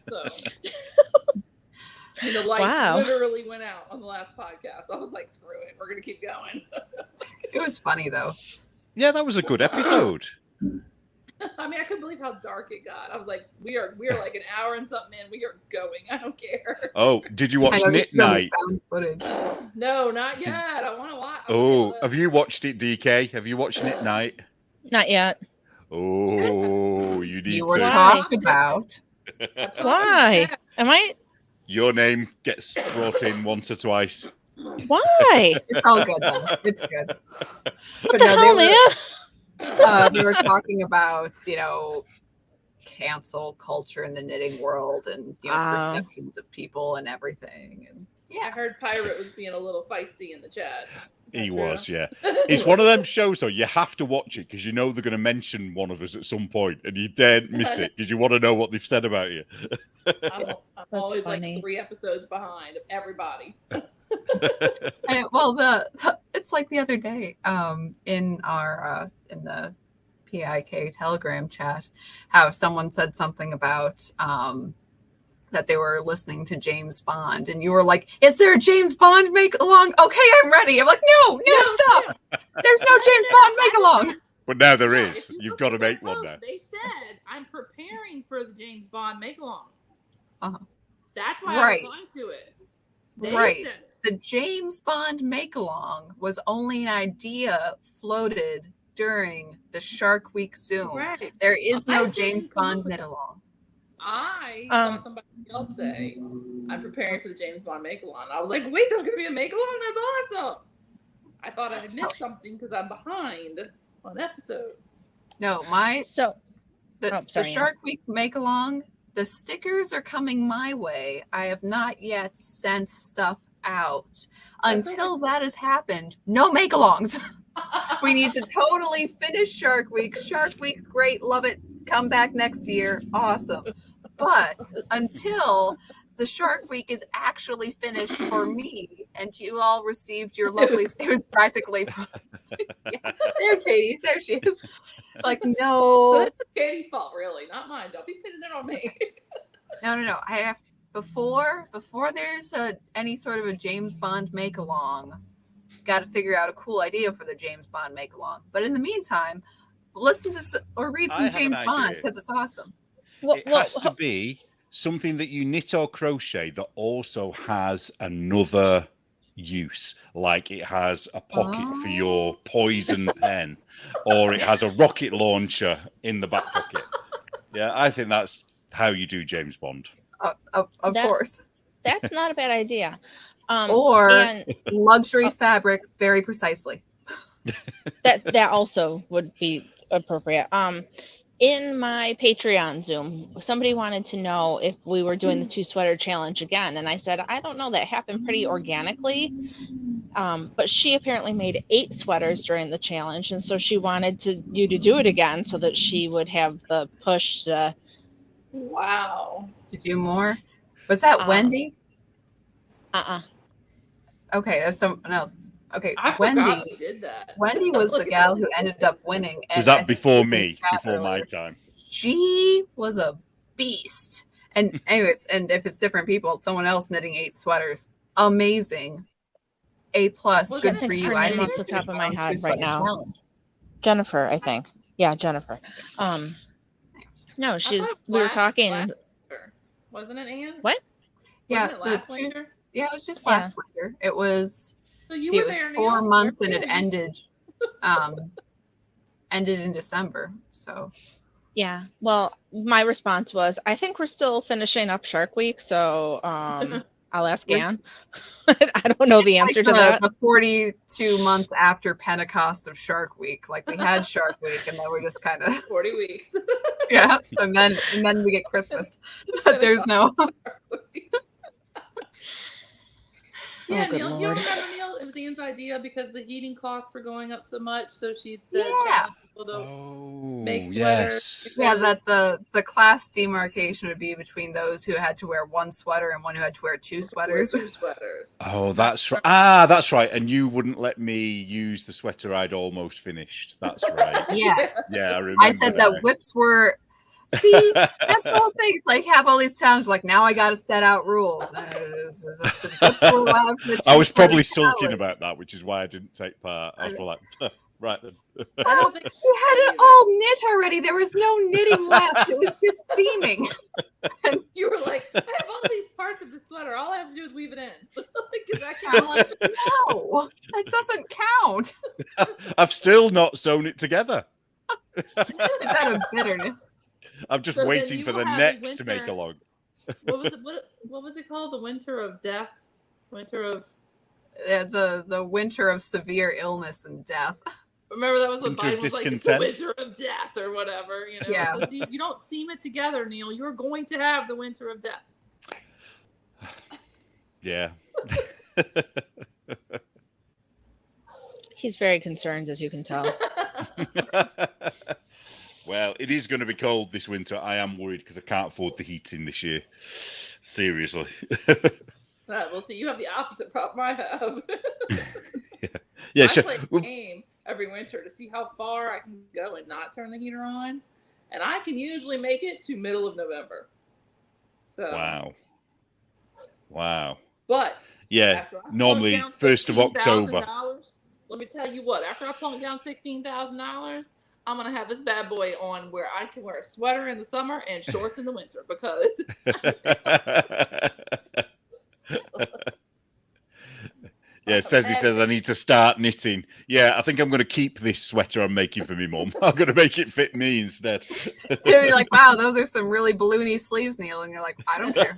D: So, and the lights literally went out on the last podcast. So I was like, screw it, we're gonna keep going.
A: It was funny though.
B: Yeah, that was a good episode.
D: I mean, I couldn't believe how dark it got. I was like, we are like an hour and something in. We are going. I don't care.
B: Oh, did you watch
A: I know
B: Knit
A: it's really
B: Night?
A: found footage.
D: No, not yet. I want to watch.
B: Oh, have you watched it, DK? Have you watched Knit Night?
C: not yet.
B: Oh, you need
A: You were
B: to.
A: talked about.
C: Why? Am I?
B: Your name gets brought in once or twice.
C: Why?
A: It's all good though. It's good.
C: What
A: But
C: the
A: no,
C: hell,
A: they
C: man?
A: they were talking about, cancel culture in the knitting world and perceptions of people and everything. And
D: I heard Pirate was being a little feisty in the chat.
B: He was, yeah. It's one of them shows, though. You have to watch it because you know they're going to mention one of us at some point, and you daren't miss it because you want to know what they've said about you.
D: I'm always
C: funny.
D: like 3 episodes behind of everybody.
A: And, it's like the other day in our in the PIK Telegram chat, how someone said something about that they were listening to James Bond, and you were like, "Is there a James Bond make along?" Okay, I'm ready. I'm like, "No, stop! There's no James Bond make along."
B: But now there
D: Yeah,
B: is.
D: if you
B: You've
D: look
B: got to
D: at their
B: make one
D: post,
B: now.
D: They said, I'm preparing for the James Bond make along.
A: Uh-huh.
D: That's why
A: Right.
D: I replied to it. They
A: Right.
D: said it.
A: The James Bond make along was only an idea floated during the Shark Week Zoom.
D: Right.
A: There is
D: I
A: no
D: didn't
A: James
D: come up
A: Bond
D: with
A: knit
D: that.
A: along.
D: I saw somebody else say, I'm preparing for the James Bond make along. I was like, wait, there's going to be a make along? That's awesome. I thought I had missed something because I'm behind on episodes.
A: No,
C: So,
A: the
C: sorry,
A: Shark Week make along, the stickers are coming my way. I have not yet sent stuff out.
D: That's
A: Until that has happened, no make alongs. We need to totally finish Shark Week. Shark Week's great. Love it. Come back next year. Awesome. But until the Shark Week is actually finished for me and you all received your lovely, it was practically, yeah, there, Katie, there she is. Like,
D: So
A: no,
D: this is Katie's fault, really, not mine. Don't be pinning it on me.
A: no. I have, before there's any sort of a James Bond make along, got to figure out a cool idea for the James Bond make along. But in the meantime, listen to or read
B: I
A: some
B: have an
A: James Bond
B: idea.
A: because it's awesome.
B: It has to be something that you knit or crochet that also has another use, like it has a pocket for your poison pen, or it has a rocket launcher in the back pocket. Yeah, I think that's how you do James Bond.
A: Of course.
C: That's not a bad idea.
A: Or luxury fabrics, very precisely.
C: That also would be appropriate. In my Patreon Zoom, somebody wanted to know if we were doing the 2 sweater challenge again, and I said I don't know. That happened pretty organically. But she apparently made 8 sweaters during the challenge, and so she wanted you to do it again so that she would have the push to.
D: Wow.
A: To do more. Was that Wendy? Okay, that's someone else. Okay,
D: I
A: Wendy
D: forgot we did that.
A: Wendy was the gal who ended up winning. And
B: was that before me? Before my time?
A: She was a beast. And anyways, and if it's different people, someone else knitting 8 sweaters, amazing. A+, good for you.
C: I'm off the top of my head right now. Challenge. Jennifer, I think. Yeah, Jennifer. No, we were talking.
D: Wasn't it, Anne?
C: What?
A: Yeah,
D: wasn't it last winter?
A: Yeah, it was just last winter. It was.
D: So you were
A: it was
D: there,
A: 4
D: Neil.
A: months, and it ended. Ended in December. So.
C: Yeah. Well, my response was, I think we're still finishing up Shark Week, so I'll ask Anne. I don't know the answer to that.
A: The 42 months after Pentecost of Shark Week, like we had Shark Week, and then we're just kind of
D: 40 weeks.
A: Yeah, and then we get Christmas. There's no.
D: Yeah,
C: oh,
D: Neil, you remember, Neil? It was Ian's idea because the heating costs were going up so much, so she'd said people to make sweaters.
B: Yes.
A: Yeah, that the class demarcation would be between those who had to wear 1 sweater and one who had to wear 2 sweaters.
D: 2 sweaters.
B: Oh, that's right. Ah, that's right. And you wouldn't let me use the sweater I'd almost finished. That's right.
A: Yes.
B: Yeah, I remember.
A: I said that whips were. See, that's the whole thing. It's like have all these challenges. Like now, I got to set out rules.
B: I was probably sulking about that, which is why I didn't take part. I was like, right then.
A: You had it all knit already. There was no knitting left. It was just seaming.
D: And you were like, I have all these parts of the sweater. All I have to do is weave it in. Because I can't.
A: Like, no, that doesn't count.
B: I've still not sewn it together.
A: Is that a bitterness?
B: I'm just waiting for the next to make a log.
D: What was it? What was it called? The winter of death. Winter of
A: the winter of severe illness and death.
D: Remember that was what
B: Winter
D: Biden was like. It's the winter of death or whatever. You know.
A: Yeah.
D: So see, if you don't seam it together, Neil, you're going to have the winter of death.
B: Yeah.
C: He's very concerned, as you can tell.
B: Well, it is going to be cold this winter. I am worried because I can't afford the heating this year. Seriously.
D: Well, see, you have the opposite problem I have.
B: Yeah,
D: I
B: sure.
D: play a game every winter to see how far I can go and not turn the heater on, and I can usually make it to middle of November. So
B: wow.
D: But
B: yeah, normally 1st of October.
D: Let me tell you what. After I plunk down $16,000. I'm going to have this bad boy on where I can wear a sweater in the summer and shorts in the winter because.
B: Yeah, Ceci says I need to start knitting. Yeah, I think I'm going to keep this sweater I'm making for me mum. I'm going to make it fit me instead.
A: You're like, wow, those are some really balloony sleeves, Neil. And you're like, I don't care.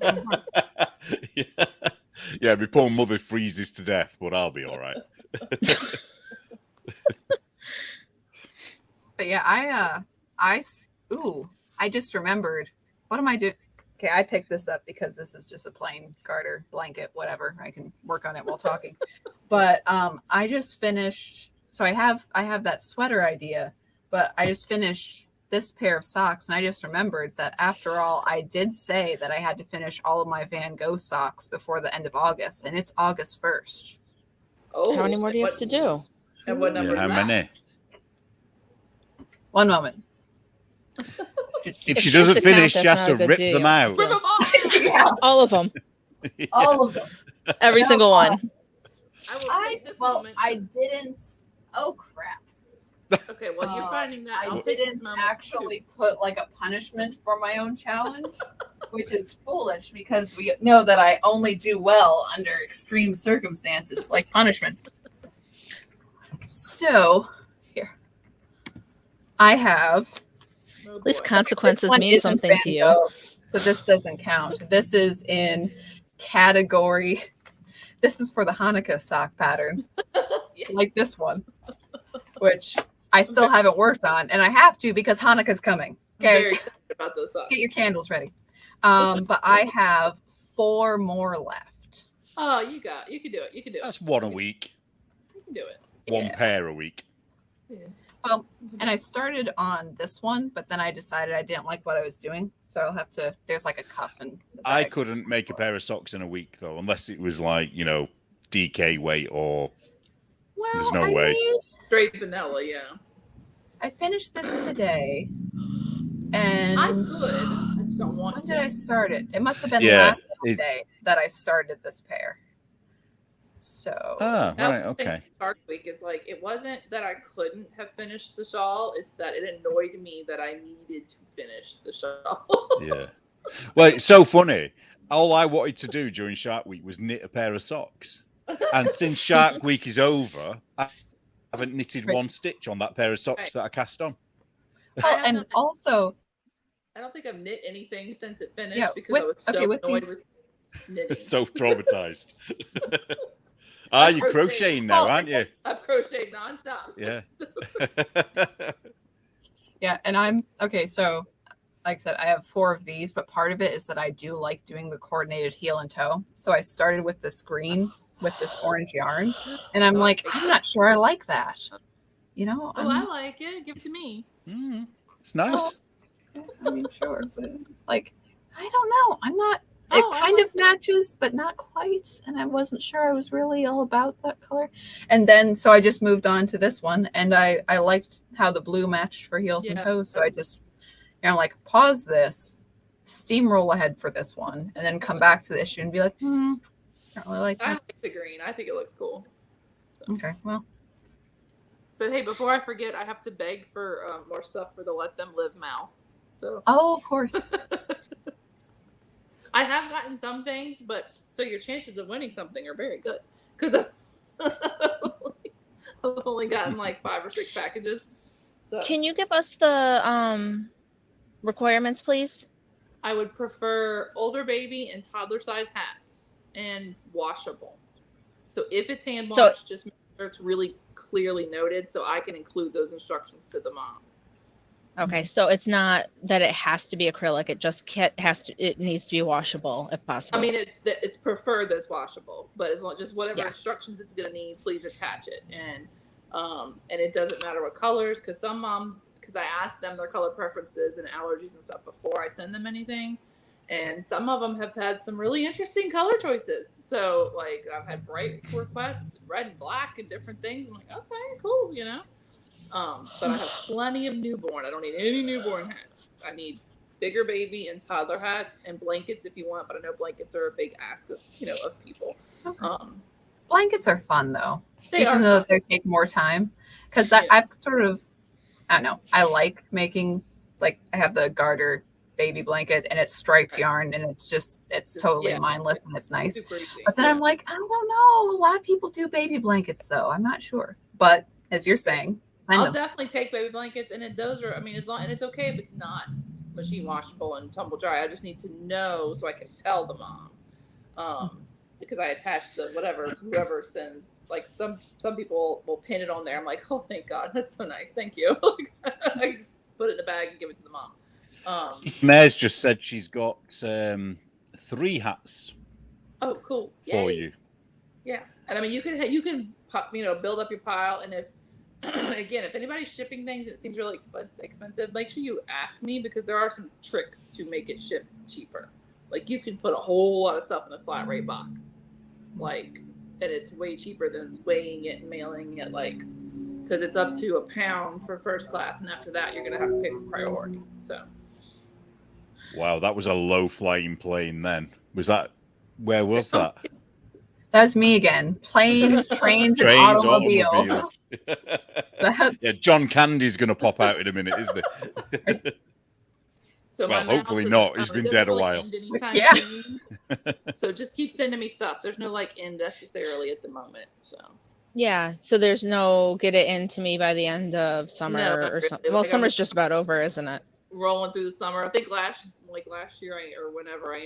B: Yeah, my poor mother freezes to death, but I'll be all right.
A: But yeah, I just remembered. What am I doing? Okay, I picked this up because this is just a plain garter blanket, whatever. I can work on it while talking. But I just finished. So I have that sweater idea, but I just finished this pair of socks, and I just remembered that after all, I did say that I had to finish all of my Van Gogh socks before the end of August, and it's August 1st.
D: Oh,
C: how many more do you have to do?
D: And what number?
B: How many?
A: One moment.
B: If she doesn't finish, she has to rip them out.
D: Rip them off.
A: Yeah.
C: All of them.
B: Yeah.
A: All of them.
C: Every single one.
D: I will take this moment.
A: I didn't. Oh crap!
D: Okay, well, you're finding that.
A: I
D: I'll take this
A: didn't
D: moment.
A: actually put like a punishment for my own challenge, which is foolish because we know that I only do well under extreme circumstances like punishments. So, here. I have.
D: Oh,
C: At least
D: boy.
C: consequences
A: This one
C: mean
A: isn't
C: something
A: Van
C: to you.
A: Gogh, so this doesn't count. This is in category. This is for the Hanukkah sock pattern,
D: Yes.
A: like this one, which I still haven't worked on, and I have to because Hanukkah's coming.
D: I'm very
A: Okay,
D: excited about those socks.
A: get your candles ready. But I have 4 more left.
D: Oh, you can do it. You can do it.
B: That's one a week.
D: You can do it.
B: One
A: Yeah.
B: pair a week.
D: Yeah.
A: Well, and I started on this one, but then I decided I didn't like what I was doing, so I'll have to. There's like a cuff and.
B: I couldn't make a pair of socks in a week though, unless it was like, you know, DK weight or
A: Well,
B: there's no way.
D: Straight vanilla, yeah.
A: I finished this today, and
D: I could. I just don't want
A: when
D: to.
A: did I start it? It must have been
B: Yeah,
A: last Sunday that I started this pair. So
B: Ah,
D: That
B: right,
D: was the thing
B: okay.
D: with Shark Week is like it wasn't that I couldn't have finished the shawl; it's that it annoyed me that I needed to finish the shawl.
B: Yeah. Well, it's so funny. All I wanted to do during Shark Week was knit a pair of socks. And since Shark Week is over, I haven't knitted one stitch on that pair of socks that I cast on.
A: well, and also
D: I don't think I've knit anything since it finished
A: Yeah,
D: because
A: with-
D: I was so
A: okay, with
D: annoyed
A: these-
D: with knitting.
B: So traumatized. You're crocheting now,
A: Well,
B: aren't you?
D: I've crocheted nonstop.
B: Yeah.
A: yeah, and I'm okay. So, like I said, I have 4 of these, but part of it is that I do like doing the coordinated heel and toe. So I started with this green with this orange yarn, and I'm like, I'm not sure I like that. You know,
D: Oh, I like it. Give it to me.
B: It's nice.
A: Well, I mean, sure, but like, I don't know. I'm not.
D: Oh,
A: It
D: I
A: kind
D: like
A: of matches, but not quite. And I wasn't sure I was really all about that color. And then, so I just moved on to this one, and I liked how the blue matched for heels and
D: Yeah.
A: toes. So I just, I'm like, pause this, steamroll ahead for this one, and then come back to the issue and be like, I don't really like
D: I
A: that.
D: like the green. I think it looks cool.
A: Okay, well,
D: But hey, before I forget, I have to beg for more stuff for the Let Them Live Mal. So
A: oh, of course.
D: I have gotten some things, but so your chances of winning something are very good because I've only gotten like 5 or 6 packages. So
C: Can you give us the requirements, please?
D: I would prefer older baby and toddler size hats and washable. So if it's hand
C: So-
D: washed, just make sure it's really clearly noted so I can include those instructions to the mom.
C: Okay, so it's not that it has to be acrylic. It just it needs to be washable if possible.
D: I mean, it's preferred that it's washable, but as long just whatever
C: Yeah.
D: instructions it's gonna need, please attach it. And it doesn't matter what colors, because some moms, because I asked them their color preferences and allergies and stuff before I send them anything, and some of them have had some really interesting color choices. So like I've had bright requests, red and black, and different things. I'm like, okay, cool, you know. But I have plenty of newborn. I don't need any newborn hats. I need bigger baby and toddler hats and blankets if you want, but I know blankets are a big ask of, of people.
A: Okay. Blankets are fun though,
D: They
A: even
D: are
A: though
D: fun.
A: they take more time. Because
D: Yeah.
A: I've sort of, I don't know, I like making, like, I have the garter baby blanket and it's striped
D: Right.
A: yarn and it's totally
D: Yeah.
A: mindless and it's nice.
D: Super easy.
A: But then
D: Yeah.
A: I'm like, I don't know. A lot of people do baby blankets though. I'm not sure. But as you're saying, send
D: I'll
A: them.
D: definitely take baby blankets, and those are. I mean, and it's okay if it's not machine washable and tumble dry. I just need to know so I can tell the mom, because I attach the whoever sends. Like some people will pin it on there. I'm like, oh, thank God, that's so nice, thank you. I just put it in the bag and give it to the mom.
B: Mare's just said she's got 3 hats
D: Oh, cool.
B: for
D: Yay.
B: you.
D: Yeah, and I mean, you can build up your pile, and if again, if anybody's shipping things and it seems really expensive, make sure you ask me, because there are some tricks to make it ship cheaper. Like you can put a whole lot of stuff in a flat rate box, and it's way cheaper than weighing it and mailing it, because it's up to £1 for first class, and after that you're gonna have to pay for priority. So
B: Wow, that was a low flying plane then. Where was that?
A: That's me again. Planes, trains, and
B: Trains,
A: automobiles.
B: automobiles.
A: That's
B: Yeah, John Candy's going to pop out in a minute, isn't it?
D: So
B: Well,
D: my mouth
B: hopefully
D: is,
B: not. He's
D: it
B: been
D: doesn't
B: dead a
D: really
B: while.
D: end anytime
A: Yeah.
D: soon. So just keep sending me stuff. There's no like end necessarily at the moment. So
C: Yeah, so there's no get it into me by the end of summer
D: No, not
C: or something.
D: really.
C: Well,
D: Like,
C: summer's just about over, isn't it?
D: rolling through the summer. I think last year or whenever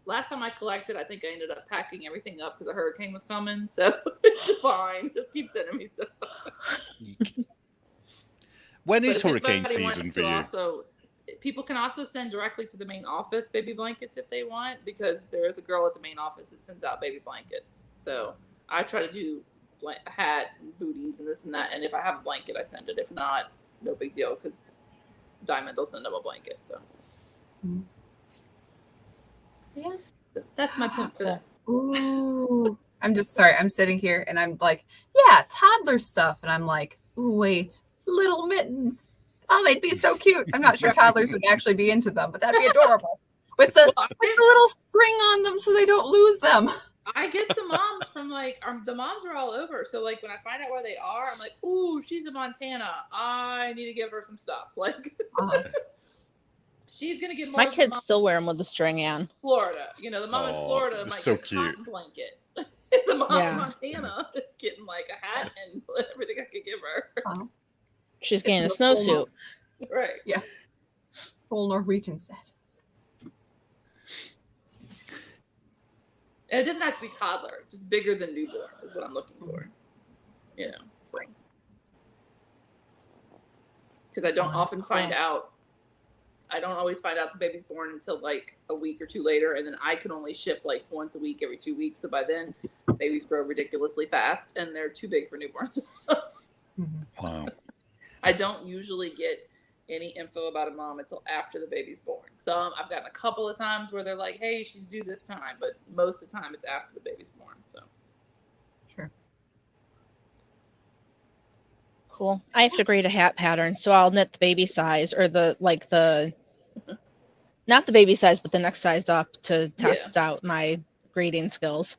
D: last time I collected, I think I ended up packing everything up because a hurricane was coming. So it's fine. Just keep sending me stuff.
B: When
D: But
B: is
D: if
B: hurricane
D: anybody
B: season
D: wants
B: for
D: to
B: you?
D: also, people can also send directly to the main office baby blankets if they want, because there is a girl at the main office that sends out baby blankets. So I try to do a hat and booties and this and that. And if I have a blanket, I send it. If not, no big deal, because Diamond will send them a blanket. So
A: yeah.
D: That's my point for that.
A: Ooh. I'm just sorry. I'm sitting here and I'm like, yeah, toddler stuff. And I'm like, ooh, wait, little mittens. Oh, they'd be so cute. I'm not sure toddlers would actually be into them, but that'd be adorable. With the little string on them so they don't lose them.
D: I get some moms from like the moms are all over. So like when I find out where they are, I'm like, ooh, she's in Montana. I need to give her some stuff. Like she's gonna get more.
C: My kids still wear them with the string on.
D: Florida, the mom in Florida might
B: so
D: get a cotton blanket. The mom in Montana is getting like a hat and everything I could give her.
C: She's getting a snowsuit.
D: Right.
A: Yeah. Full Norwegian set.
D: And it doesn't have to be toddler, just bigger than newborn is what I'm looking for. So. Because I don't often find out. I don't always find out the baby's born until like a week or two later, and then I can only ship like once a week, every 2 weeks. So by then, babies grow ridiculously fast, and they're too big for newborns.
B: Wow.
D: I don't usually get any info about a mom until after the baby's born. I've gotten a couple of times where they're like, hey, she's due this time, but most of the time it's after the baby's born. So
A: sure.
C: Cool. I have to grade a hat pattern, so I'll knit the baby size or not the baby size, but the next size up to test out my grading skills.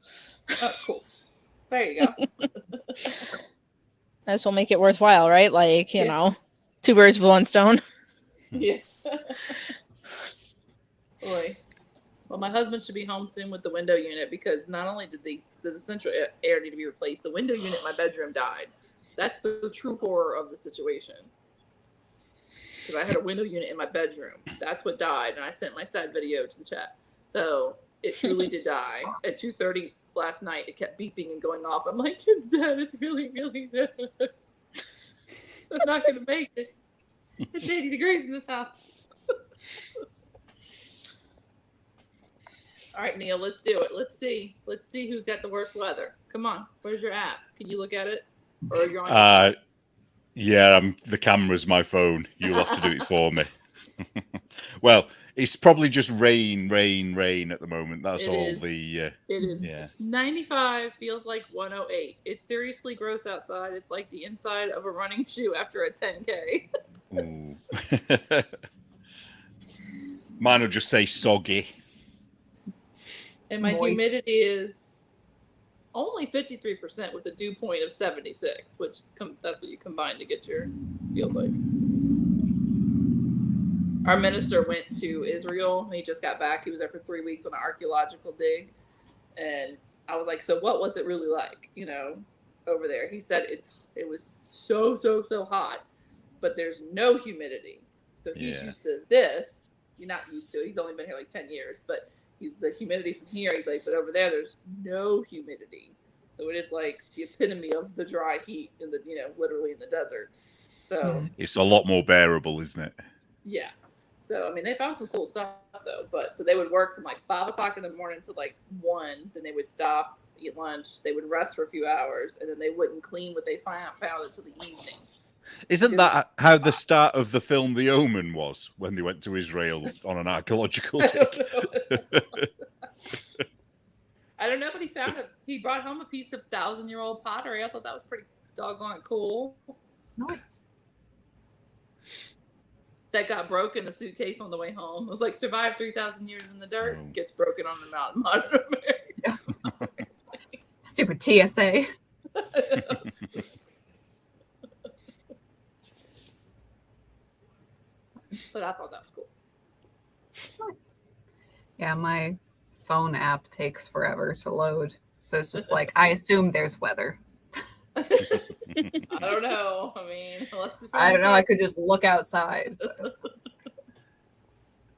D: Oh, cool. There you go.
C: This will make it worthwhile, right? Like, you know, 2 birds with 1 stone.
D: Yeah. Boy. Well, my husband should be home soon with the window unit, because not only does the central air need to be replaced, the window unit in my bedroom died. That's the true horror of the situation. Because I had a window unit in my bedroom. That's what died, and I sent my sad video to the chat. So it truly did die. At 2:30 last night, it kept beeping and going off. I'm like, it's dead. It's really, really dead. I'm not going to make it. It's 80 degrees in this house. All right, Neil, let's do it. Let's see who's got the worst weather. Come on. Where's your app? Can you look at it? Or you're on
B: yeah, the camera's my phone. You'll have to do it for me. Well, it's probably just rain at the moment. That's all
D: is.
B: the...
D: It is.
B: Yeah.
D: 95 feels like 108. It's seriously gross outside. It's like the inside of a running shoe after a 10K.
B: Ooh. Mine will just say soggy.
D: And my
A: Moist.
D: humidity is only 53% with a dew point of 76, which that's what you combine to get your, feels like. Our minister went to Israel. He just got back. He was there for 3 weeks on an archaeological dig. And I was like, so what was it really like, over there? He said it was so hot, but there's no humidity. So he's used to this. You're not used to it. He's only been here like 10 years, but he's the humidity from here. He's like, but over there, there's no humidity. So it is like the epitome of the dry heat in the, literally in the desert. So
B: it's a lot more bearable, isn't it?
D: Yeah. So, I mean, they found some cool stuff though, so they would work from like 5 o'clock in the morning to like 1, then they would stop, eat lunch, they would rest for a few hours, and then they wouldn't clean what they found until the evening.
B: Isn't that how the start of the film The Omen was, when they went to Israel on an archaeological dig?
D: I don't know, but he brought home a piece of 1,000-year-old pottery. I thought that was pretty doggone cool.
A: Nice.
D: That got broken in the suitcase on the way home. It was like, survived 3,000 years in the dirt, gets broken on the mountain, modern America.
A: Stupid TSA.
D: But I thought that was cool.
A: Nice. Yeah, my phone app takes forever to load. So it's just like, I assume there's weather.
D: I don't know. I mean, unless
A: I don't know. I could just look outside.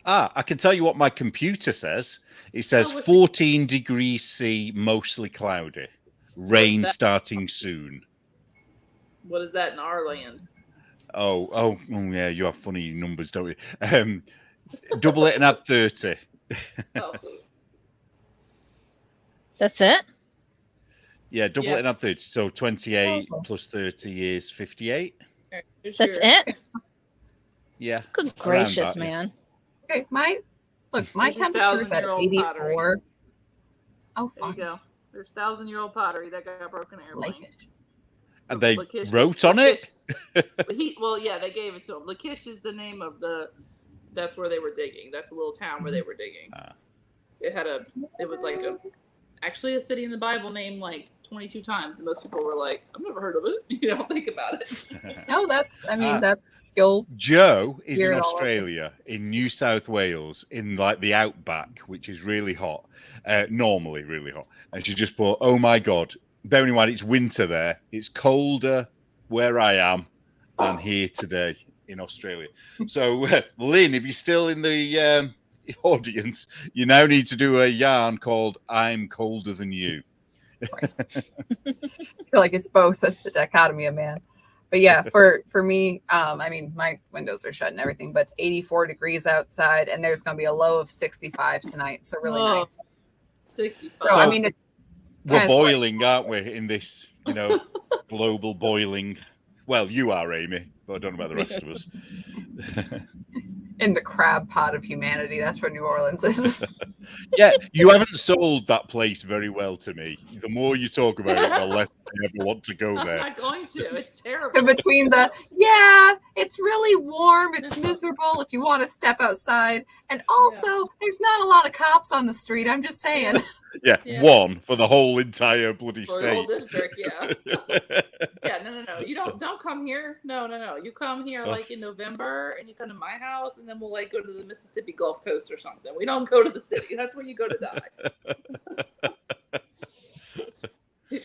B: I can tell you what my computer says. It says
D: what's
B: 14 degrees C, mostly cloudy. Rain
D: that?
B: starting soon.
D: What is that in our land?
B: Oh, yeah, you have funny numbers, don't you? Double it and add 30.
D: Oh,
C: That's it?
B: Yeah, double
D: Yeah.
B: it and add 30. So 28 plus 30 is 58.
D: here's
C: That's
D: your-
C: it?
B: Yeah.
C: Good
B: around
C: gracious,
B: that, yeah.
C: man.
A: Okay, my
D: Here's your
A: temperature's at
D: 1,000-year-old
A: 84.
D: pottery.
A: Oh,
D: There you
A: fun.
D: go. There's 1,000-year-old pottery that got broken airplane.
A: Like it.
B: And they wrote on it?
D: Well, yeah, they gave it to him. Lakish is the name of that's where they were digging. That's the little town where they were digging. It was like actually a city in the Bible named like 22 times, and most people were like, I've never heard of it. You don't think about it.
A: No, that's you'll
B: Joe is
A: hear
B: in
A: it all over.
B: Australia, in New South Wales, in like the outback, which is really hot, normally really hot. And she just put, oh my God, bearing in mind it's winter there, it's colder where I am than here today in Australia. So, Lynn, if you're still in the audience, you now need to do a yarn called I'm Colder Than You.
A: I feel like it's both a dichotomy of man. But yeah, for me, I mean, my windows are shut and everything, but it's 84 degrees outside, and there's going to be a low of 65 tonight. So really nice.
D: 65.
A: So I mean, it's
B: We're
A: kinda
B: boiling, aren't we, in this, global boiling. Well, you are, Amy, but I don't know about the rest of us.
A: in the crab pot of humanity. That's where New Orleans is.
B: Yeah, you haven't sold that place very well to me. The more you talk about it, the less I ever want to go
D: I'm
B: there.
D: not going to. It's terrible.
A: In between it's really warm, it's miserable if you want to step outside, and also there's not a lot of cops on the street. I'm just saying.
B: Yeah,
D: Yeah.
B: one for the whole entire bloody
D: For the whole
B: state.
D: district, yeah. Yeah, no. You don't come here. No. You come here like in November, and you come to my house, and then we'll like go to the Mississippi Gulf Coast or something. We don't go to the city. That's where you go to die.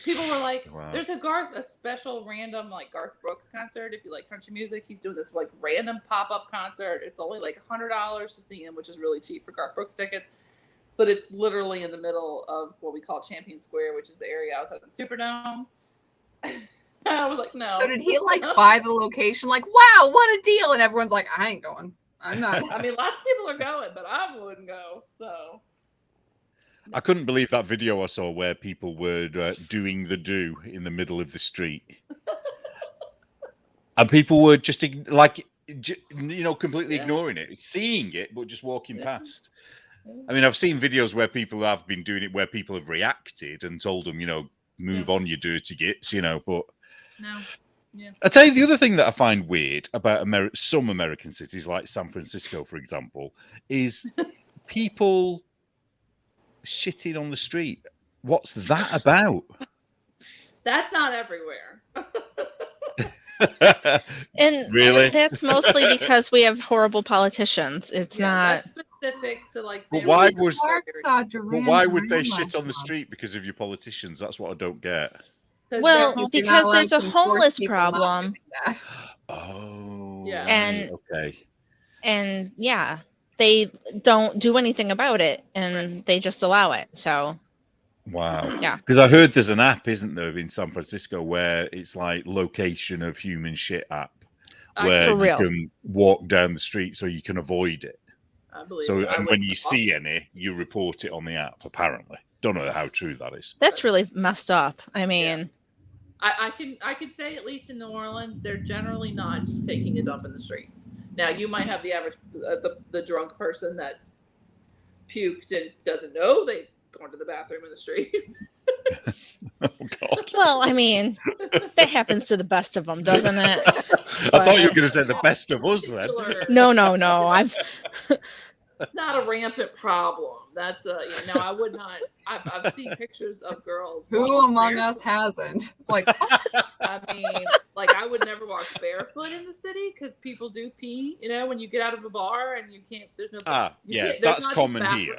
D: People were like,
B: Wow.
D: "There's a special random like Garth Brooks concert. If you like country music, he's doing this like random pop-up concert. It's only like $100 to see him, which is really cheap for Garth Brooks tickets." But it's literally in the middle of what we call Champion Square, which is the area outside the Superdome. I was like, no.
A: So did he like buy the location? Like, wow, what a deal! And everyone's like, I ain't going. I'm not.
D: I mean, lots of people are going, but I wouldn't go. So
B: I couldn't believe that video I saw where people were doing the do in the middle of the street. And people were just completely ignoring it, seeing it, but just walking past. I mean, I've seen videos where people have been doing it, where people have reacted and told them, move on, you dirty gits, but
D: no. Yeah.
B: I tell you, the other thing that I find weird about some American cities, like San Francisco, for example, is people shitting on the street. What's that about?
D: That's not everywhere.
C: And
B: Really?
C: that's mostly because we have horrible politicians. It's not.
D: That's specific to like.
B: But
D: San
B: why
D: Francisco.
B: why would they shit on the street because of your politicians? That's what I don't get.
D: 'Cause
C: Well,
D: they're-
C: because there's a homeless problem.
B: Oh,
D: Yeah.
C: And-
B: okay.
C: And yeah, they don't do anything about it, and they just allow it. So
B: Wow.
C: Yeah.
B: Because I heard there's an app, isn't there, in San Francisco where it's like location of human shit app, where
C: For
B: you
C: real.
B: can walk down the street so you can avoid it.
D: I believe
B: So,
D: it. I
B: and when
D: wouldn't
B: you
D: walk.
B: see any, you report it on the app. Apparently, don't know how true that is.
C: that's really messed up. I mean,
D: I can say at least in New Orleans, they're generally not just taking a dump in the streets. Now you might have the average the drunk person that's puked and doesn't know they've gone to the bathroom in the street.
B: Oh God!
C: well, I mean, that happens to the best of them, doesn't it?
B: I thought you were going to say the best of us then.
C: No.
D: It's not a rampant problem. That's no, I would not. I've seen pictures of girls.
A: Who among us hasn't? It's like,
D: I mean, like I would never walk barefoot in the city because people do pee. You know, when you get out of a bar and you can't. There's no.
B: Yeah, that's common here.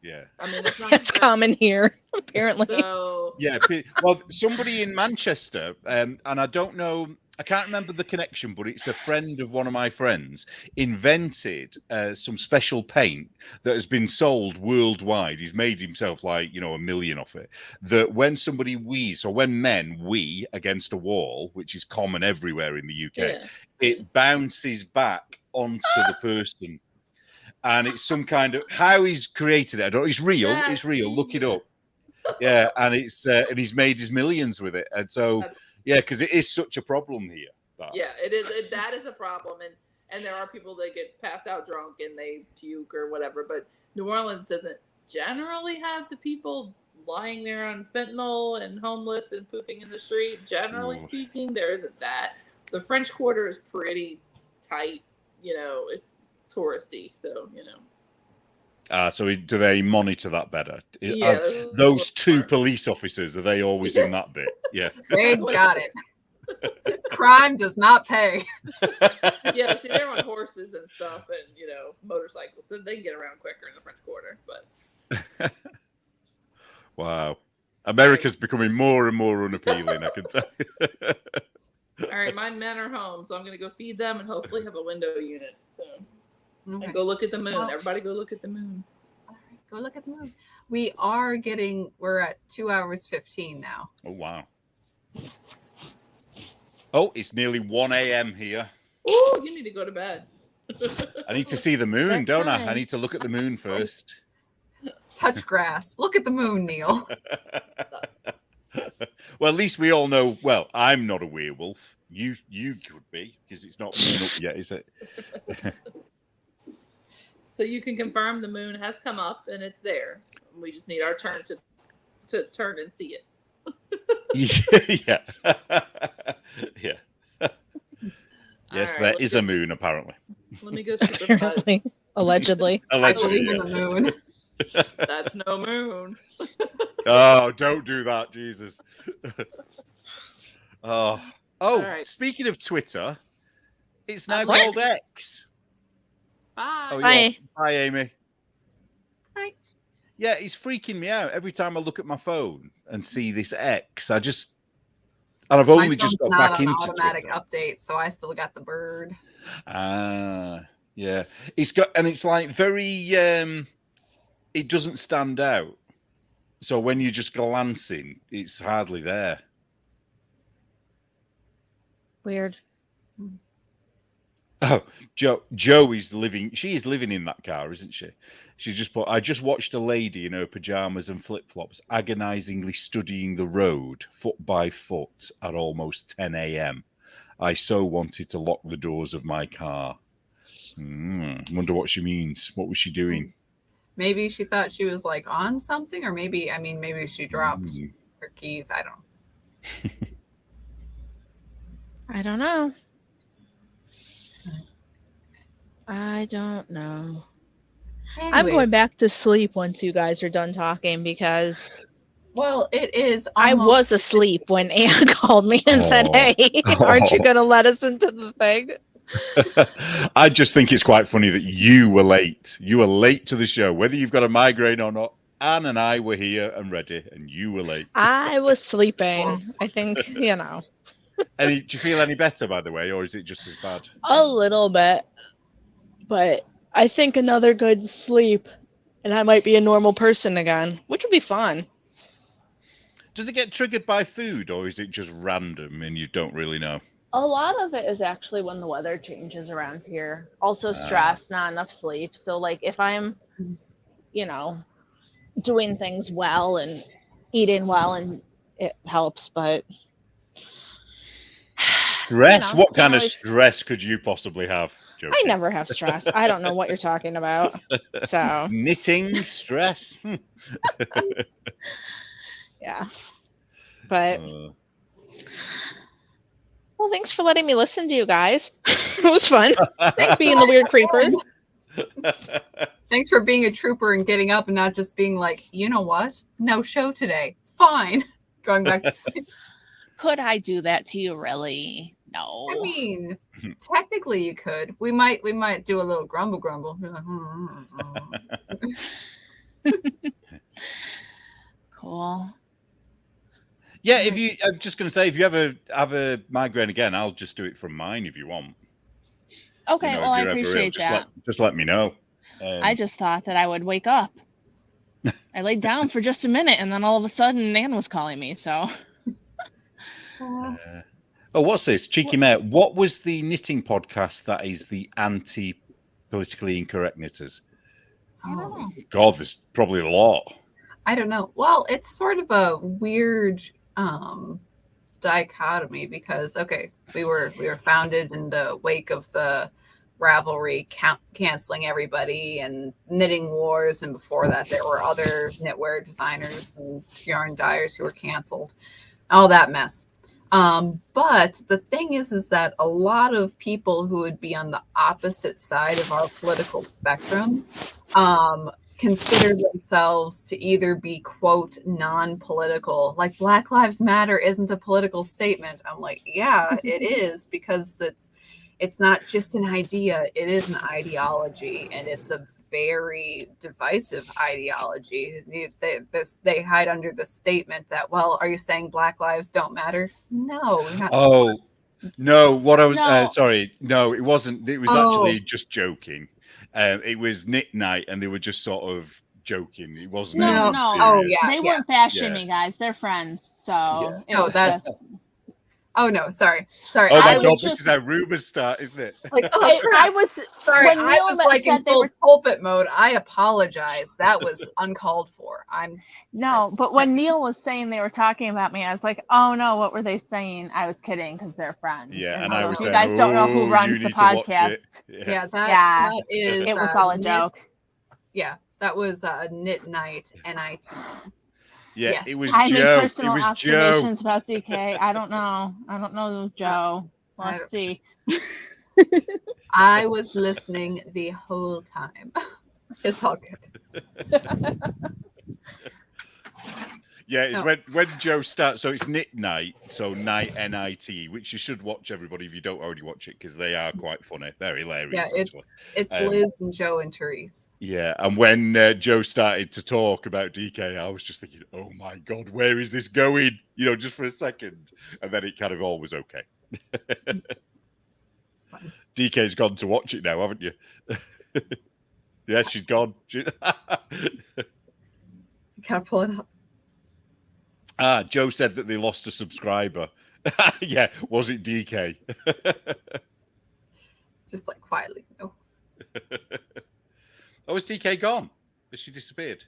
B: Yeah.
D: I mean, it's not
C: It's common here, apparently.
D: So
B: Yeah. Well, somebody in Manchester, and I don't know, I can't remember the connection, but it's a friend of one of my friends, invented some special paint that has been sold worldwide. He's made himself like, $1 million off it. That when somebody wheezes, or when men wee against a wall, which is common everywhere in the UK, it bounces back onto the person. And it's some kind of, how he's created it, I don't know. It's real. It's real. Look it up. Yeah, and it's and he's made his millions with it. And so, because it is such a problem here.
D: Yeah, it is. That is a problem, and there are people that get passed out drunk and they puke or whatever. But New Orleans doesn't generally have the people lying there on fentanyl and homeless and pooping in the street. Generally speaking, there isn't that. The French Quarter is pretty tight. It's touristy, so
B: so do they monitor that better?
D: Yeah,
B: those two police officers, are they always in that bit? Yeah,
A: they got it. Crime does not pay.
D: Yeah, see, they're on horses and stuff, and motorcycles, so they can get around quicker in the French Quarter. But
B: wow, America's becoming more and more unappealing. I can tell you.
D: All right, my men are home, so I'm gonna go feed them and hopefully have a window unit soon.
A: Okay.
D: And go look at the moon. Everybody go look at the moon.
A: All right, go look at the moon. We're at 2 hours 15 now.
B: Oh, wow. Oh, it's nearly 1 a.m. here.
D: Oh, you need to go to bed.
B: I need to see the moon, don't I? I need to look at the moon first.
A: Touch grass. Look at the moon, Neil.
B: Well, at least we all know. Well, I'm not a werewolf. You could be, because it's not moon up yet, is it?
D: So you can confirm the moon has come up and it's there. We just need our turn to turn and see it.
B: Yeah. Yeah. Yes,
D: right,
B: there is a moon, apparently.
D: Let me go supervise.
C: Allegedly.
A: I believe in the moon.
D: That's no moon.
B: Oh, don't do that, Jesus. Oh,
D: right.
B: Speaking of Twitter, it's now
C: What?
B: called X.
D: Bye.
B: Oh,
C: Bye.
B: Bye, Amy.
A: Bye.
B: Yeah, it's freaking me out every time I look at my phone and see this X. And I've only just got back into
A: automatic
B: Twitter.
A: Update, so I still got the bird.
B: Yeah. It's like very it doesn't stand out. So when you're just glancing, it's hardly there.
C: Weird.
B: Oh, Joe is living. She is living in that car, isn't she? She's just put. I just watched a lady in her pajamas and flip flops, agonizingly studying the road foot by foot at almost 10 a.m. I so wanted to lock the doors of my car. Wonder what she means. What was she doing?
A: Maybe she thought she was like on something, or maybe she dropped her keys. I don't know.
C: I don't know. I don't know.
A: Anyways,
C: I'm going back to sleep once you guys are done talking because
A: Well, it is.
C: I was asleep when Anne called me and said, "Hey, aren't you going to let us into the thing?"
B: I just think it's quite funny that you were late. You were late to the show, whether you've got a migraine or not. Anne and I were here and ready, and you were late.
C: I was sleeping. I think,
B: Do you feel any better, by the way, or is it just as bad?
C: a little bit. But I think another good sleep, and I might be a normal person again, which would be fun.
B: Does it get triggered by food, or is it just random and you don't really know?
C: A lot of it is actually when the weather changes around here. Also stress, not enough sleep. So like if I'm, doing things well and eating well, and it helps, but
B: Stress? What kind of stress could you possibly have? Joking.
C: I never have stress. I don't know what you're talking about. So
B: knitting stress.
C: Yeah. But well, thanks for letting me listen to you guys. It was fun. Thanks being the weird creeper.
A: Thanks for being a trooper and getting up and not just being like, you know what? No show today. Fine. Going back to sleep.
C: Could I do that to you, really? No.
A: I mean, technically you could. We might do a little grumble.
C: Cool.
B: Yeah, I'm just going to say, if you ever have a migraine again, I'll just do it from mine if you want.
C: Okay,
B: You know,
C: well, I
B: if you're ever ill,
C: appreciate that.
B: Just let me know.
C: I just thought that I would wake up. I laid down for just a minute, and then all of a sudden, Nan was calling me. So.
B: Oh, what's this? Cheeky Mare. What was the knitting podcast that is the anti-politically incorrect knitters?
C: I don't know.
B: God, there's probably a lot.
A: I don't know. Well, it's sort of a weird dichotomy because we were founded in the wake of the Ravelry canceling everybody and knitting wars, and before that there were other knitwear designers and yarn dyers who were canceled, all that mess. But the thing is that a lot of people who would be on the opposite side of our political spectrum consider themselves to either be, quote, non-political, like Black Lives Matter isn't a political statement. I'm like, yeah, it is, because it's not just an idea, it is an ideology, and it's a very divisive ideology. They hide under the statement that, well, are you saying Black lives don't matter? No.
B: No, what I was
C: No.
B: sorry, no, it wasn't. It was actually just joking. It was knit night, and they were just sort of joking. It wasn't.
C: No.
A: Oh, yeah,
C: They weren't bashing me, guys. They're friends. So it was just.
A: Oh no, sorry.
B: Oh my
C: I
B: God,
C: was
B: this is how rumors start, isn't it?
A: Like, oh crap.
C: I was
A: Sorry,
C: when
A: I
C: Neil
A: was
C: said
A: like in
C: they
A: full
C: were-
A: pulpit mode. I apologize. That was uncalled for.
C: No, but when Neil was saying they were talking about me, I was like, oh no, what were they saying? I was kidding because they're friends.
B: Yeah,
C: and
B: I
C: so
B: was
C: if you
B: saying,
C: guys don't know who
B: "Oh,
C: runs
B: you
C: the
B: need to watch it."
C: podcast.
A: Yeah, that
C: Yeah.
A: is.
C: It was all a joke.
A: Yeah, that was Knit Night NIT.
B: Yeah,
A: Yes.
B: it was
C: I
B: Joe.
C: made
B: It
C: personal
B: was Joe.
C: observations about DK. I don't know Joe. Let's see.
A: I was listening the whole time. It's all good.
B: Yeah, it's when Joe starts. So it's Knit Night, so Night NIT, which you should watch, everybody, if you don't already watch it, because they are quite funny. They're hilarious.
A: Yeah,
B: actually.
A: it's Liz and Joe and Therese.
B: Yeah, and when Joe started to talk about DK, I was just thinking, oh my God, where is this going? You know, just for a second. And then it kind of all was okay. DK's gone to watch it now, haven't you? Yeah, she's gone.
A: Gotta pull it up.
B: Joe said that they lost a subscriber. Yeah, was it DK?
A: Just like quietly. No.
B: Oh, is DK gone? Has she disappeared?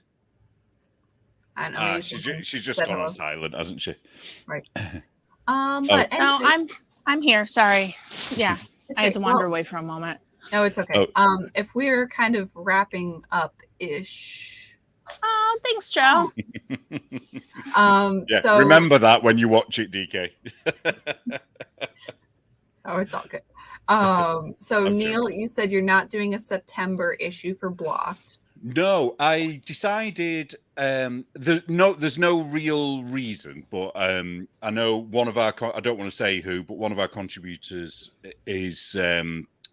A: I don't know.
B: She's just gone on silent, hasn't she?
A: Right.
C: No,
A: But anyways,
C: I'm here. Sorry. Yeah, I had to wander
A: well,
C: away for a moment.
A: No, it's okay.
B: Oh.
A: If we're kind of wrapping up ish.
C: Oh, thanks, Joe.
B: Yeah,
A: So
B: remember that when you watch it, DK.
A: Oh, it's all good. So
B: I'm
A: Neil,
B: joking.
A: you said you're not doing a September issue for Blocked.
B: No, I decided there's no real reason, but I know one of our I don't want to say who, but one of our contributors is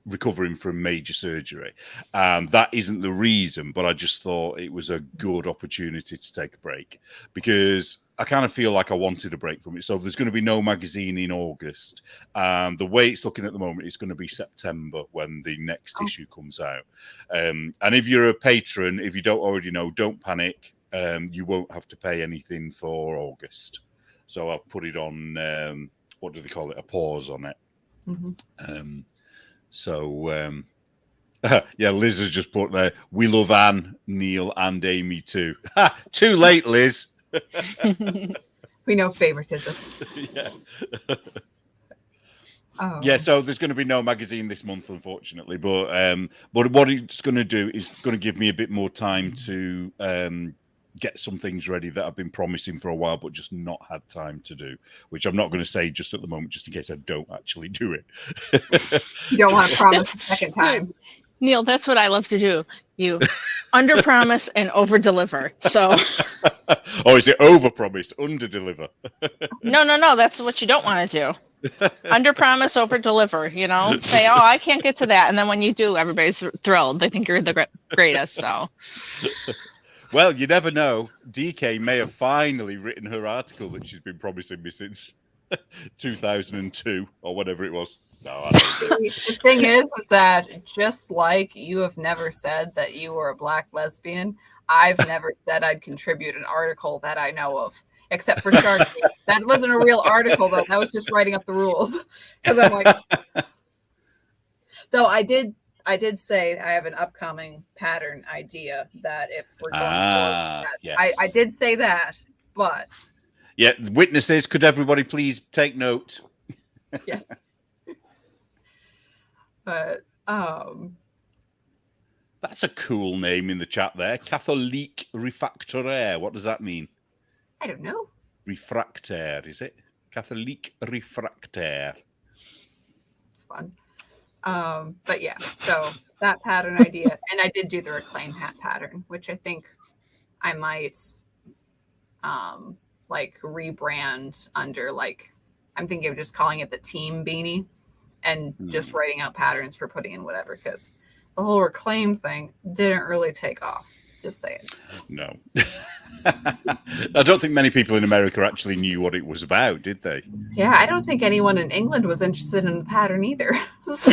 B: recovering from major surgery, and that isn't the reason. But I just thought it was a good opportunity to take a break, because I kind of feel like I wanted a break from it. So there's going to be no magazine in August, and the way it's looking at the moment, it's going to be September when the next issue comes out. And if you're a patron, if you don't already know, don't panic. You won't have to pay anything for August. So I've put it on, what do they call it? A pause on it.
A: Mm-hmm.
B: Yeah, Liz has just put there, we love Anne, Neil, and Amy too. Ha! Too late, Liz.
A: We know favoritism.
B: Yeah.
A: Oh.
B: Yeah, so there's going to be no magazine this month, unfortunately. But what it's going to do is going to give me a bit more time to get some things ready that I've been promising for a while, but just not had time to do, which I'm not going to say just at the moment, just in case I don't actually do it.
A: You don't want to promise a second time.
C: Neil, that's what I love to do. You under promise and over deliver. So
B: Or is it over promise, under deliver?
C: no, that's what you don't want to do. Under promise, over deliver, you know? Say, oh, I can't get to that. And then when you do, everybody's thrilled. They think you're the greatest. So
B: Well, you never know. DK may have finally written her article that she's been promising me since 2002 or whatever it was. No, I don't know.
A: The thing is that just like you have never said that you were a black lesbian, I've never said I'd contribute an article that I know of, except for Shark Week. That wasn't a real article, though. That was just writing up the rules. Because I'm like, though I did say I have an upcoming pattern idea that if we're going forward,
B: yes.
A: I did say that, but
B: yeah, witnesses, could everybody please take note?
A: yes. But
B: that's a cool name in the chat there. Catholique Refractaire. What does that mean?
A: I don't know.
B: Refractaire, is it? Catholique Refractaire.
A: It's fun. But yeah, so that pattern idea, and I did do the reclaim hat pattern, which I think I might like rebrand under, like, I'm thinking of just calling it the team beanie and just writing out patterns for putting in whatever, because the whole reclaim thing didn't really take off. Just saying.
B: No. I don't think many people in America actually knew what it was about, did they?
A: Yeah, I don't think anyone in England was interested in the pattern either. So.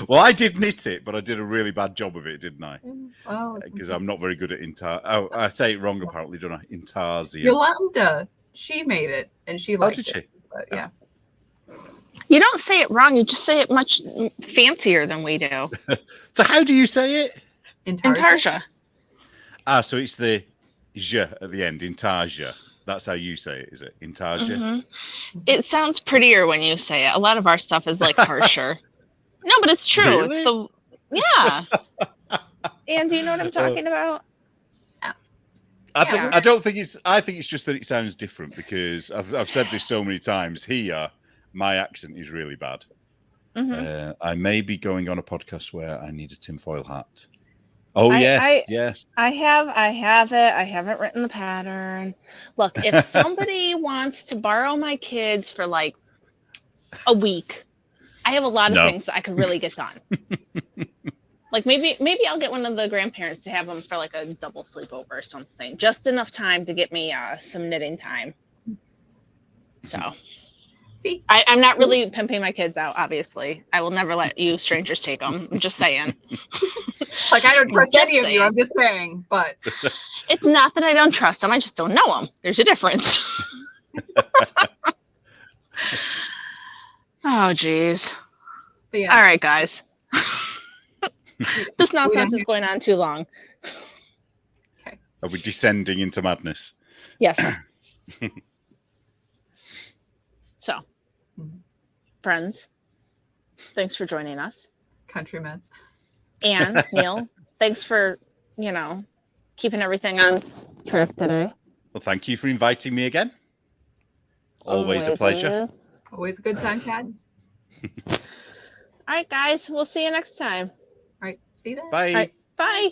B: Well, I did knit it, but I did a really bad job of it, didn't I?
A: Well,
B: Because I'm not very good at Oh, I say it wrong apparently, don't I? Intarsia.
A: Yolanda, she made it, and she liked
B: did she?
A: it. But yeah.
C: you don't say it wrong. You just say it much fancier than we do.
B: So how do you say it?
C: Intarsia.
B: So it's the "je" at the end, Intarsia. That's how you say it, is it? Intarsia?
C: Mm-hmm. It sounds prettier when you say it. A lot of our stuff is like harsher. No, but it's true.
B: Really?
C: It's the yeah. And do you know what I'm talking about?
B: I don't think it's. I think it's just that it sounds different because I've said this so many times. Here, my accent is really bad.
C: Mm-hmm.
B: I may be going on a podcast where I need a tinfoil hat. Oh, yes.
C: I have it. I haven't written the pattern. Look, if somebody wants to borrow my kids for like a week, I have a lot of things that I could really get done. Like maybe I'll get one of the grandparents to have them for like a double sleepover or something. Just enough time to get me some knitting time. So,
A: see,
C: I'm not really pimping my kids out, obviously. I will never let you strangers take them. I'm just saying.
A: Like, I don't trust
C: Just
A: any of you.
C: saying.
A: I'm just saying, but
C: It's not that I don't trust them. I just don't know them. There's a difference. Oh, geez.
A: but yeah.
C: All right, guys. This nonsense is going on too long.
A: Okay.
B: Are we descending into madness?
C: Yes. So, friends, thanks for joining us.
A: Countrymen.
C: And Neil, thanks for, keeping everything on track today.
B: Well, thank you for inviting me again. Always a pleasure.
A: Always a good time, Chad.
C: All right, guys. We'll see you next time.
A: All right. See you then.
B: Bye.
C: All right, bye.